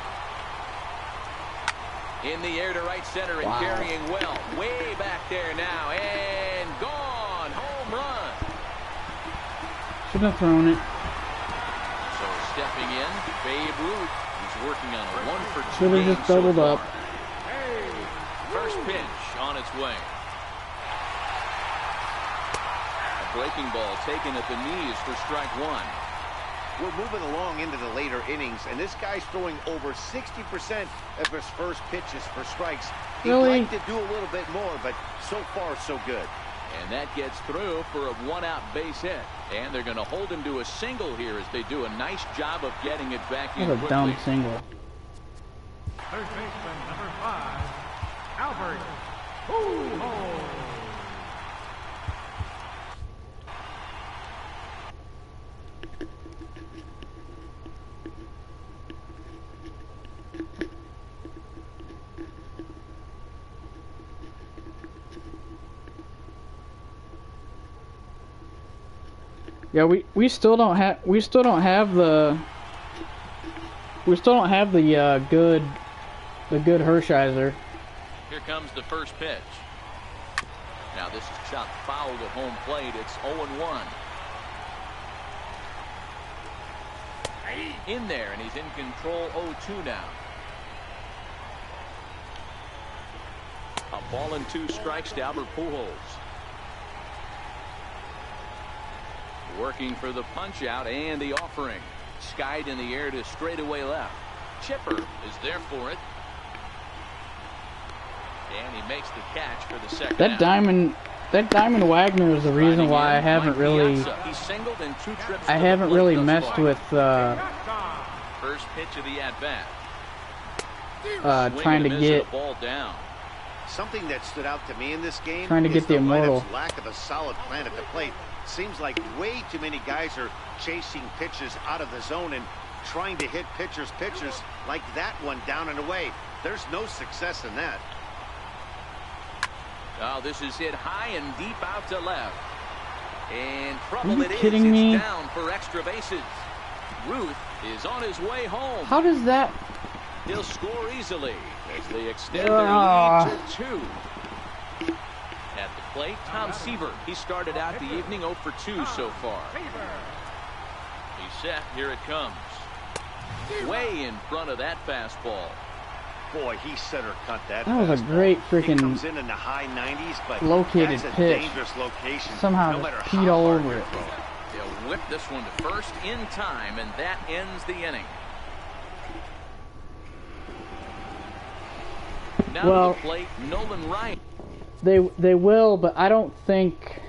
In the air to right center and carrying well. Way back there now. And gone. Home run. Shouldn't have thrown it. So stepping in, Babe Ruth. He's working on a 1 for 2 Should have game just doubled so up. far. First pitch on its way. A breaking ball taken at the knees for strike 1. We're moving along into the later innings, and this guy's throwing over 60% of his first pitches for strikes. He'd Really? like to do a little bit more, but so far, so good. And that gets through for a 1-out base hit. And they're going to hold him to a single here as they do a nice job of getting it back in What a quickly. dumb single. Third baseman, number 5, Albert Pujols. Yeah, we still don't have the good Hershiser. Here comes the first pitch. Now this is shot fouled at home plate. It's 0-1. In there, and he's in control. 0-2 now. A ball and 2 strikes to Albert Pujols. Working for the punch out and the offering. Skied in the air to straightaway left. Chipper is there for it. And he makes the catch for the second That Diamond Wagner is the reason why I haven't really messed with first pitch of the at-bat. Trying to get ball down. Something that stood out to me in this game trying to get the Immortal. Lack of a solid plan at the plate. Seems like way too many guys are chasing pitches out of the zone and trying to hit pitchers like that one down and away. There's no success in that. Oh, this is hit high and deep out to left. And trouble Are you kidding me? It's down for extra bases. Ruth is on his way home. How does that? He'll score easily as they extend their lead to 2. At the plate, Tom Seaver. He started out the evening 0 for 2 so far. He's set. Here it comes. Way in front of that fastball. Boy, he center cut that. That was a great freaking comes in the high 90s, but located that's a pitch. Dangerous location. Somehow no just peed all over it. They'll whip this one to first in time, and that ends the inning. Now Well, to the plate, Nolan Ryan. They will, but I don't think.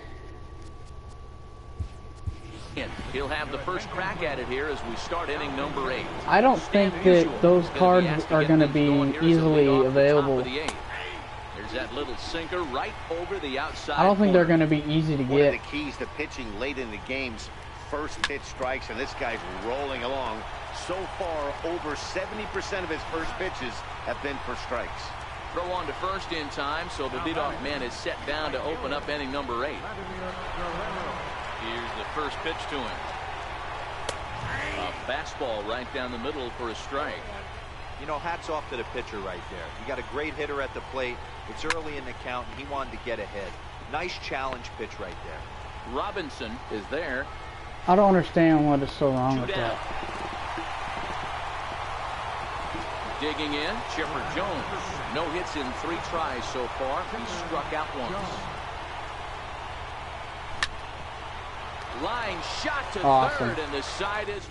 He'll have the first crack at it here as we start inning number 8. I don't think that those cards are going to be easily available. There's that little sinker right over the outside. I don't think they're going to be easy to One get. of the keys to pitching late in the game's first pitch strikes, and this guy's rolling along. So far, over 70% of his first pitches have been for strikes. Throw on to first in time, so the leadoff man is set down to open up inning number 8. Here's the first pitch to him. A fastball right down the middle for a strike. You know, hats off to the pitcher right there. You got a great hitter at the plate. It's early in the count, and he wanted to get ahead. Nice challenge pitch right there. Robinson is there. I don't understand what is so wrong with that. Digging in, Chipper Jones. No hits in 3 tries so far. He struck out once. Line shot to third, and the side is.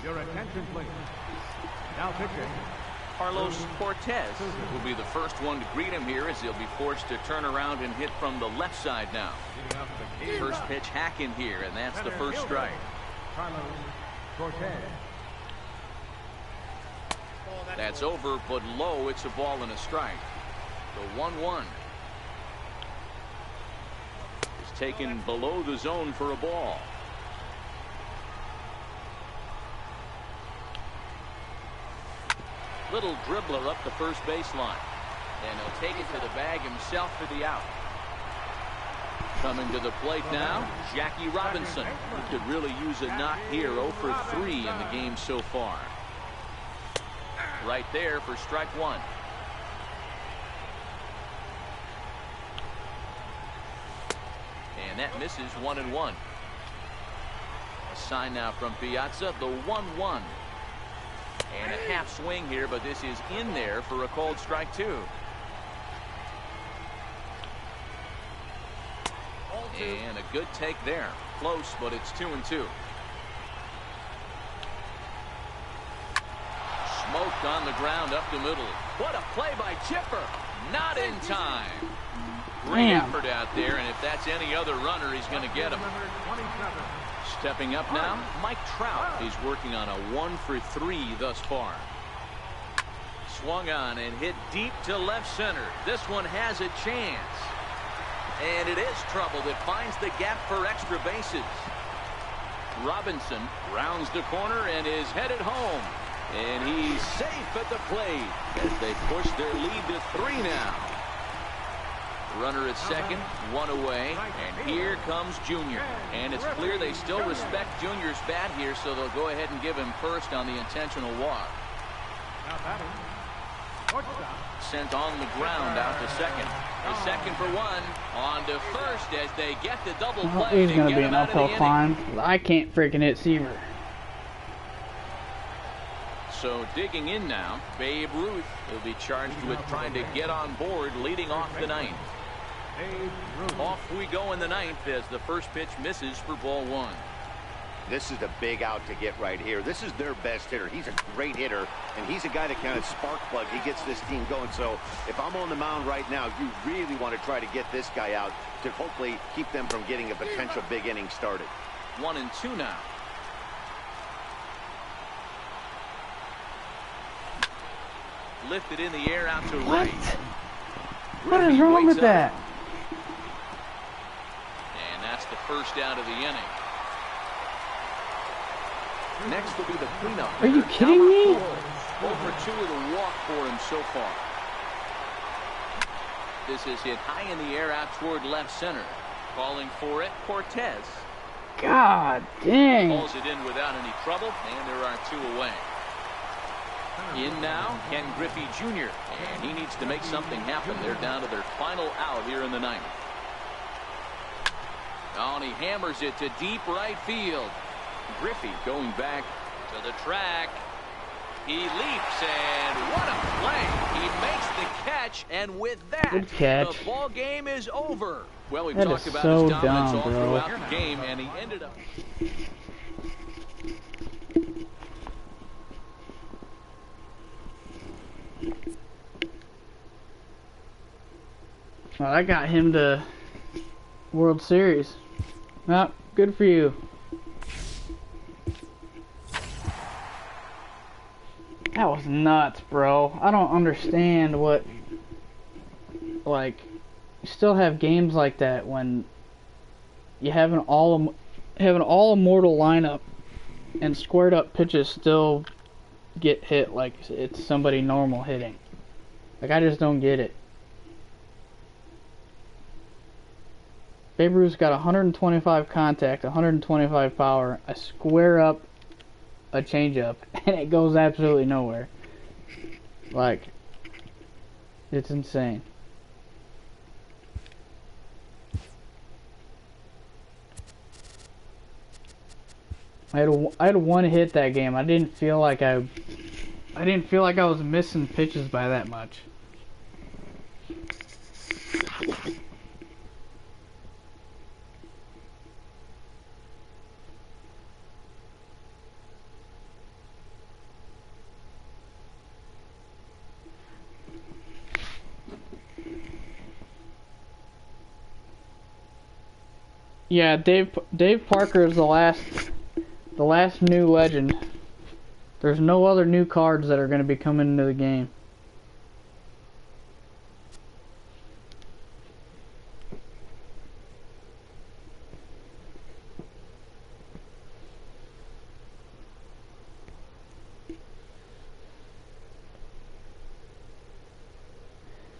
Your attention, please. Now pitching. Carlos Cortez will be the first one to greet him here as he'll be forced to turn around and hit from the left side now. First pitch hack in here, and that's the first strike. Carlos Cortez. That's over, but low. It's a ball and a strike. The 1-1 is taken below the zone for a ball. Little dribbler up the first baseline, and he'll take it to the bag himself for the out. Coming to the plate now, Jackie Robinson. He could really use a knock here. 0 for 3 in the game so far. Right there for strike 1. And that misses 1-1. A sign now from Piazza, the 1-1. And a half swing here, but this is in there for a called strike 2. And a good take there. Close, but it's 2-2. Smoked on the ground up the middle. What a play by Chipper. Not in time. Great effort out there, and if that's any other runner, he's going to get him. Stepping up now, Mike Trout. He's working on a 1 for 3 thus far. Swung on and hit deep to left center. This one has a chance. And it is trouble that finds the gap for extra bases. Robinson rounds the corner and is headed home. And he's safe at the plate as they push their lead to 3 now. Runner at second, 1 away, and here comes Junior. And it's clear they still respect Junior's bat here, so they'll go ahead and give him first on the intentional walk. Sent on the ground out to second. The second for 1, on to first as they get the double play. He's going to be an uphill climb. I can't freaking hit Seaver. So digging in now, Babe Ruth will be charged with trying to get on board leading off the 9th. Off we go in the 9th as the first pitch misses for ball 1. This is a big out to get right here. This is their best hitter. He's a great hitter, and he's a guy that kind of spark plug. He gets this team going. So if I'm on the mound right now, you really want to try to get this guy out to hopefully keep them from getting a potential big inning started. 1-2 now. Lifted in the air out to right. What is wrong with that? And that's the first out of the inning. Next will be the cleanup. Are you kidding me? 0 for 2 with a walk for him so far. This is hit high in the air out toward left center. Calling for it, Cortez. God dang. Pulls it in without any trouble, and there are 2 away. In now, Ken Griffey Jr., and he needs to make something happen. They're down to their final out here in the 9th. Oh, and he hammers it to deep right field. Griffey going back to the track. He leaps, and what a play. He makes the catch, and with that, the ball game is over. Well, we've talked about his dominance all throughout the game, and he ended up... Well, I got him to World Series. Well, good for you. That was nuts, bro. I don't understand what, like, you still have games like that when you have an all immortal lineup and squared up pitches still get hit like it's somebody normal hitting. Like, I just don't get it. Babe Ruth's got 125 contact, 125 power, a square up, a changeup, and it goes absolutely nowhere. Like, it's insane. I had one hit that game. I didn't feel like I was missing pitches by that much. Yeah, Dave Parker is the last new legend. There's no other new cards that are going to be coming into the game.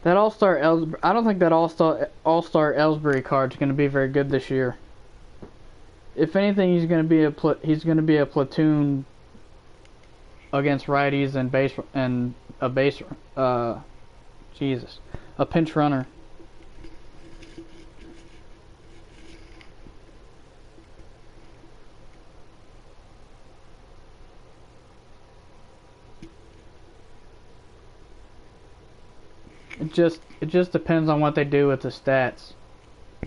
That All-Star I don't think that All-Star Ellsbury card's going to be very good this year. If anything, he's going to be a platoon against righties and a pinch runner. It just depends on what they do with the stats,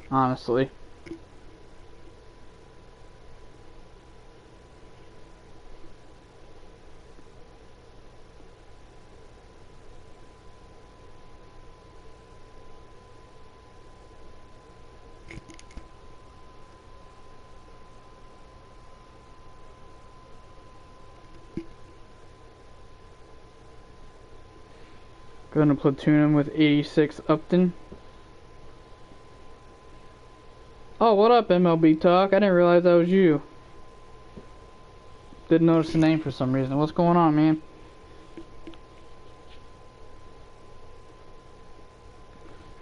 honestly. Going to platoon him with 86 Upton. Oh, what up, MLB Talk? I didn't realize that was you. Didn't notice the name for some reason. What's going on, man?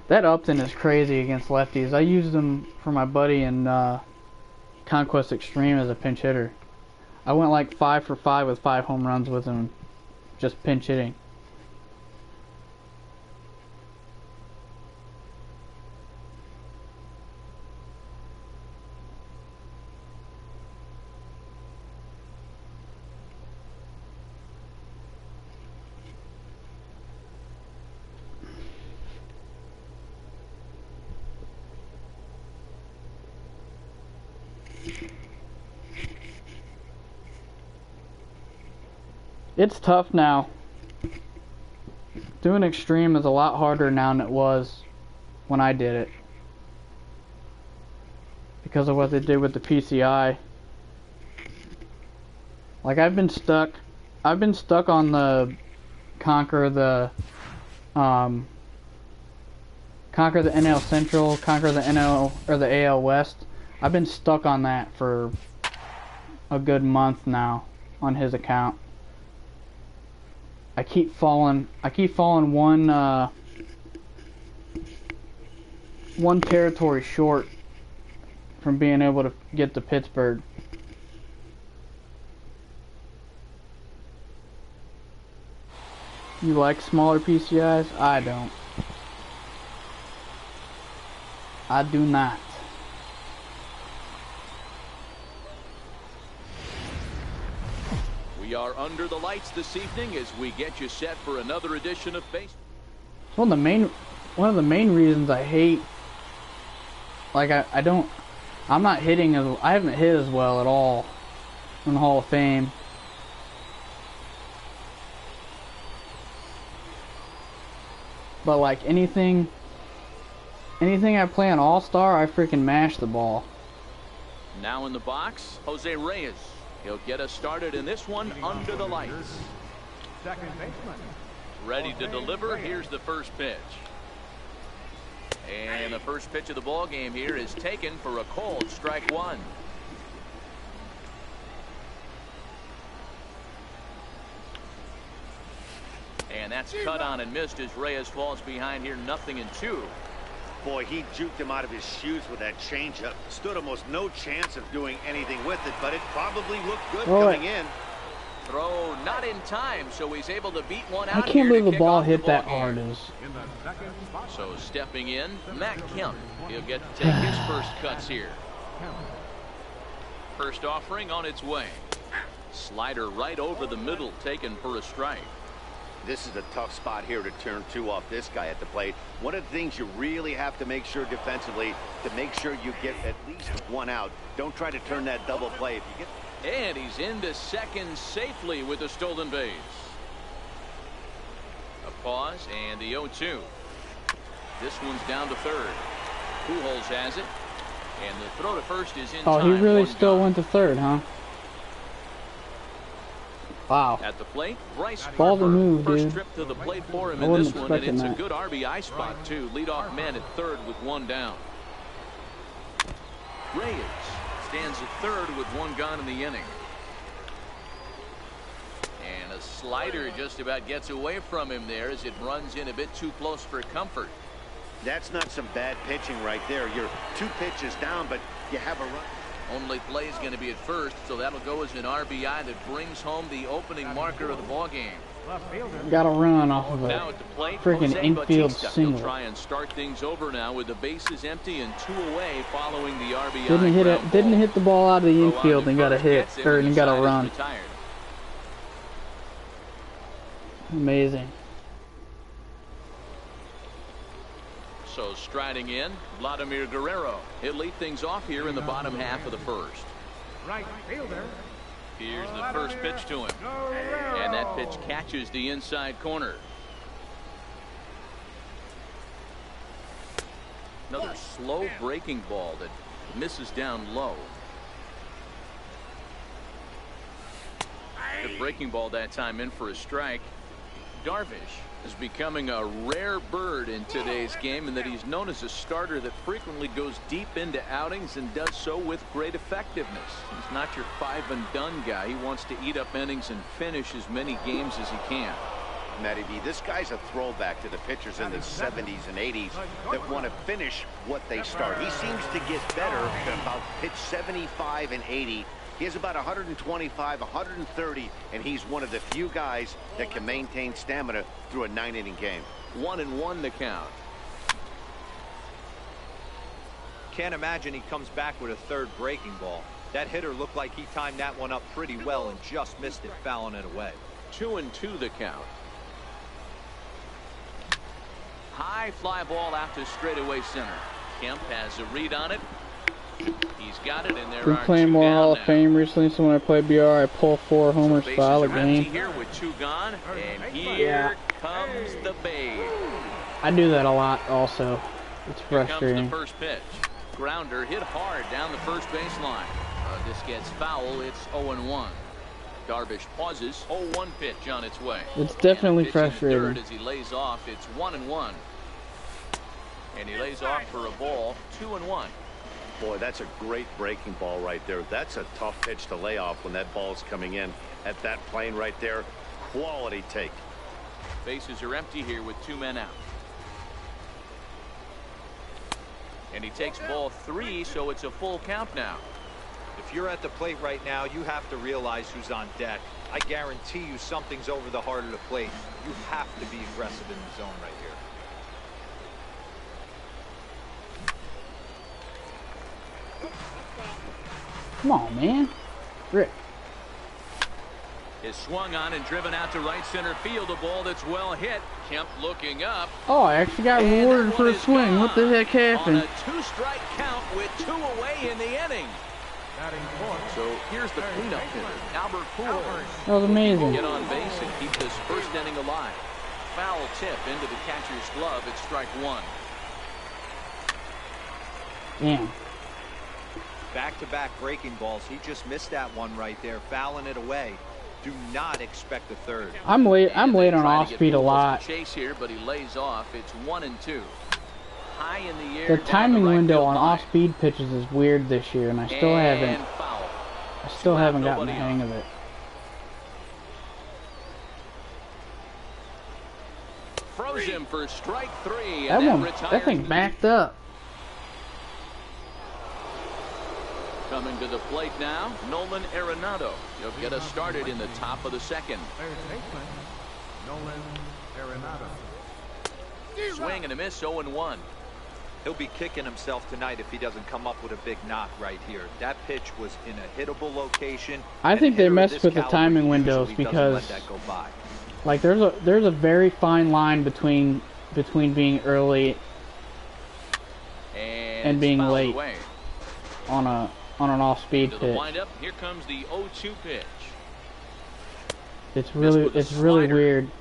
That Upton is crazy against lefties. I used him for my buddy in Conquest Extreme as a pinch hitter. I went like 5 for 5 with 5 home runs with him, just pinch hitting. It's tough now. Doing extreme is a lot harder now than it was when I did it. Because of what they did with the PCI. Like I've been stuck on the conquer the NL Central, conquer the NL or the AL West. I've been stuck on that for a good month now on his account. I keep falling one territory short from being able to get to Pittsburgh. You like smaller PCIs? I don't. I do not. We are under the lights this evening as we get you set for another edition of Base. One of the main reasons I hate, like I'm not hitting as, I haven't hit as well at all in the Hall of Fame. But like anything I play on All-Star, I freaking mash the ball. Now in the box, Jose Reyes. He'll get us started in this one under the lights. Second baseman. Ready to deliver. Here's the first pitch. And the first pitch of the ball game here is taken for a cold strike one. And that's cut on and missed as Reyes falls behind here, 0-2. Boy, he juked him out of his shoes with that changeup. Stood almost no chance of doing anything with it, but it probably looked good coming in. Throw not in time, so he's able to beat one out. I can't believe the ball hit that hard. So stepping in, Matt Kemp. He'll get to take his first cuts here. First offering on its way. Slider right over the middle, taken for a strike. This is a tough spot here to turn two off this guy at the plate. One of the things you really have to make sure defensively, to make sure you get at least one out. Don't try to turn that double play. If you get... And he's into second safely with a stolen base. A pause and the 0-2. This one's down to third. Pujols has it. And the throw to first is in time. Oh, he really still gone. went to third, huh? Wow. At the plate, Bryce Ball to move, first dude. trip to the plate for him I in this wasn't one, and it's expecting a good RBI spot too. Leadoff man at third with one down. Reyes stands at third with one gone in the inning. And a slider just about gets away from him there as it runs in a bit too close for comfort. That's not some bad pitching right there. You're 2 pitches down, but you have a run. Only play is going to be at first, so that'll go as an RBI that brings home the opening marker of the ball game. Got a run off of Now a at the plate, freaking Jose infield Bautista. single. He'll try and start things over now with the bases empty and 2 away following the RBI. Didn't hit the ball out of the infield and got a hit, or and got a run. Amazing. So striding in, Vladimir Guerrero. He'll lead things off here in the bottom half of the first. Right fielder. Here's the first pitch to him. And that pitch catches the inside corner. Another slow breaking ball that misses down low. The breaking ball that time in for a strike. Darvish is becoming a rare bird in today's game, in that he's known as a starter that frequently goes deep into outings and does so with great effectiveness. He's not your 5-and-done guy. He wants to eat up innings and finish as many games as he can. Matty B, this guy's a throwback to the pitchers in the 70s and 80s that want to finish what they start. He seems to get better at about pitch 75 and 80. He has about 125, 130, and he's one of the few guys that can maintain stamina through a 9-inning game. 1-1 the count. Can't imagine he comes back with a third breaking ball. That hitter looked like he timed that one up pretty well and just missed it, fouling it away. 2-2 the count. High fly ball out to straightaway center. Kemp has a read on it. He's got it, and there Been are playing two more down Hall of now. Fame recently, so when I play BR, I pull 4 homers Bases style a are empty game. here with 2 gone, and here comes the base. I do that a lot also. It's Here comes frustrating. the first pitch. Grounder hit hard down the first baseline. This gets foul. It's 0-1. Darvish pauses. 0-1 pitch on its way. It's definitely And a pitch in the frustrating. third as he lays off. It's 1-1. And he lays off for a ball. 2-1. Boy, that's a great breaking ball right there. That's a tough pitch to lay off when that ball's coming in at that plane right there. Quality take. Bases are empty here with 2 men out. And he takes ball 3, so it's a full count now. If you're at the plate right now, you have to realize who's on deck. I guarantee you something's over the heart of the plate. You have to be aggressive in the zone right here. Come on, man. Rick. Is swung on and driven out to right center field. A ball that's well hit. Kemp looking up. Oh, I actually got And rewarded that for one a is swing. What the gone heck happened? On a 2-strike count with 2 away in the inning. Batting fourth. So here's the cleanup hitter, Albert Pujols. That was amazing. Get on base and keep this first inning alive. Foul tip into the catcher's glove. It's strike 1. Damn. Back-to-back breaking balls. He just missed that one right there, fouling it away. Do not expect a third. I'm late on Try to off get speed a Pujols lot. to chase here, but he lays off. It's 1-2. High in the air. The down timing the right window field on line. off speed pitches is weird this year, and I still And haven't foul. gotten the Nobody hang on. of it. Froze him for strike 3. That And one, that retires thing the- backed up. Coming to the plate now, Nolan Arenado. He'll get us started in the top of the second. Third baseman, Nolan Arenado. Swing and a miss, 0-1. He'll be kicking himself tonight if he doesn't come up with a big knock right here. That pitch was in a hittable location. I think and a they hitter of messed this with the caliber timing usually windows doesn't because, let that go by. like, there's a very fine line between being early and being fouled late away. on an off speed To the pitch. windup, here comes the 0-2 pitch. It's really with a really slider. weird.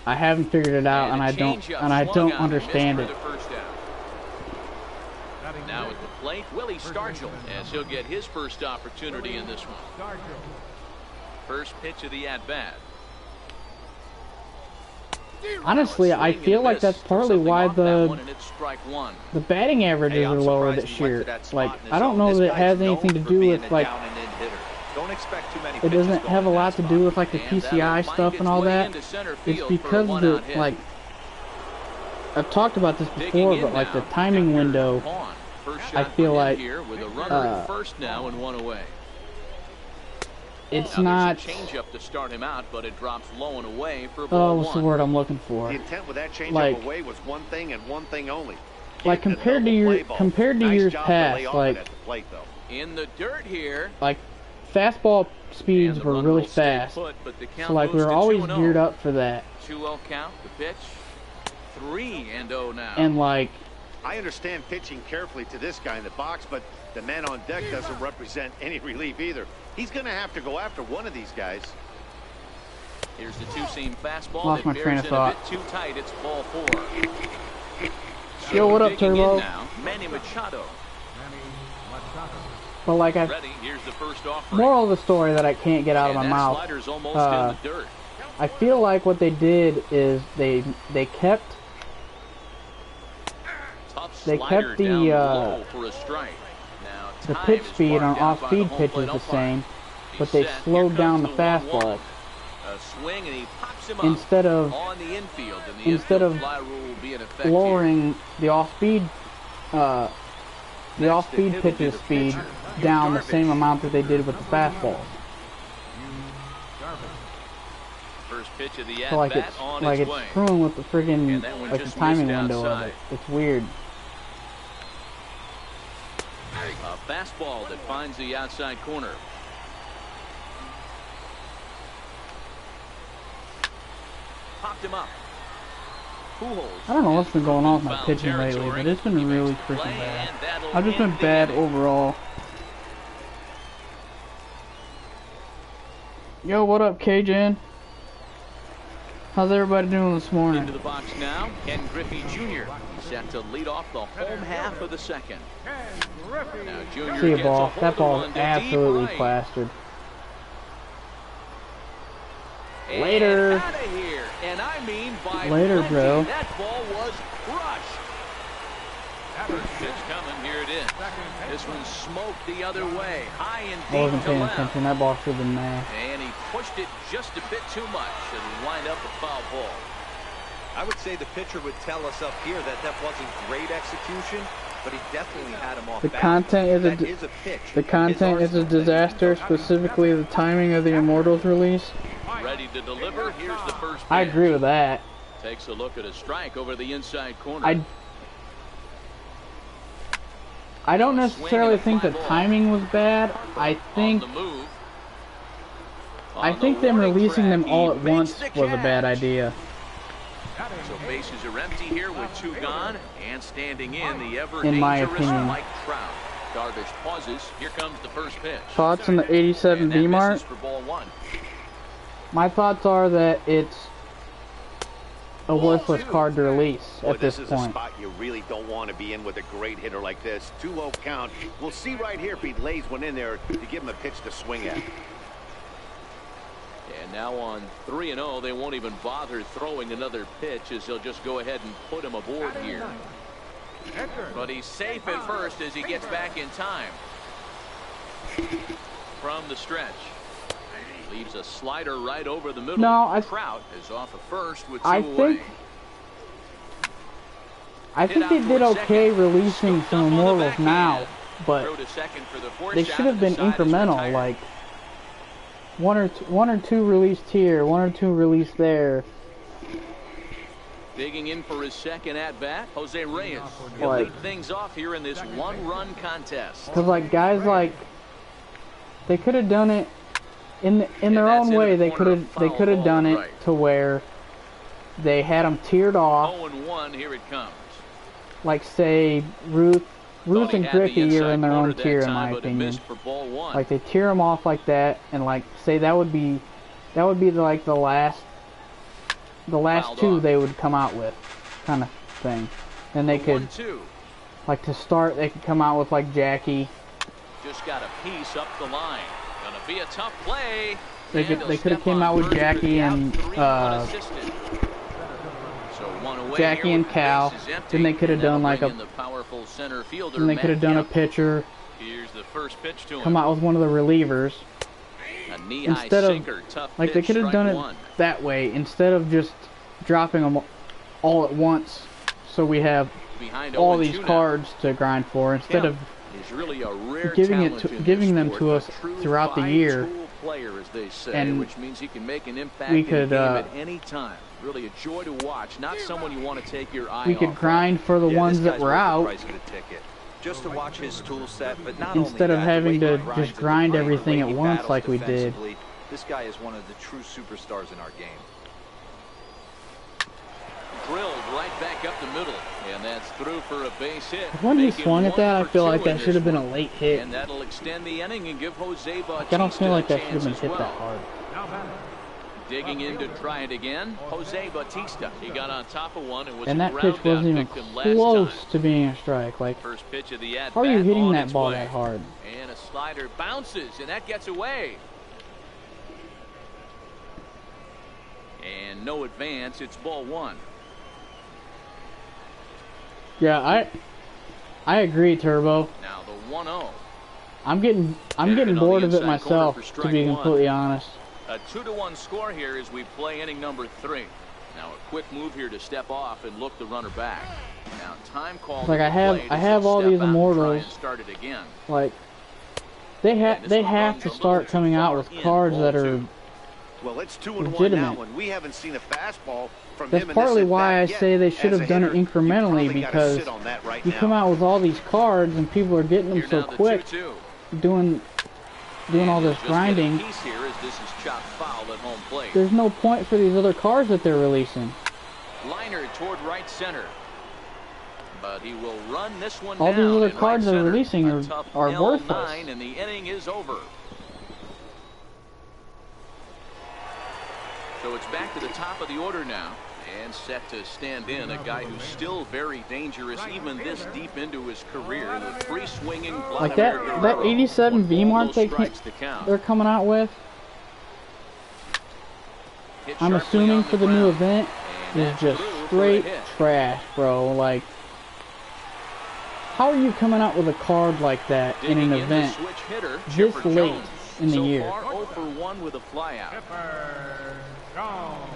I haven't figured it out, and a I don't changeup swung on and understand missed it. for the first out. Batting Now fifth, at the plate, Willie Stargell, as he'll get his first opportunity in this one. Stargell. First pitch of the at-bat. Honestly, I feel like that's partly why the batting averages Hey, are I'm lower surprised this he went year. to that spot Like, in his I don't zone. know This that it guy's has known anything to for do being with a like down and in hitter. Don't expect too many it pitches doesn't going have a in that lot to spot. do with like the PCI stuff and all that. It's because the like I've talked about this before, but like the timing window, I feel like first now and 1 away. it's Now, not. there's a changeup to start him out, but it drops low and away for Oh, ball what's the 1. word I'm looking for? The intent with that changeup Like- away was one thing and one thing only. Like Hitting a compared to double your play ball. compared to Nice years job to lay past, off it like at the plate, though. In the dirt here. like fastball speeds And the were runner really will stay fast, put, but the count so like we moves were to always 2-0. geared up for that. 2-0 count, the pitch. 3-0 now. And like I understand pitching carefully to this guy in the box, but the man on deck doesn't represent any relief either. He's going to have to go after one of these guys. Here's the two-seam fastball. Lost that my train bears of in thought. a bit too tight. It's ball 4. Yo, what up, Digging in Turbo? now, Manny Machado. Manny Machado. but like I Ready. Here's the first offering. moral of the story that I can't get out of And my that mouth. slider's almost uh, in the dirt. I feel like what they did is they kept Tough they slider kept the, down low for a strike. Now, the time pitch is speed on marked out by off-speed home pitches plate the umpire. same, He's but they set. Here slowed down the comes 1-1. fastball A swing and he pops him up instead of on the infield, and the instead infield of fly rule will be in effect here. lowering the off-speed pitches speed down the same amount that they did with the fastball. First pitch of the So like at-bat it's on like its it's way. screwing with the friggin' And that one like the just timing missed window of outside. it. It's weird. A fastball that finds the outside corner. Popped him up. Pujols. I don't know what's been going on with my pitching lately, but it's been really freaking bad. I've just been bad overall. Yo, what up, Cajun? How's everybody doing this morning? Into the box now, Ken Griffey Jr. set to lead off the home half of the second. Now Jr. See a gets ball. hold That of ball one is to absolutely deep right. plastered. And Later. outta here. And I mean by Later, plenty. bro. That ball was crushed. First pitch coming. Here it is. This one smoked the other way. High and I wasn't deep to paying left. attention. That ball should have been there. And he pushed it just a bit too much and lined up a foul ball. I would say the pitcher would tell us up here that that wasn't great execution, but he definitely had him off The balance. content is That a is a pitch. the content His is a arsenal disaster. Specifically, the timing of the Immortals release. Ready to deliver. Here's the first pitch. I agree with that. Takes a look at a strike over the inside corner. I don't necessarily think the timing was bad. I think On the move. them releasing them all at once was a bad idea. So bases are empty here with two gone, and standing in the ever In my dangerous opinion. Mike Trout. Darvish pauses. Here comes the first pitch. Thoughts on the 87 And that B mark? misses for ball one. My thoughts are that it's a worthless card to release Boy, at this is a point. spot you really don't want to be in with a great hitter like this. 2-0 count. We'll see right here if he lays one in there to give him a pitch to swing at. And now on 3-0, they won't even bother throwing another pitch as they'll just go ahead and put him aboard here. But he's safe at first as he gets back in time. From the stretch. Leaves a slider right over the middle. No, Trout is off of first with two I away. think they did okay releasing some Immortals now, but Throw to second for the force they out, should have and the been side is incremental, retired. like one or two released here, one or two released there. Digging in for his second at-bat, Jose Reyes. He'll Like- lead things off here in this one-run contest. Because like guys like they could have done it in their that's own in way. the They corner, could foul have ball done it right. to where they had them tiered off. 0-1, here it comes. Like say Ruth Thought he and had the Griffey are inside in their corner own that tier in time, my but it opinion. missed for ball one. Like they tier them off like that, and like say that would be like the last Fouled two off. they would come out with, kind of thing. Then they could 1-2. like to start they could come out with like Jackie. Just got a piece up the line. Gonna be a tough play. They could have came out with Jackie and Jackie and Cal. Then they could have done like the powerful center fielder. then they could have done a pitcher. Here's the first pitch to him. Come out with one of the relievers. A knee-high Instead of sinker, tough like they pitch, could have done strike it one. that way instead of just dropping them all at once. So we have Behind all 0-2 these now. cards to grind for instead of He's really a rare giving talent in giving this them sport, to a us true throughout the year. five-tool player, as they say, And which means he can make an impact we in could, the game at any time. Really a joy to watch. Not someone you want to take your eye We off could of. grind for the ones this that guy's were worth the out price of the ticket. Just to watch his tool set, but not instead only of that, having the way to he just grinds grind the plate, everything the at way he once battles like we did. defensively. This guy is one of the true superstars in our game. Drilled right back up the middle, and that's through for a base hit. When he Making swung at that, I 1 for feel 2 like in that should have this been a one. late hit. And that'll extend the inning and give Jose Bautista I don't feel like a that should have chance been as hit that well. hard. Digging in to try it again, Jose Bautista. He got on top of one and was And a that pitch ground-out wasn't even victim last close time. to being a strike. Like, First pitch of the at-bat how are you hitting on that its ball way. that hard? And a slider bounces, and that gets away. And no advance. It's ball one. Yeah, I agree, Turbo. Now the 1-0. I'm getting Hit it on bored the of it inside myself, corner for to strike be one. completely honest. A 2-1 score here as we play inning number 3. Now a quick move here to step off and look the runner back. Now time called. Like, at the plate I as have they'll all step these out and try Immortals. and start it again. Like, they have to start coming out with cards that are. Well, it's 2-1 now, legitimate. and we haven't seen a fastball from That's him in partly this why I at-bat say they yet. should As have a done it hitter, you incrementally, probably gotta because sit on that right you now. come out with all these cards and people are getting them Here so now the quick, 2-2. doing all this Just grinding. get a piece here as this is chopped foul at home plate. There's no point for these other cards that they're releasing. Liner toward right center. But he will run this one all down. these other in cards right they're center. releasing A are tough worthless. L9, and the inning is over. So it's back to the top of the order now, and set to stand in a guy who's still very dangerous even this deep into his career. The free swinging Like that 87 V mark they're coming out with. I'm assuming for the new event is just straight trash, bro. Like, how are you coming out with a card like that in an event this late in the year? So far 0 for 1 with a flyout.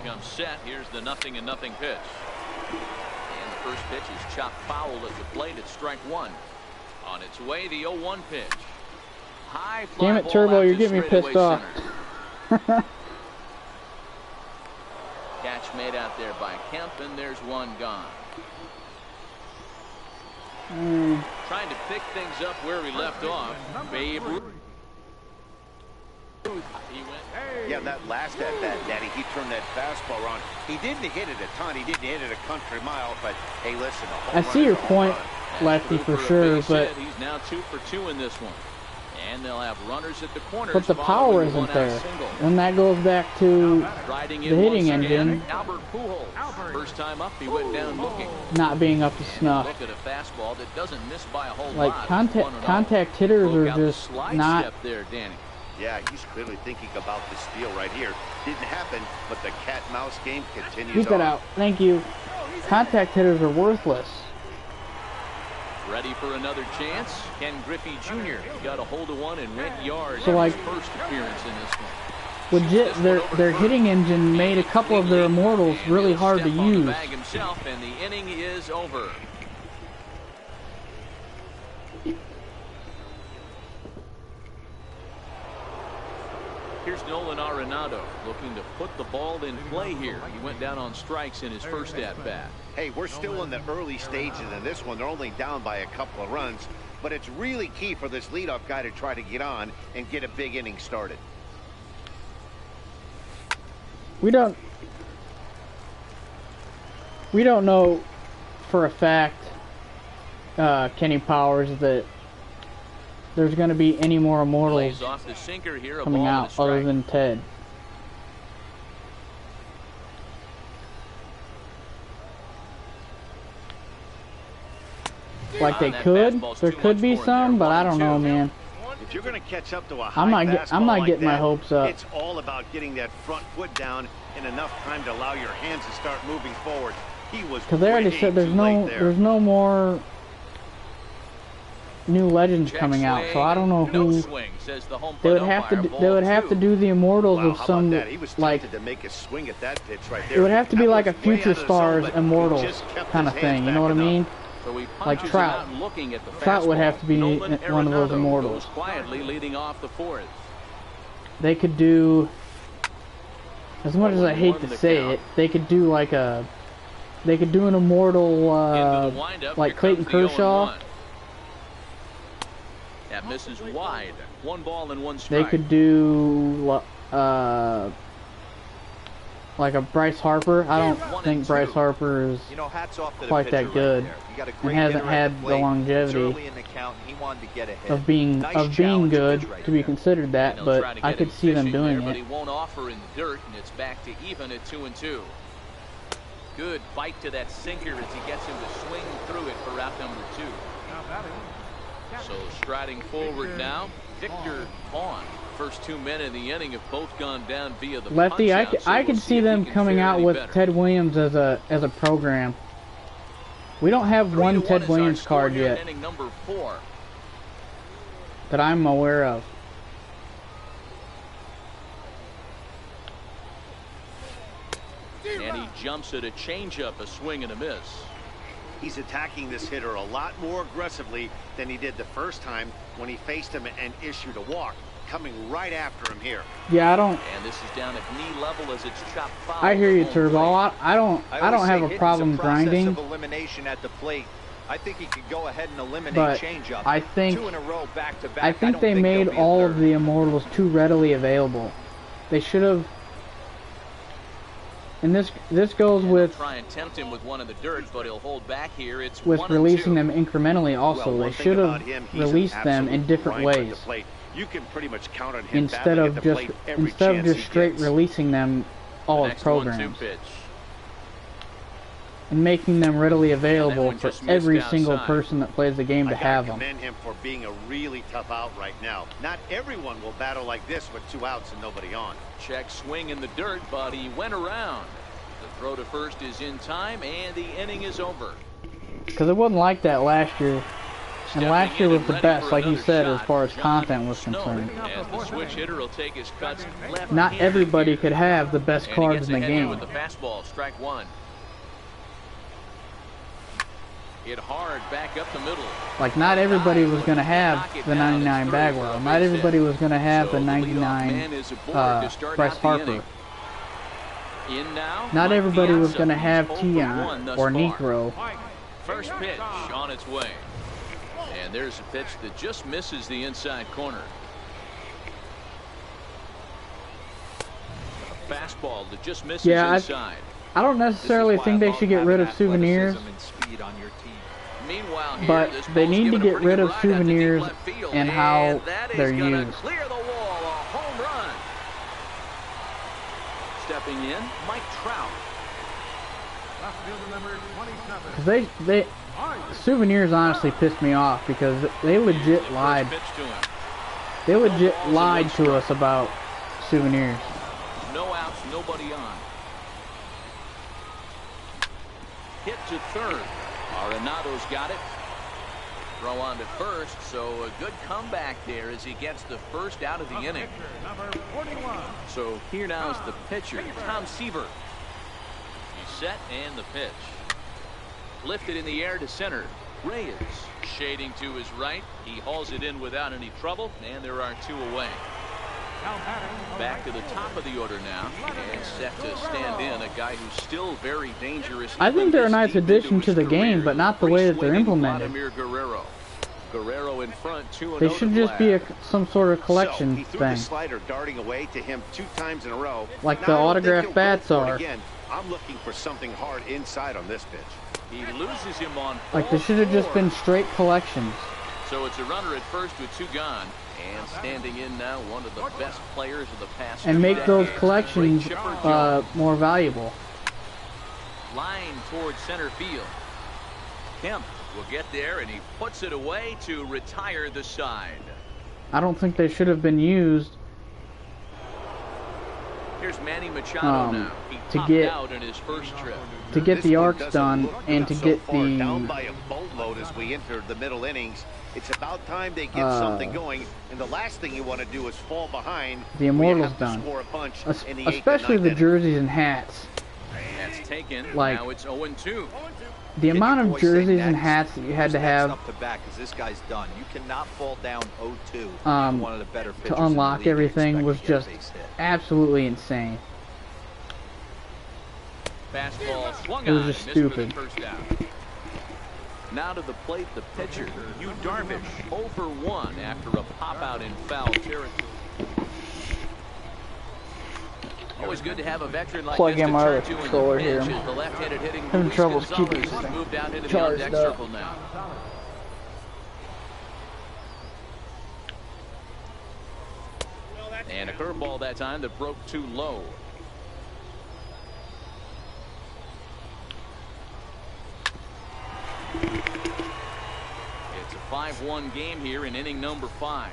Comes set. Here's the 0-0 pitch. And the first pitch is chopped foul at the plate at strike 1. On its way, the 0-1 pitch. High fly. Damn it, Turbo, you're getting me pissed off. Catch made out there by Kemp, and there's one gone. Trying to pick things up where he left off. Babe Ruth. He went. Yeah, that last at bat, Daddy, he turned that fastball around. He didn't hit it a ton. He didn't hit it a country mile, but hey, listen. I see your point, Lefty, for sure, but he's now 2 for 2 in this one. And they'll have runners at the corners. But the power isn't there. And that goes back to the hitting engine Albert Pujols. First time up, he went down looking. not being up to snuff. Look at a fastball that doesn't miss by a whole Like lot. contact hitters are just not. There, Danny. Yeah, he's clearly thinking about this steal right here. Didn't happen, but the cat-mouse game continues. Keep that out. Thank you. Contact hitters are worthless. Ready for another chance. Ken Griffey Jr. got a hold of one and went yard. So, like, his first appearance in this one. Legit, their hitting engine made a couple of their immortals really hard to use. Himself, and the inning is over. Here's Nolan Arenado looking to put the ball in play here. He went down on strikes in his first at-bat. Hey, we're still in the early stages in this one. They're only down by a couple of runs, but it's really key for this leadoff guy to try to get on and get a big inning started. We don't know for a fact, Kenny Powers, that there's going to be any more immortals off the sinker here, coming out other than Ted. Like they could, there could be some, but I don't know, man. If you're going to catch up to a high I'm not like getting that, my hopes up. It's all about getting that front foot down in enough time to allow your hands to start moving forward. He was because they already said there's no more new legends coming out, so I don't know who. They would have to do the immortals of some, like, to make a swing at that pitch right there. It would have to be like a Future Stars Immortals kind of thing, you know what I mean? Like Trout. Trout would have to be one of those immortals. Quietly leading off the fourth. They could do, as much as I hate to say it, they could do like an immortal, like Clayton Kershaw. That misses wide. 1 ball and 1 strike. They could do like a Bryce Harper. I don't think Bryce Harper is quite that good and hasn't had the longevity of being good to be considered that, but I could see them doing it. But he won't offer in the dirt, and it's back to even at 2-2. Good bite to that sinker as he gets him to swing through it for out number 2. So striding forward now, Victor Vaughn. First 2 men in the inning have both gone down via the Lefty, punch-out, I could see them coming out with Ted Williams as a program. We don't have one Ted Williams card yet Number 4. that I'm aware of. And he jumps at a changeup, a swing and a miss. He's attacking this hitter a lot more aggressively than he did the first time when he faced him and issued a walk. Coming right after him here. Yeah, I don't. And this is down at knee level as it's chopped foul. I hear you, Turbo. I don't have a problem grinding. Of elimination at the plate. I think he could go ahead and eliminate but changeup. I think 2 in a row back to back. I think they made all of the immortals too readily available. They should have. And this goes with try and tempt him with one in the dirt, but he'll hold back here. It's with 1-2. releasing them incrementally. Also, Well, they one thing should about have him, he's released an them in absolute different grinder at ways the plate. You can pretty much count on him instead battling of at the just plate every chance he straight gets. releasing them all The as next 1-2 programs pitch. and making them readily available one for just missed every single outside. person that plays the game I to gotta have them. commend him for being a really tough out right now. Not everyone will battle like this with 2 outs and nobody on. Check swing in the dirt, but he went around. The throw to first is in time, and the inning is over. Because it wasn't like that last year. And last year was the best, like you said, as far as content was concerned. As the switch hitter will take his cuts left. Not everybody could have the best cards in the game. With the fastball, strike one. Hit hard back up the middle. Like, not everybody was going to have the 99 Bagwell. Not everybody was going to have the 99 Bryce Harper. Not everybody was going to have Tion or Negro. First pitch on its way. And there's a pitch that just misses the inside corner. A fastball that just misses inside. I don't necessarily think they should get rid of souvenirs, Meanwhile, here, but they need to get rid of souvenirs and how they're used. Clear the wall, a home run. Stepping in, Mike Trout. Left fielder number 27. Because they souvenirs honestly pissed me off because they legit lied. They legit lied to us about souvenirs. No outs, nobody on. Hit to third. Arenado's got it. Throw on to first, so a good comeback there as he gets the first out of the inning. Number 41. So here now is the pitcher, Tom Seaver. He's set and the pitch. Lifted in the air to center. Reyes shading to his right. He hauls it in without any trouble, and there are 2 away. Back to the top of the order now, and set to stand in a guy who's still very dangerous. I think they're a nice addition to the game, but not the way that they're implemented. Guerrero in front, 2-0. They should just be some sort of So collection he threw thing, the slider darting away to him 2 times in a row. like Now, the I don't autograph think he'll go bats for it are. again. I'm looking for something hard inside on this pitch. He loses him on Like they should have just been straight collections. So it's a runner at first with 2 gone. And standing in now, one of the best players of the past. And 2 make those decades, collections Chipper Jones. more valuable. Line towards center field. Kemp will get there, and he puts it away to retire the side. I don't think they should have been used Here's Manny Machado now. He to topped get- out in his first trip. to get This the one arcs doesn't done look and good to so get far. Down the by a boatload as we enter the middle innings. It's about time they get something going, and the last thing you want to do is fall behind. The when you Immortals have to done. score a bunch in the 8th and especially 9th the inning. jerseys and hats. That's taken. Like- Now it's 0-2. The Get amount your of boy saying jerseys and next. hats that you had Who's to next have up to bat, 'cause this guy's done. You cannot fall down 0-2. Um, One of the better pitchers to in the unlock league and everything expect was to get a just base hit. absolutely insane. Fastball swung It was on. just Missed for the stupid. first out. Now to the plate, the pitcher, Yu Darvish, 0-1 after a pop out in foul territory. Always good to have a veteran like Plug this in to my turn other to in the controller pinch here. as the left-handed hitting Having Luis trouble Gonzalez keeping this has thing moved out into the charged on-deck up. circle now. And a curveball that time that broke too low. It's a 5-1 game here in inning number 5.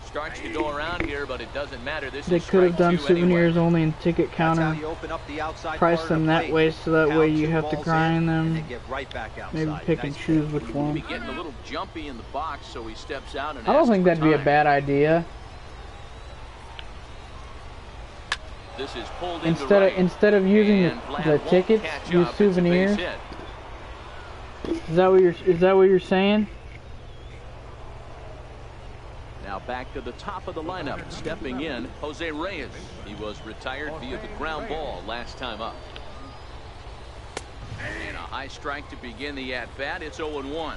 Starts to go around here, but it doesn't matter. This They is could have strike done 2 souvenirs anyway. only in ticket That's how counter. you open up the outside Price part of them the that plate. way so that way Count you 2 have to balls grind in, and them. then get right back outside. Maybe pick and Nice choose pitch. which Be one. getting a little jumpy in the box, so he steps out and I don't asks think for that'd be a time. bad idea. This is pulled into right. Instead of using And Vlad the won't tickets, catch use up. It's a base souvenirs. hit. Is that what you're saying? Now back to the top of the lineup. Stepping in, Jose Reyes. He was retired via the ground ball last time up. And a high strike to begin the at-bat. It's 0-1.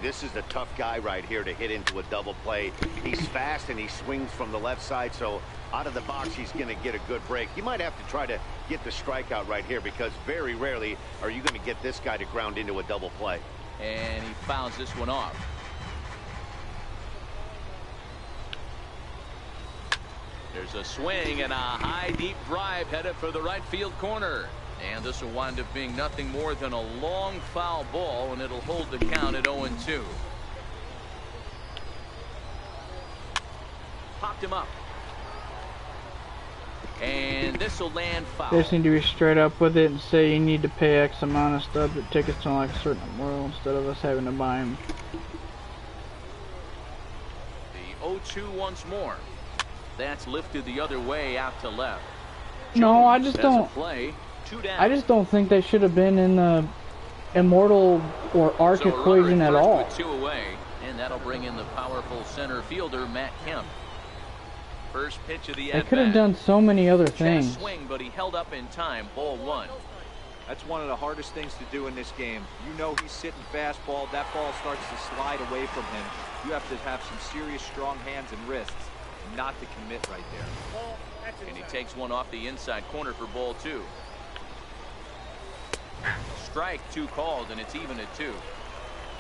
This is the tough guy right here to hit into a double play. He's fast and he swings from the left side, so out of the box he's going to get a good break. You might have to try to get the strikeout right here because very rarely are you going to get this guy to ground into a double play. And he fouls this one off. There's a swing and a high deep drive headed for the right field corner. And this will wind up being nothing more than a long foul ball, and it'll hold the count at 0-2. Popped him up. And this will land foul. They just need to be straight up with it and say you need to pay X amount of stuff at tickets to like a certain world instead of us having to buy them. The 0-2 once more. That's lifted the other way out to left. No, I just don't. Play. I just don't think they should have been in the immortal or arc equation at all. With 2 away, and that'll bring in the powerful center fielder Matt Kemp. First pitch of the They could have done so many other things. Swing, but he held up in time. Ball 1. That's one of the hardest things to do in this game. You know he's sitting fastball. That ball starts to slide away from him. You have to have some serious strong hands and wrists not to commit right there. And he takes one off the inside corner for ball 2. Strike 2 called, and it's even at 2.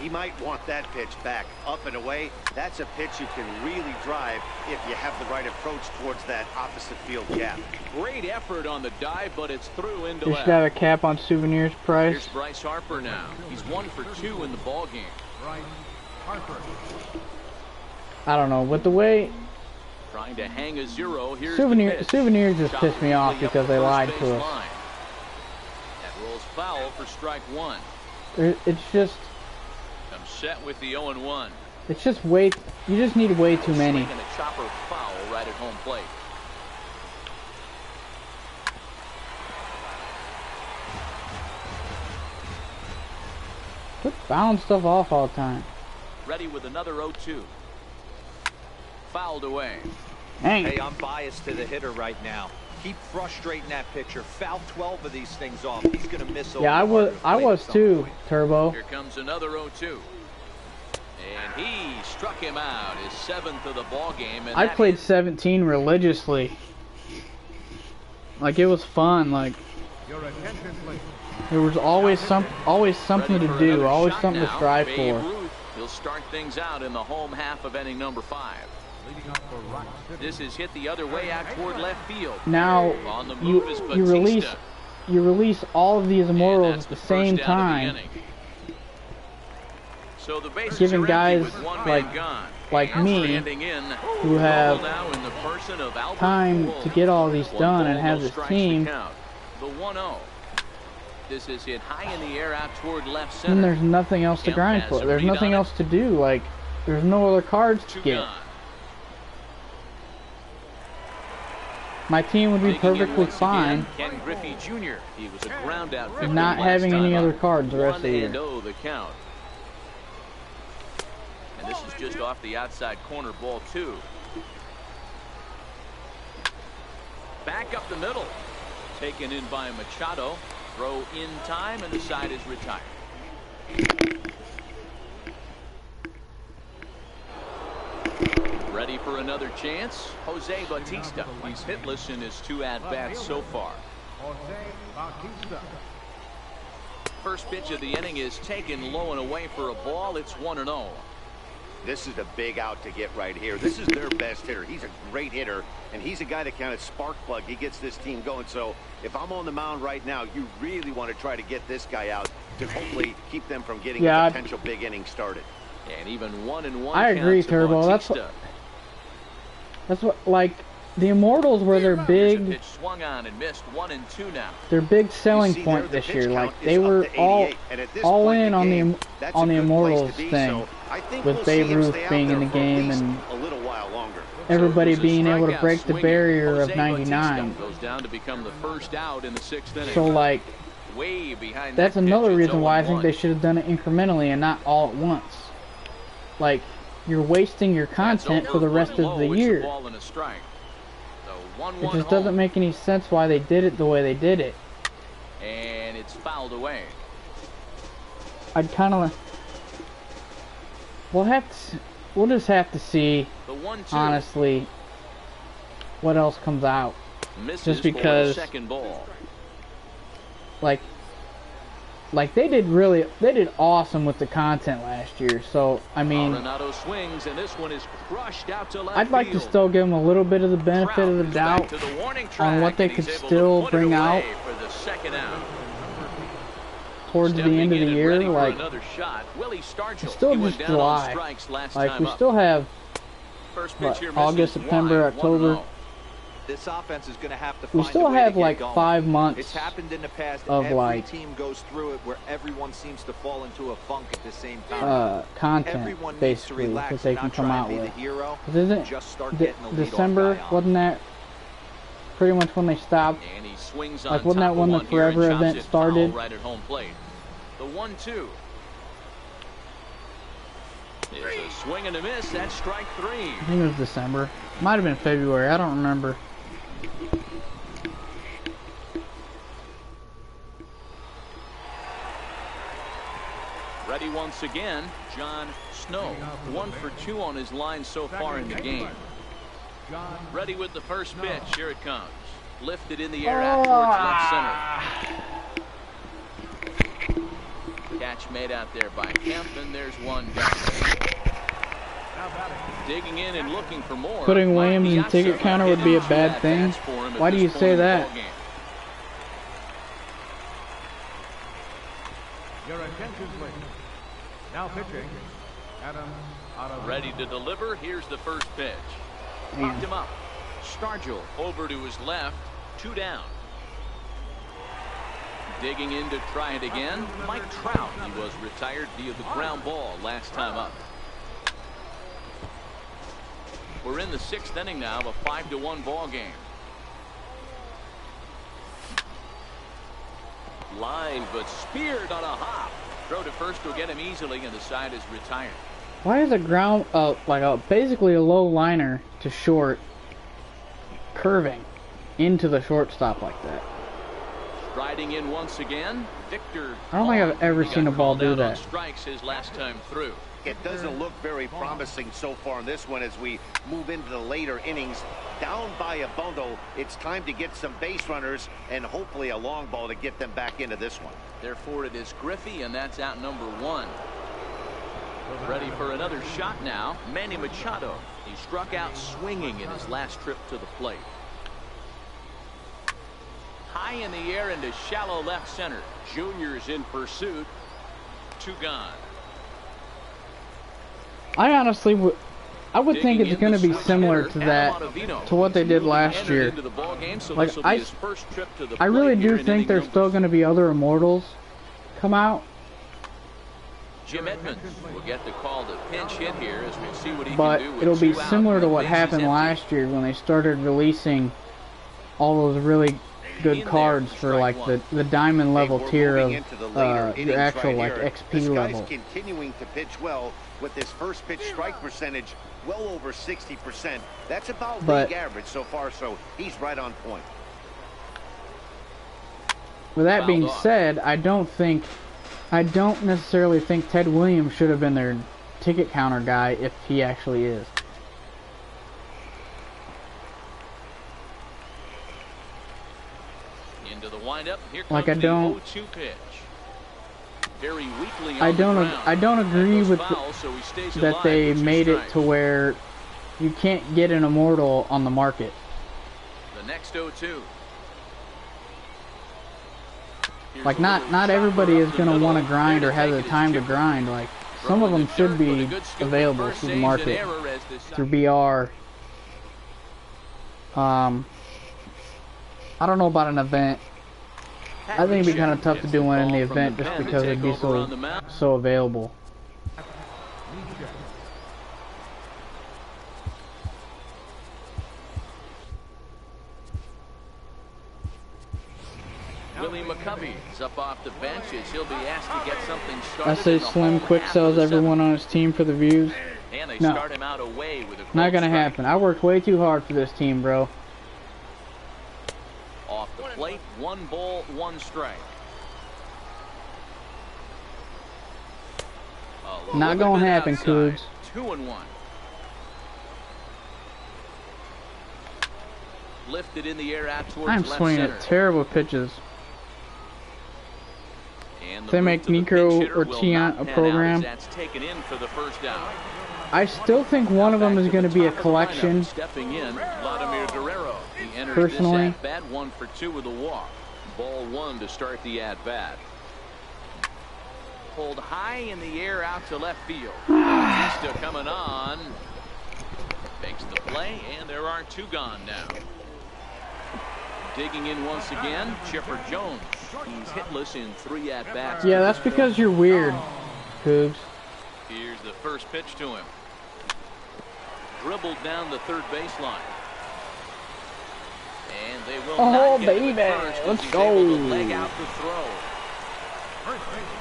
He might want that pitch back up and away. That's a pitch you can really drive if you have the right approach towards that opposite field gap. Great effort on the dive, but it's through into You left. should have a cap on Souvenirs price. Here's Bryce Harper now. He's 1 for 2 in the ball game. Bryce Harper. I don't know, with the way Trying to hang a 0. Here's Souvenirs just pissed me off because they lied to us. That rolls foul for strike 1. It's just. I'm set with the 0-1. It's just way. You just need way too many. And a chopper foul right at home plate. Quit fouling stuff off all the time. Ready with another 0-2. Fouled away. Dang. Hey, I'm biased to the hitter right now. Keep frustrating that pitcher. Foul 12 of these things off. He's going to miss. Yeah, I was too, Turbo. Here comes another 0-2. And he struck him out, his 7th of the ball game. And I played 17 religiously. Like, it was fun. Like, Your attention, please. there was always something to do, always something to strive for. He'll start things out in the home half of inning number 5. Leading up for Rock City. This is hit the other way out toward left field. Now On the move is you Batista. release all of these And immortals that's at the first same down of the time, inning. So the bases giving are empty guys with one like man gone. like And me standing in, who have now in the person of Albert time Pujols. to get all these One done ball, and have no this strikes to team. count. The 1-0. This is hit high in the air out toward left And center. there's nothing else to Kemp grind has for. a There's read nothing on else to do. Like, there's no other cards to 2 get. gone. My team would be Digging in perfectly once fine again, Ken Griffey Jr. He was a ground out victim not last having any time other up. cards the rest of the year. 1-0 the count. And this is just off the outside corner, ball 2. Back up the middle. Taken in by Machado. Throw in time, and the side is retired. Ready for another chance. Jose Batista. He's hitless in his 2 at-bats so far. Jose Bautista. First pitch of the inning is taken low and away for a ball. It's 1-0. This is a big out to get right here. This is their best hitter. He's a great hitter, and he's a guy that kind of spark plug. He gets this team going. So if I'm on the mound right now, you really want to try to get this guy out to hopefully keep them from getting a potential big inning started. And even 1-1. I agree, Turbo. That's what, like, the Immortals were their big, Pitch swung on and missed. 1-2 now. their big selling point this year. Like, they were all in on the Immortals thing, with Babe Ruth being in the game and everybody being able to break the barrier of 99. Goes down to become the first out in the 6th inning. So, like, way behind that's that another pitch. reason why I think 0-1. they should have done it incrementally and not all at once. Like, you're wasting your content for the rest of the year. It just doesn't make any sense why they did it the way they did it. And it it's fouled away. I'd kind of. We'll just have to see. The 1-2. Honestly, what else comes out? Misses just because, for the second ball. like they did awesome with the content last year. So I mean, Arenado swings, and this one is crushed out to left I'd like to still give them a little bit of the benefit of the doubt on what they could still bring out for the second out. Towards the end of the year. Like, it's still just July. Like, we still have what, August, September, October. This offense is going to have to We find still a way have to get like going. 5 months It's happened in the past. of Every like team goes through it where everyone seems to fall into a funk at the same time. content Everyone basically needs to relax that they and can not come try out and be with. the hero. 'Cause isn't Just start getting the leadoff December, guy on. wasn't that pretty much when they stopped? And he swings Like, on wasn't top that when of the one here and Forever chops event it started? foul right at home plate. The 1-2. It's a swing and a miss. That's strike 3. I think it was December. Might have been February. I don't remember. Ready once again, John Snow. 1 for 2 on his line so far in the game. Ready with the first pitch. Here it comes. Lifted in the air out towards left center. Catch made out there by Kemp, and there's one down. Digging in and looking for more. Putting Williams in ticket counter would be a bad thing. Why do you say that? Your attention, please. Now pitching, Adam Ottavino. Ready to deliver. Here's the first pitch. Popped him up. Stargell over to his left. 2 down. Digging in to try it again. Mike Trout. He was retired via the ground ball last time up. We're in the 6th inning now of a 5-1 ball game. Line, but speared on a hop. Throw to first will get him easily, and the side is retired. Why is a ground basically a low liner to short curving into the shortstop like that? Striding in once again, Victor. I don't think I've ever seen a ball do that. Strikes his last time through. It doesn't look very promising so far in this one as we move into the later innings. Down by a bundle, it's time to get some base runners and hopefully a long ball to get them back into this one. Therefore, it is Griffey, and that's out number 1. Ready for another shot now, Manny Machado. He struck out swinging in his last trip to the plate. High in the air into shallow left center. Junior's in pursuit. 2 gone. I honestly would think it's going to be similar to that, to what they did last year. Like, I really do think there's still going to be other Immortals come out. Jim Edmonds will get the call to pinch hit here as we see what he but can do. It'll be similar to what happened last year when they started releasing all those really good cards for like the diamond level tier of your actual like XP level. Continuing to pitch well with this first pitch strike percentage well over 60%. That's about league average so far, so he's right on point. With that being said, I don't necessarily think Ted Williams should have been their ticket counter guy if he actually is. Into the windup. Here comes like I don't. The 0-2 pitch. Very weakly I on the ground. I don't agree with foul, so he stays that alive they with 2 made strikes. it to where you can't get an Immortal on the market. The next 0-2. Like not everybody is going to want to grind or have the time to grind. Like some of them should be available through the market, through BR. I don't know about an event. I think it'd be kind of tough to do one in the event just because it'd be so available. Willie McCovey is up off the bench as he'll be asked to get something started. I say Slim quick sells everyone on his team for the views. And they No, start him out away with a not gonna strike. happen. I worked way too hard for this team, bro. Off the plate, 1 ball, 1 strike. Not gonna happen, Cougs. 2-1. Lifted in the air out towards I'm left swinging center. at terrible pitches. And the They move make to the Nico pinch hitter or will Tiant not a pan program. out as that's taken in for the first out. I still think one of them Back is to going to the be a top of the collection. lineup, stepping in, Vladimir Guerrero. He enters Personally. this at-bat 1 for 2 with a walk. Ball 1 to start the at-bat. Pulled high in the air out to left field. Bautista coming on. Makes the play, and there are 2 gone now. Digging in once again, Chipper Jones. He's hitless in 3 at-bats. Yeah, that's because you're weird, Cougs. Here's the first pitch to him. Dribbled down the third baseline. And they will not get him at first as let's he's go. able to leg out the throw.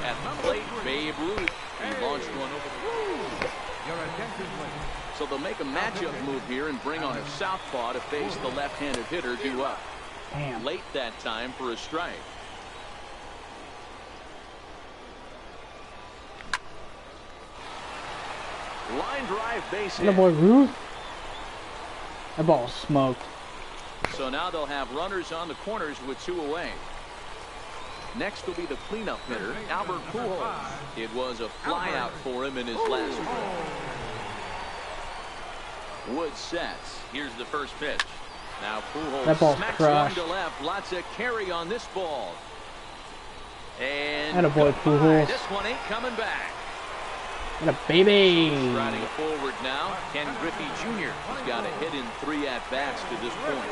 At the plate, Babe Ruth. He launched one over the Your attention, please. So they'll make a matchup move here and bring on a southpaw to face the left-handed hitter due up. Damn. Late that time for a strike. Line drive base That hit. boy Ruth. That ball's smoked. So now they'll have runners on the corners with 2 away. Next will be the cleanup hitter, Albert Pujols. It was a flyout for him in his last trip. Wood sets. Here's the first pitch. Now That Pujols ball's smacks crushed. one to left. Lots of carry on this ball. And Attaboy, Pujols. this one ain't coming back. What a baby. Striding forward now, Ken Griffey Jr. He's got a hit in 3 at-bats to this point.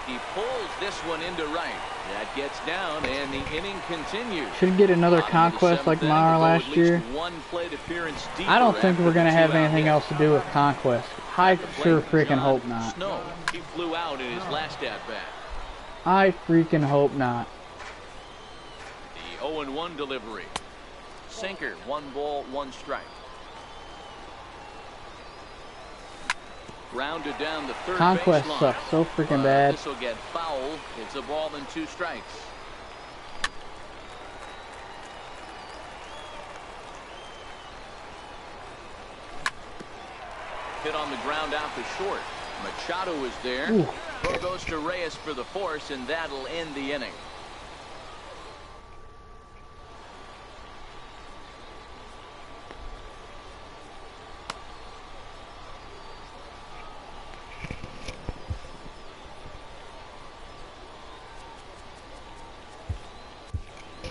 He pulls this one into right. That gets down, and the inning continues. Should get another Bottom of the conquest like 7th inning, Mara we'll go last at year. least 1 plate appearance deeper I don't think after we're going to the have 2 out anything hit. else to do with conquest. I The sure plate, freaking John hope not. Snow. He flew out in his last at-bat. I freaking hope not. The 0-1 delivery. Sinker, 1 ball, 1 strike. Grounded down the third Conquest baseline. sucks so freaking bad. This will get foul. It's a ball and 2 strikes. Hit on the ground out to short. Machado is there. Ooh. Throw goes to Reyes for the force, and that'll end the inning.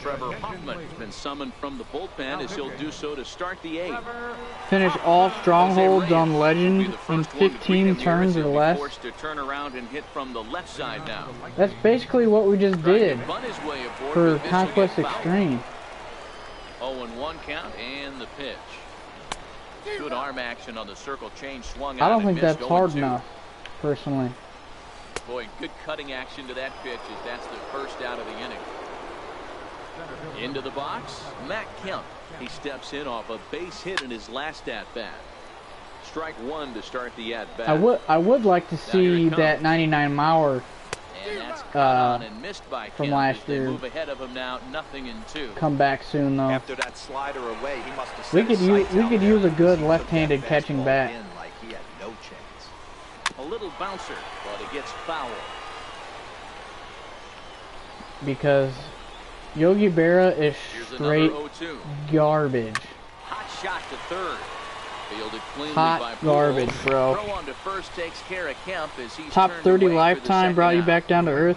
Trevor Hoffman has been summoned from the bullpen as he'll do so to start the 8th. Finish all strongholds on Will be Legend the in first one to greet 15 him here turns as or he'll be less. forced to turn around and hit from the left side now. That's basically what we just did Bunt his way aboard, for but this will Conquest get fouled. Extreme. 0-1 count and the pitch. Good arm action on the circle change, swung I out don't and think missed. that's hard 0-2. enough, personally. Boy, good cutting action to that pitch as that's the first out of the inning. Into the box, Matt Kemp. He steps in off a base hit in his last at-bat. Strike 1 to start the at-bat. I would like to see that 99 miler And that's caught on and missed by from Kemp last as they year. move ahead of him now, 0-2. come back soon though. After that slider away, he must have We set could his use sights out there a good because he took left-handed that catching fastball bat. in like he had no chance. A little bouncer, but it gets foul. Because Yogi Berra is Here's straight another 0-2. garbage. Hot shot to third. Fielded cleanly Hot by Pujols. garbage, bro. Throw on to first takes care of Kemp as he's Top turned 30 away for the lifetime brought you second back down to earth.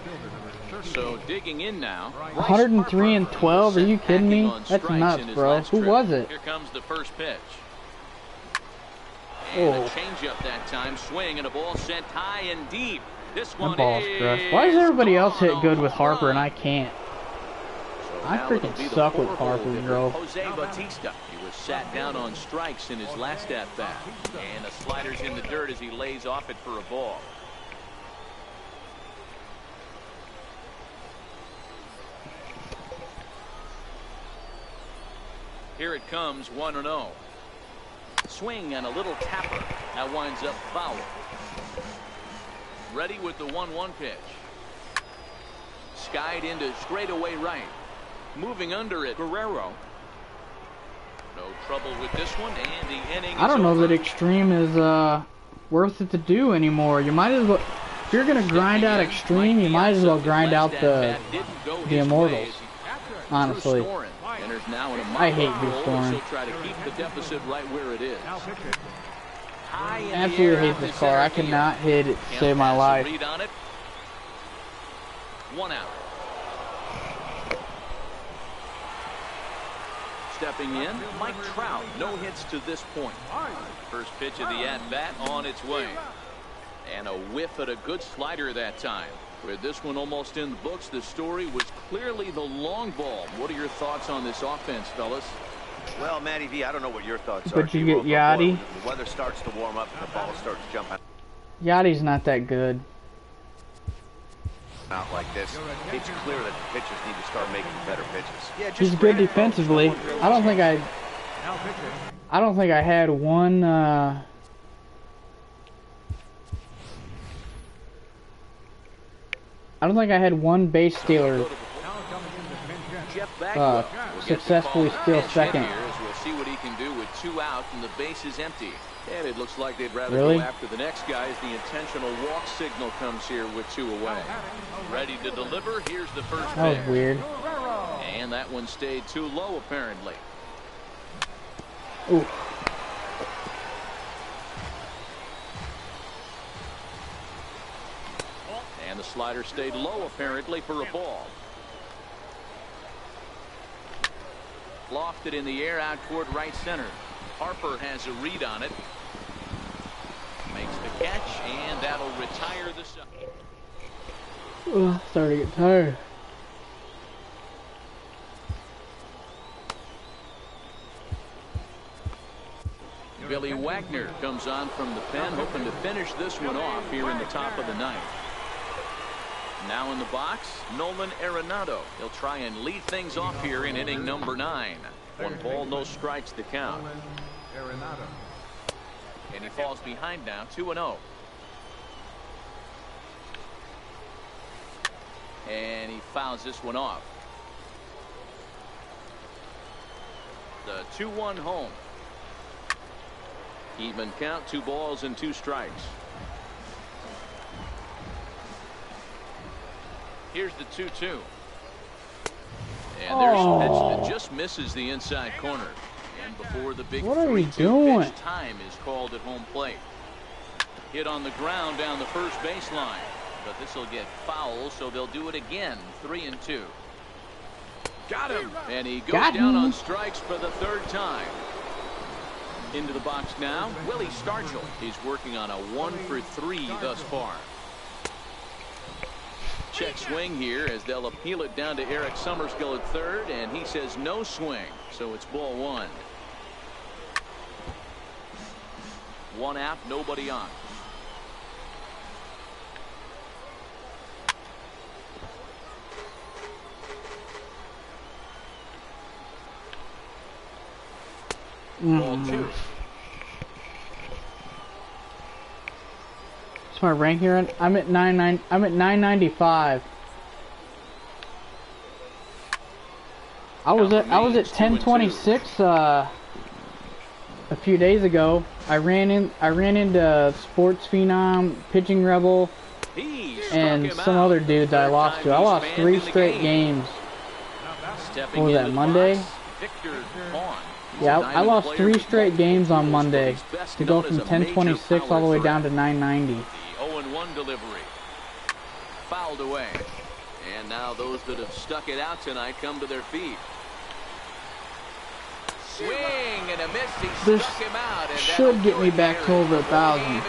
out. So digging in now. 103 and 12. Are you Sent kidding me? packing on That's strikes nuts, in his bro. last Who trip. was it? Here comes the first pitch. And Oh. a changeup that time. Swing and a ball sent high and deep. This one That ball's is crushed. Why does everybody else hit gone good with home Harper and run. I can't? So I now freaking it'll be the suck with 4-hole Harper, hitter, bro. Jose Bautista. He was sat down on strikes in his last at-bat. And the slider's in the dirt as he lays off it for a ball. Here it comes, 1-0. Swing and a little tapper. That winds up foul. Ready with the 1-1 pitch. Skied into straightaway right. Moving under it, Guerrero. No trouble with this one, and the inning I don't know over. that extreme is worth it to do anymore. You might as well, if you're gonna grind out extreme, you might as well grind out the immortals. Honestly, I hate Drew Storen. Try to keep the deficit right where it is. Absolutely hate this car. I cannot hit it to save my life. Read on it. 1 out. Stepping in, Mike Trout. No hits to this point. First pitch of the at-bat on its way. And a whiff at a good slider that time. With this one almost in the books, the story was clearly the long ball. What are your thoughts on this offense, fellas? Well, Matty V, I don't know what your thoughts are. But you get Yachty. The weather starts to warm up and the ball starts jumping Yachty's not that good. out like this. It's clear that the pitchers need to start making better pitches. Yeah, He's good defensively. I don't think I had one I don't think I had one base stealer successfully steal second. We'll see what he can do with 2 out and the base is empty. And it looks like they'd rather Really? go after the next guy as the intentional walk signal comes here with 2 away. Ready to deliver. Here's the first That was pitch. weird. And that one stayed too low, apparently. Ooh. And the slider stayed low, apparently, for a ball. Lofted in the air out toward right center. Harper has a read on it. Makes the catch, and that'll retire the side. Starting to get tired. Billy Wagner comes on from the pen, hoping to finish this one off here in the top of the 9th. Now in the box, Nolan Arenado. He'll try and lead things off here in inning number 9. 1 ball, no strikes to count. And he falls behind now, 2-0. And he fouls this one off. The 2-1 home. Even count, 2 balls and 2 strikes. Here's the 2-2. And there's a pitch that just misses the inside corner. And before the big 3-2 pitch, time is called at home plate. Hit on the ground down the first baseline. But this will get foul, so they'll do it again. 3-2. Got him. And he goes down on strikes for the 3rd time. Into the box now, Willie Stargell. He's working on a 1-for-3 thus far. Check swing here as they'll appeal it down to Eric Summerskill at 3rd, and he says no swing, so it's ball 1. 1 out, nobody on. Ball 2. What's my rank here? I'm at 995. I was at 1026 a few days ago. I ran into Sports Phenom, Pitching Rebel, and some other dudes I lost to. I lost 3 straight games. What was that, Monday? Yeah, I lost 3 straight games on Monday to go from 1026 all the way down to 990. The 0-1 delivery. Fouled away. And now those that have stuck it out tonight come to their feet. Swing and a miss. He struck him out. And should get me back to over 1,000.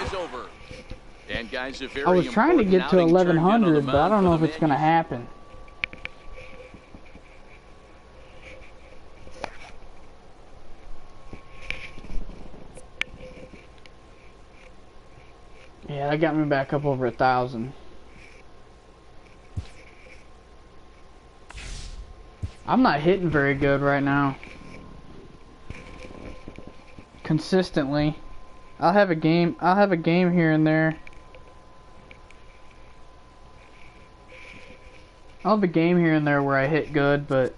And guys, I was trying to get to 1,100, but I don't know if it's going to happen. Yeah, that got me back up over 1,000. I'm not hitting very good right now. Consistently. I'll have a game here and there. I'll have a game here and there where I hit good, but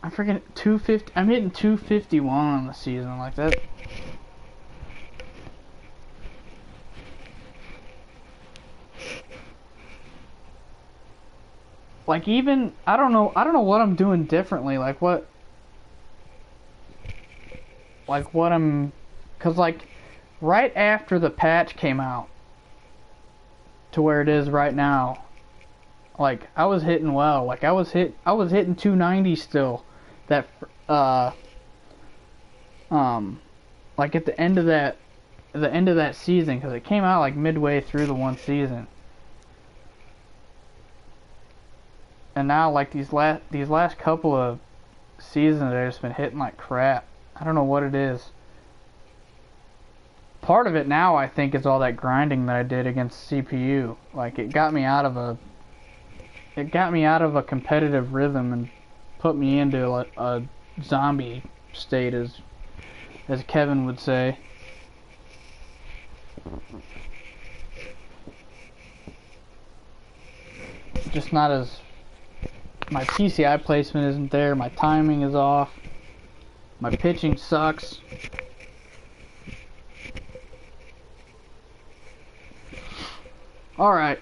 I forget 250. I'm hitting 251 on the season like that. Like even I don't know what I'm doing differently. Like what I'm, cause like right after the patch came out to where it is right now, like I was hitting well. Like I was hitting 290 still. That like at the end of that season, because it came out like midway through the one season. And now like these last couple of seasons I've just been hitting like crap. I don't know what it is. Part of it now I think is all that grinding that I did against CPU. Like it got me out of a competitive rhythm and put me into a zombie state, as Kevin would say. Just not as, my PCI placement isn't there, my timing is off, my pitching sucks. Alright.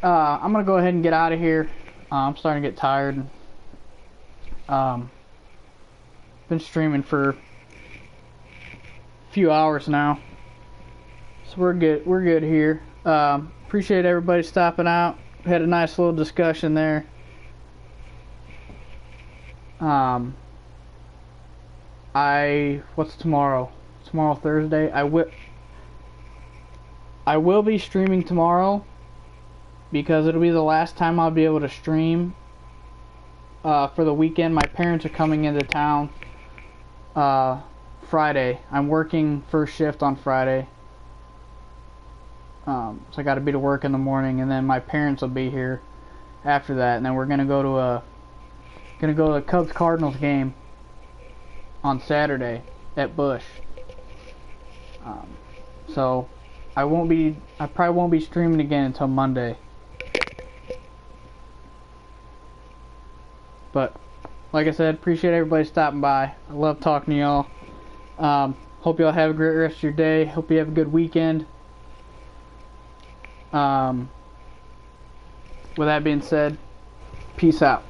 I'm gonna go ahead and get out of here. I'm starting to get tired. Been streaming for a few hours now, so we're good here. Appreciate everybody stopping out. We had a nice little discussion there. What's tomorrow? Tomorrow Thursday. I will be streaming tomorrow, because it'll be the last time I'll be able to stream for the weekend. My parents are coming into town Friday. I'm working first shift on Friday, so I got to be to work in the morning, and then my parents will be here after that, and then we're gonna go to the Cubs Cardinals game on Saturday at Busch. So I probably won't be streaming again until Monday. But like I said, appreciate everybody stopping by. I love talking to y'all. Hope y'all have a great rest of your day. Hope you have a good weekend. With that being said, peace out.